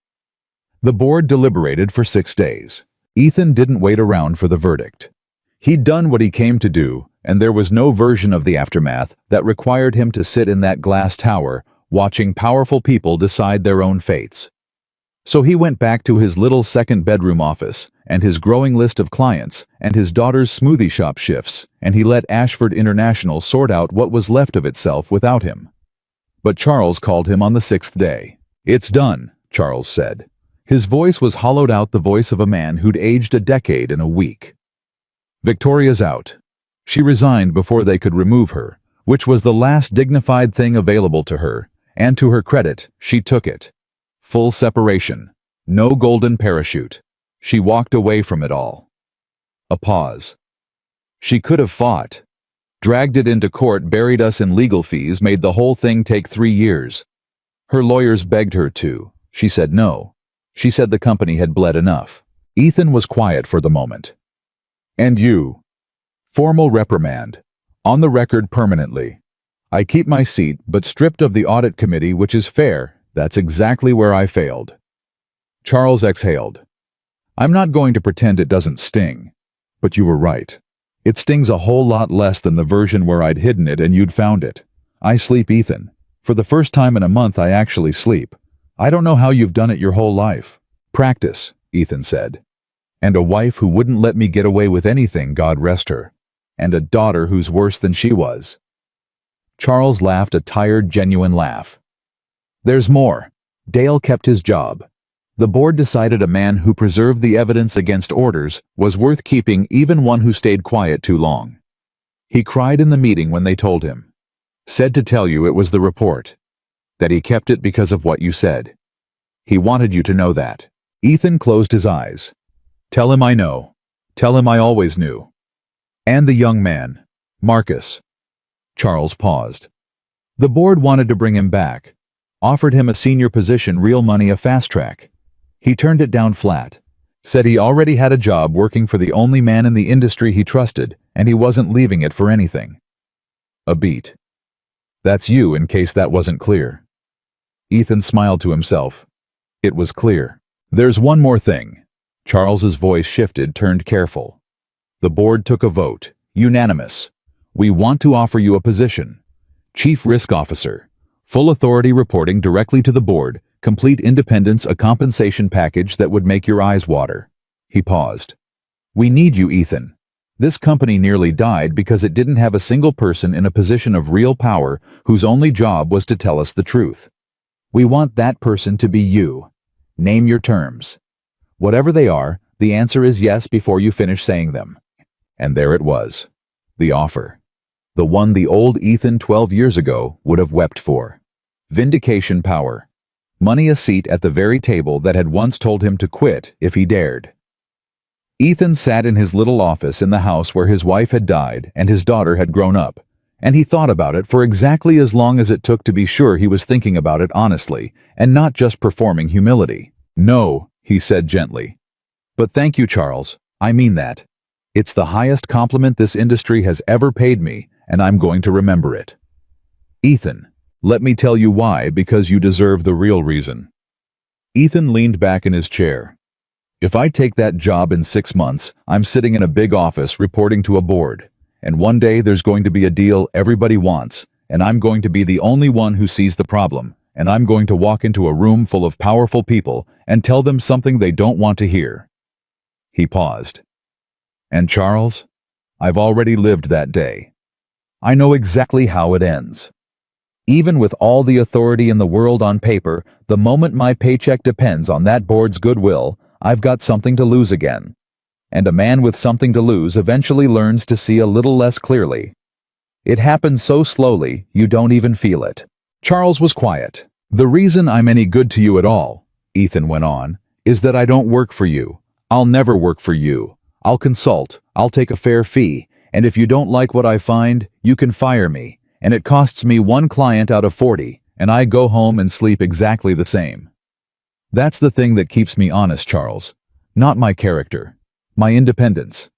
The board deliberated for 6 days. Ethan didn't wait around for the verdict. He'd done what he came to do, and there was no version of the aftermath that required him to sit in that glass tower, watching powerful people decide their own fates. So he went back to his little second-bedroom office, and his growing list of clients, and his daughter's smoothie shop shifts, and he let Ashford International sort out what was left of itself without him. But Charles called him on the 6th day. "It's done," Charles said. His voice was hollowed out, the voice of a man who'd aged a decade in a week. "Victoria's out. She resigned before they could remove her, which was the last dignified thing available to her, and to her credit, she took it. Full separation. No golden parachute. She walked away from it all." A pause. "She could have fought. Dragged it into court, buried us in legal fees, made the whole thing take 3 years. Her lawyers begged her to. She said no. She said the company had bled enough." Ethan was quiet for the moment. "And you?" "Formal reprimand. On the record permanently. I keep my seat, but stripped of the audit committee, which is fair. That's exactly where I failed." Charles exhaled. "I'm not going to pretend it doesn't sting. But you were right. It stings a whole lot less than the version where I'd hidden it and you'd found it. I sleep, Ethan. For the first time in a month I actually sleep. I don't know how you've done it your whole life. Practice, Ethan said. And a wife who wouldn't let me get away with anything, God rest her. And a daughter who's worse than she was. Charles laughed a tired, genuine laugh. There's more. Dale kept his job. The board decided a man who preserved the evidence against orders was worth keeping, even one who stayed quiet too long. He cried in the meeting when they told him. Said to tell you it was the report. That he kept it because of what you said. He wanted you to know that. Ethan closed his eyes. Tell him I know. Tell him I always knew. And the young man, Marcus. Charles paused. The board wanted to bring him back. Offered him a senior position, real money, a fast track. He turned it down flat. Said he already had a job working for the only man in the industry he trusted, and he wasn't leaving it for anything. A beat. That's you, in case that wasn't clear. Ethan smiled to himself. It was clear. There's one more thing. Charles's voice shifted, turned careful. The board took a vote. Unanimous. We want to offer you a position. Chief Risk Officer. Full authority, reporting directly to the board. Complete independence, a compensation package that would make your eyes water. He paused. We need you, Ethan. This company nearly died because it didn't have a single person in a position of real power whose only job was to tell us the truth. We want that person to be you. Name your terms. Whatever they are, the answer is yes before you finish saying them. And there it was. The offer. The one the old Ethan 12 years ago would have wept for. Vindication power. Money, a seat at the very table that had once told him to quit if he dared. Ethan sat in his little office in the house where his wife had died and his daughter had grown up, and he thought about it for exactly as long as it took to be sure he was thinking about it honestly and not just performing humility. No, he said gently. But thank you, Charles. I mean that. It's the highest compliment this industry has ever paid me, and I'm going to remember it. Ethan, let me tell you why, because you deserve the real reason. Ethan leaned back in his chair. If I take that job in 6 months, I'm sitting in a big office reporting to a board, and one day there's going to be a deal everybody wants, and I'm going to be the only one who sees the problem, and I'm going to walk into a room full of powerful people and tell them something they don't want to hear. He paused. And Charles, I've already lived that day. I know exactly how it ends. Even with all the authority in the world on paper, the moment my paycheck depends on that board's goodwill, I've got something to lose again. And a man with something to lose eventually learns to see a little less clearly. It happens so slowly, you don't even feel it. Charles was quiet. The reason I'm any good to you at all, Ethan went on, is that I don't work for you. I'll never work for you. I'll consult, I'll take a fair fee, and if you don't like what I find, you can fire me, and it costs me 1 client out of 40, and I go home and sleep exactly the same. That's the thing that keeps me honest, Charles. Not my character. My independence.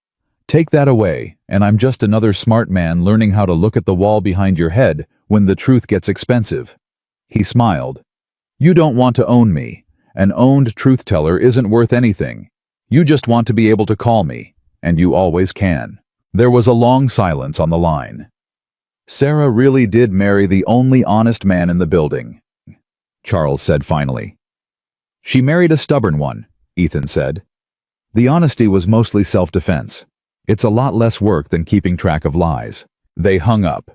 Take that away, and I'm just another smart man learning how to look at the wall behind your head when the truth gets expensive. He smiled. You don't want to own me. An owned truth-teller isn't worth anything. You just want to be able to call me, and you always can. There was a long silence on the line. Sarah really did marry the only honest man in the building, Charles said finally. She married a stubborn one, Ethan said. The honesty was mostly self-defense. It's a lot less work than keeping track of lies. They hung up.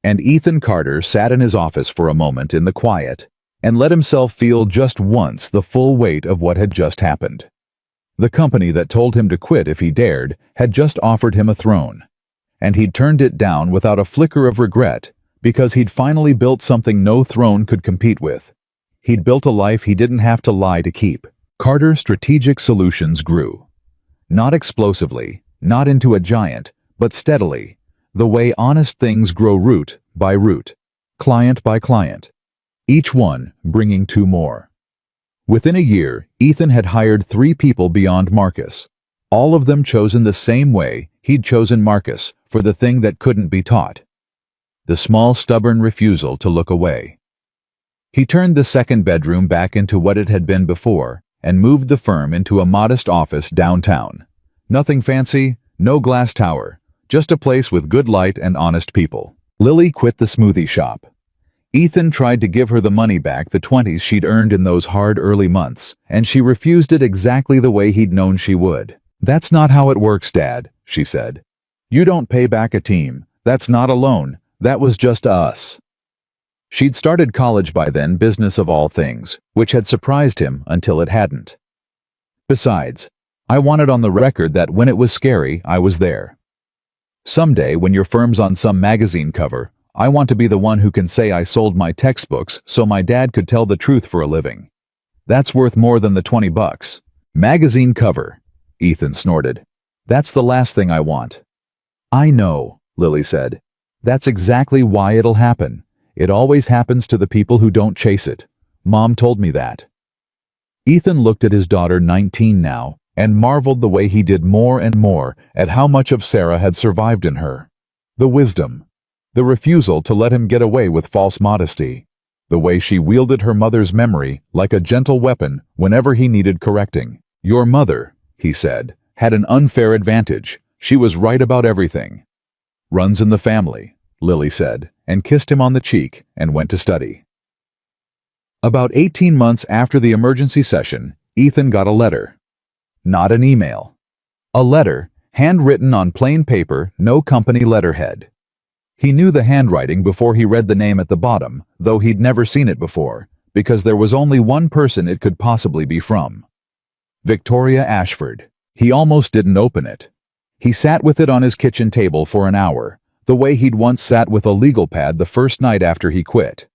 And Ethan Carter sat in his office for a moment in the quiet and let himself feel just once the full weight of what had just happened. The company that told him to quit if he dared had just offered him a throne, and he'd turned it down without a flicker of regret because he'd finally built something no throne could compete with. He'd built a life he didn't have to lie to keep. Carter's strategic solutions grew. Not explosively, not into a giant, but steadily, the way honest things grow root by root, client by client, each one bringing 2 more. Within a year, Ethan had hired 3 people beyond Marcus, all of them chosen the same way he'd chosen Marcus for the thing that couldn't be taught. The small, stubborn refusal to look away. He turned the second bedroom back into what it had been before and moved the firm into a modest office downtown. Nothing fancy, no glass tower, just a place with good light and honest people. Lily quit the smoothie shop. Ethan tried to give her the money back, the 20s she'd earned in those hard early months, and she refused it exactly the way he'd known she would. "That's not how it works, Dad," she said. "You don't pay back a team. That's not a loan. That was just us." She'd started college by then, business of all things, which had surprised him until it hadn't. "Besides, I wanted on the record that when it was scary, I was there. Someday, when your firm's on some magazine cover, I want to be the one who can say I sold my textbooks so my dad could tell the truth for a living. That's worth more than the $20. Magazine cover," Ethan snorted. "That's the last thing I want." "I know," Lily said. "That's exactly why it'll happen. It always happens to the people who don't chase it. Mom told me that." Ethan looked at his daughter, 19 now, and marveled the way he did more and more at how much of Sarah had survived in her. The wisdom, the refusal to let him get away with false modesty, the way she wielded her mother's memory like a gentle weapon whenever he needed correcting. "Your mother," he said, "had an unfair advantage. She was right about everything." "Runs in the family," Lily said, and kissed him on the cheek and went to study. About 18 months after the emergency session, Ethan got a letter. Not an email. A letter, handwritten on plain paper, no company letterhead. He knew the handwriting before he read the name at the bottom, though he'd never seen it before, because there was only one person it could possibly be from. Victoria Ashford. He almost didn't open it. He sat with it on his kitchen table for an hour, the way he'd once sat with a legal pad the first night after he quit.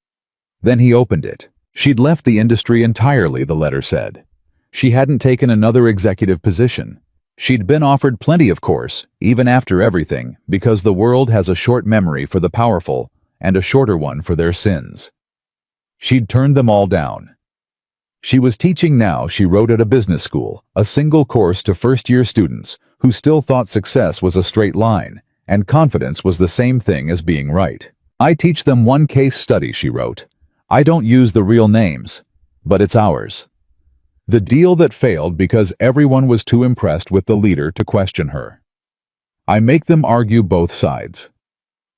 Then he opened it. She'd left the industry entirely, the letter said. She hadn't taken another executive position. She'd been offered plenty, of course, even after everything, because the world has a short memory for the powerful and a shorter one for their sins. She'd turned them all down. She was teaching now, she wrote, at a business school, a single course to first-year students who still thought success was a straight line, and confidence was the same thing as being right. "I teach them one case study," she wrote. "I don't use the real names, but it's ours. The deal that failed because everyone was too impressed with the leader to question her. I make them argue both sides.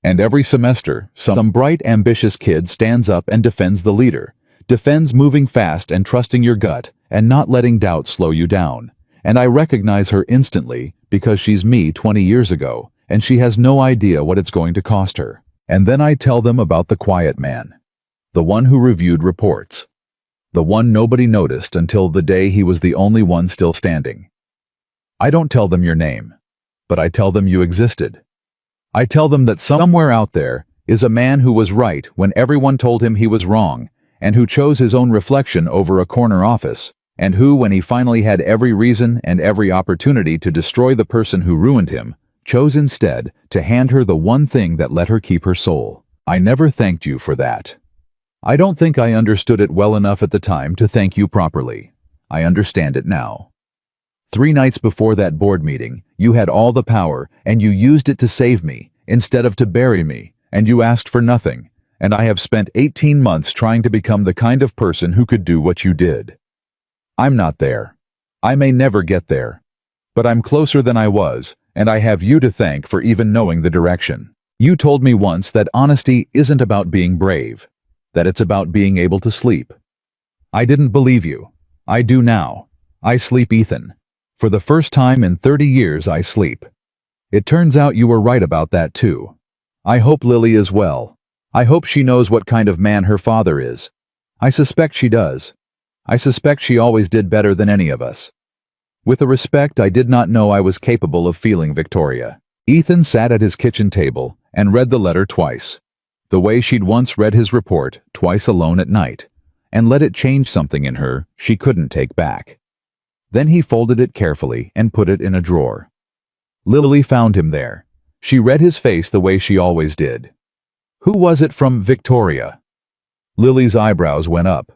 And every semester, some bright, ambitious kid stands up and defends the leader, defends moving fast and trusting your gut and not letting doubt slow you down. And I recognize her instantly because she's me 20 years ago, and she has no idea what it's going to cost her. And then I tell them about the quiet man, the one who reviewed reports. The one nobody noticed until the day he was the only one still standing. I don't tell them your name, but I tell them you existed. I tell them that somewhere out there is a man who was right when everyone told him he was wrong, and who chose his own reflection over a corner office, and who, when he finally had every reason and every opportunity to destroy the person who ruined him, chose instead to hand her the one thing that let her keep her soul. I never thanked you for that. I don't think I understood it well enough at the time to thank you properly. I understand it now. 3 nights before that board meeting, you had all the power, and you used it to save me, instead of to bury me, and you asked for nothing, and I have spent 18 months trying to become the kind of person who could do what you did. I'm not there. I may never get there. But I'm closer than I was, and I have you to thank for even knowing the direction. You told me once that honesty isn't about being brave, that it's about being able to sleep. I didn't believe you. I do now. I sleep, Ethan. For the first time in 30 years, I sleep. It turns out you were right about that too. I hope Lily is well. I hope she knows what kind of man her father is. I suspect she does. I suspect she always did better than any of us. With a respect I did not know I was capable of feeling, Victoria. Ethan sat at his kitchen table and read the letter twice, the way she'd once read his report, twice alone at night, and let it change something in her she couldn't take back. Then he folded it carefully and put it in a drawer. Lily found him there. She read his face the way she always did. Who was it from, Victoria? Lily's eyebrows went up.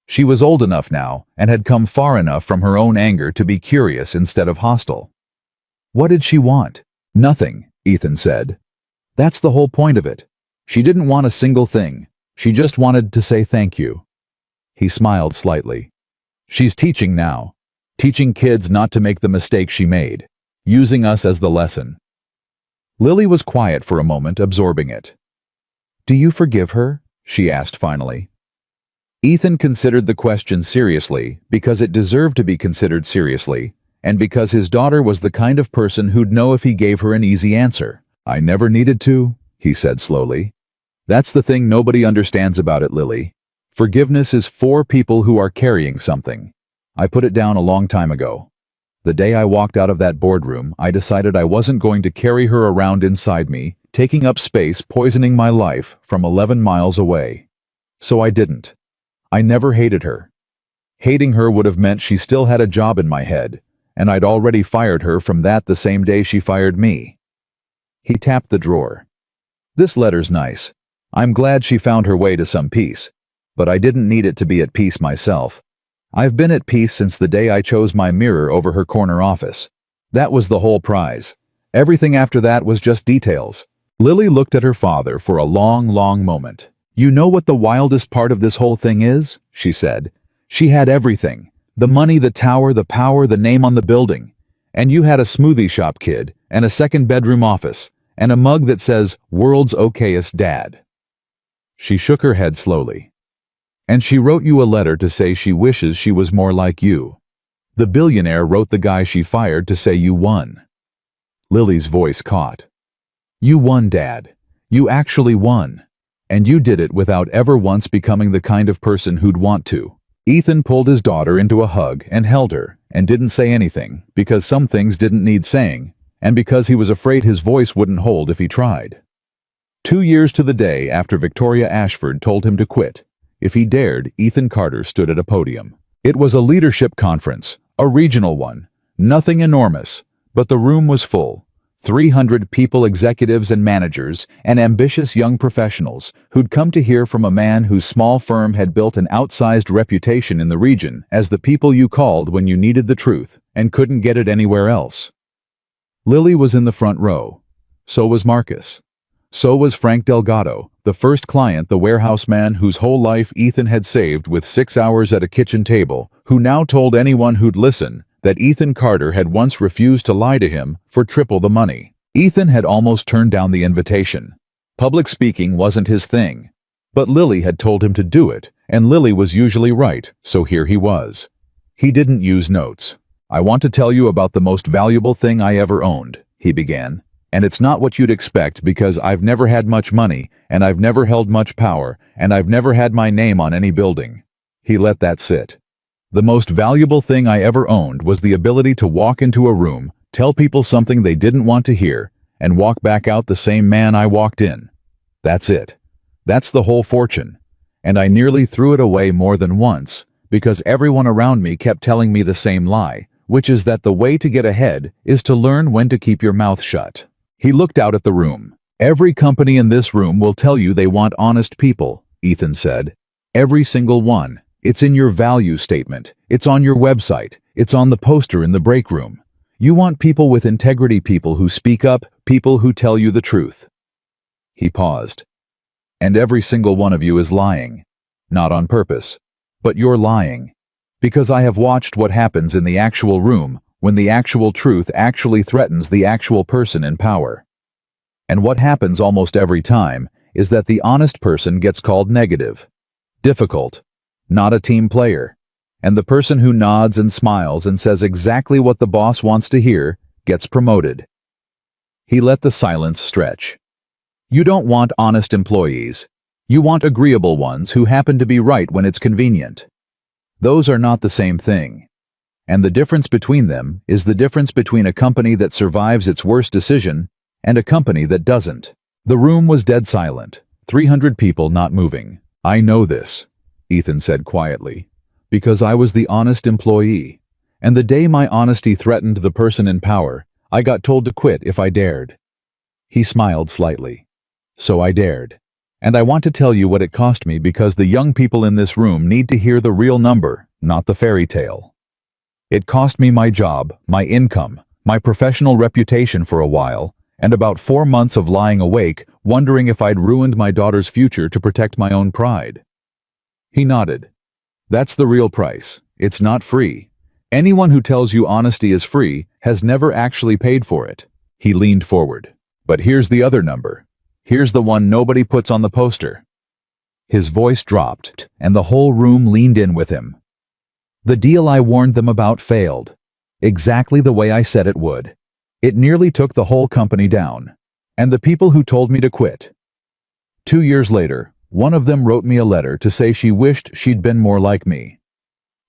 She was old enough now and had come far enough from her own anger to be curious instead of hostile. What did she want? Nothing, Ethan said. That's the whole point of it. She didn't want a single thing. She just wanted to say thank you. He smiled slightly. She's teaching now. Teaching kids not to make the mistake she made. Using us as the lesson. Lily was quiet for a moment, absorbing it. Do you forgive her? she asked finally. Ethan considered the question seriously because it deserved to be considered seriously, and because his daughter was the kind of person who'd know if he gave her an easy answer. I never needed to, he said slowly. That's the thing nobody understands about it, Lily. Forgiveness is for people who are carrying something. I put it down a long time ago. The day I walked out of that boardroom, I decided I wasn't going to carry her around inside me, taking up space, poisoning my life from 11 miles away. So I didn't. I never hated her. Hating her would have meant she still had a job in my head, and I'd already fired her from that the same day she fired me. He tapped the drawer. This letter's nice. I'm glad she found her way to some peace, but I didn't need it to be at peace myself. I've been at peace since the day I chose my mirror over her corner office. That was the whole prize. Everything after that was just details. Lily looked at her father for a long, long moment. You know what the wildest part of this whole thing is? She said. She had everything. The money, the tower, the power, the name on the building. And you had a smoothie shop kid, and a second bedroom office, and a mug that says, "World's okayest dad." She shook her head slowly. And she wrote you a letter to say she wishes she was more like you. The billionaire wrote the guy she fired to say you won. Lily's voice caught. You won, Dad. You actually won. And you did it without ever once becoming the kind of person who'd want to. Ethan pulled his daughter into a hug and held her, and didn't say anything, because some things didn't need saying, and because he was afraid his voice wouldn't hold if he tried. 2 years to the day after Victoria Ashford told him to quit, if he dared, Ethan Carter stood at a podium. It was a leadership conference, a regional one, nothing enormous, but the room was full. 300 people, executives and managers, and ambitious young professionals who'd come to hear from a man whose small firm had built an outsized reputation in the region as the people you called when you needed the truth and couldn't get it anywhere else. Lily was in the front row. So was Marcus. So was Frank Delgado, the first client, the warehouse man whose whole life Ethan had saved with 6 hours at a kitchen table, who now told anyone who'd listen that Ethan Carter had once refused to lie to him for triple the money. Ethan had almost turned down the invitation. Public speaking wasn't his thing. But Lily had told him to do it, and Lily was usually right, so here he was. He didn't use notes. I want to tell you about the most valuable thing I ever owned, he began. And it's not what you'd expect because I've never had much money, and I've never held much power, and I've never had my name on any building. He let that sit. The most valuable thing I ever owned was the ability to walk into a room, tell people something they didn't want to hear, and walk back out the same man I walked in. That's it. That's the whole fortune. And I nearly threw it away more than once, because everyone around me kept telling me the same lie, which is that the way to get ahead is to learn when to keep your mouth shut. He looked out at the room. Every company in this room will tell you they want honest people, Ethan said. Every single one. It's in your value statement. It's on your website. It's on the poster in the break room. You want people with integrity, people who speak up, people who tell you the truth. He paused. And every single one of you is lying. Not on purpose. But you're lying. Because I have watched what happens in the actual room when the actual truth actually threatens the actual person in power. And what happens almost every time is that the honest person gets called negative, difficult, not a team player, and the person who nods and smiles and says exactly what the boss wants to hear gets promoted. He let the silence stretch. You don't want honest employees. You want agreeable ones who happen to be right when it's convenient. Those are not the same thing. And the difference between them is the difference between a company that survives its worst decision and a company that doesn't. The room was dead silent, 300 people not moving. I know this, Ethan said quietly, because I was the honest employee. And the day my honesty threatened the person in power, I got told to quit if I dared. He smiled slightly. So I dared. And I want to tell you what it cost me because the young people in this room need to hear the real number, not the fairy tale. It cost me my job, my income, my professional reputation for a while, and about 4 months of lying awake, wondering if I'd ruined my daughter's future to protect my own pride. He nodded. That's the real price. It's not free. Anyone who tells you honesty is free has never actually paid for it. He leaned forward. But here's the other number. Here's the one nobody puts on the poster. His voice dropped, and the whole room leaned in with him. The deal I warned them about failed. Exactly the way I said it would. It nearly took the whole company down. And the people who told me to quit. 2 years later, one of them wrote me a letter to say she wished she'd been more like me.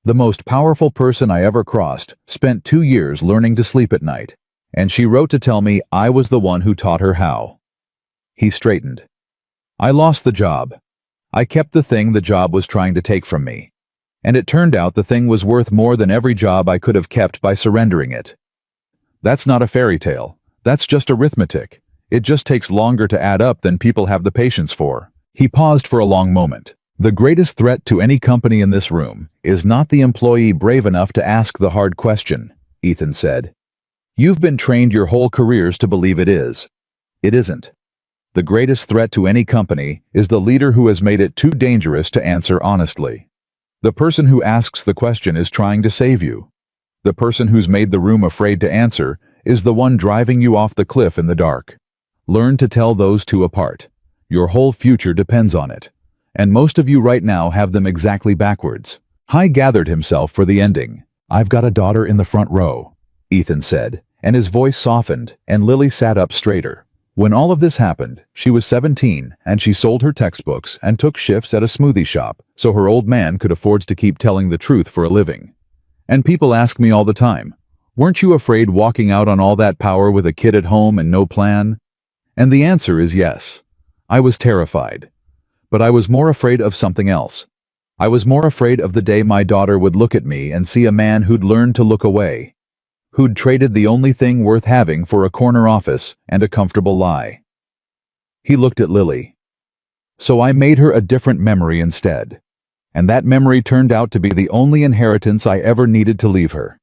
The most powerful person I ever crossed spent 2 years learning to sleep at night, and she wrote to tell me I was the one who taught her how. He straightened. I lost the job. I kept the thing the job was trying to take from me. And it turned out the thing was worth more than every job I could have kept by surrendering it. That's not a fairy tale. That's just arithmetic. It just takes longer to add up than people have the patience for. He paused for a long moment. The greatest threat to any company in this room is not the employee brave enough to ask the hard question, Ethan said. You've been trained your whole careers to believe it is. It isn't. The greatest threat to any company is the leader who has made it too dangerous to answer honestly. The person who asks the question is trying to save you. The person who's made the room afraid to answer is the one driving you off the cliff in the dark. Learn to tell those two apart. Your whole future depends on it. And most of you right now have them exactly backwards. Hy gathered himself for the ending. I've got a daughter in the front row, Ethan said, and his voice softened, and Lily sat up straighter. When all of this happened, she was 17, and she sold her textbooks and took shifts at a smoothie shop so her old man could afford to keep telling the truth for a living. And people ask me all the time, weren't you afraid walking out on all that power with a kid at home and no plan? And the answer is yes. I was terrified. But I was more afraid of something else. I was more afraid of the day my daughter would look at me and see a man who'd learned to look away. Who'd traded the only thing worth having for a corner office and a comfortable lie. He looked at Lily. So I made her a different memory instead. And that memory turned out to be the only inheritance I ever needed to leave her.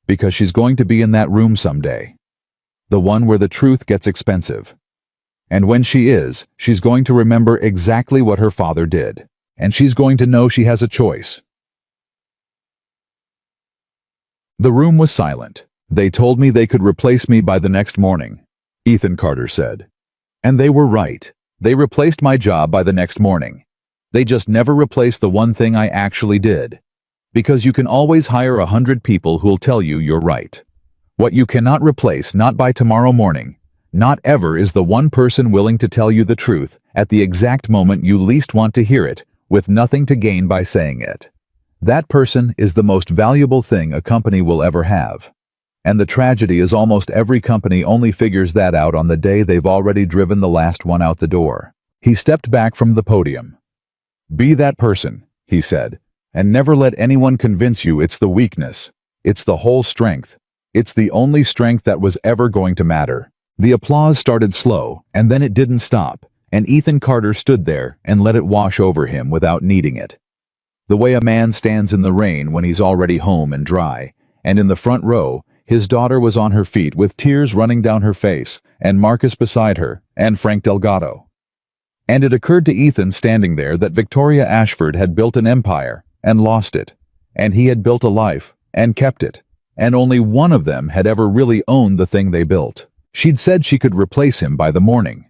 Because she's going to be in that room someday. The one where the truth gets expensive. And when she is, she's going to remember exactly what her father did. And she's going to know she has a choice. The room was silent. They told me they could replace me by the next morning, Ethan Carter said. And they were right. They replaced my job by the next morning. They just never replaced the one thing I actually did. Because you can always hire 100 people who'll tell you you're right. What you cannot replace, not by tomorrow morning, not ever, is the one person willing to tell you the truth at the exact moment you least want to hear it, with nothing to gain by saying it. That person is the most valuable thing a company will ever have. And the tragedy is almost every company only figures that out on the day they've already driven the last one out the door. He stepped back from the podium. Be that person, he said, and never let anyone convince you it's the weakness. It's the whole strength. It's the only strength that was ever going to matter. The applause started slow, and then it didn't stop, and Ethan Carter stood there and let it wash over him without needing it. The way a man stands in the rain when he's already home and dry, and in the front row, his daughter was on her feet with tears running down her face, and Marcus beside her, and Frank Delgado. And it occurred to Ethan standing there that Victoria Ashford had built an empire and lost it, and he had built a life and kept it, and only one of them had ever really owned the thing they built. She'd said she could replace him by the morning.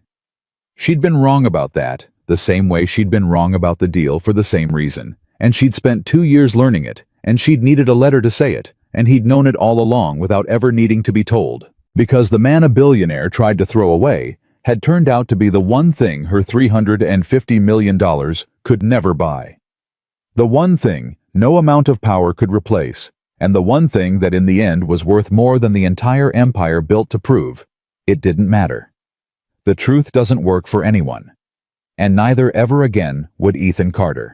She'd been wrong about that, the same way she'd been wrong about the deal for the same reason, and she'd spent 2 years learning it, and she'd needed a letter to say it, and he'd known it all along without ever needing to be told, because the man a billionaire tried to throw away had turned out to be the one thing her $350 million could never buy. The one thing no amount of power could replace, and the one thing that in the end was worth more than the entire empire built to prove it didn't matter. The truth doesn't work for anyone. And neither ever again would Ethan Carter.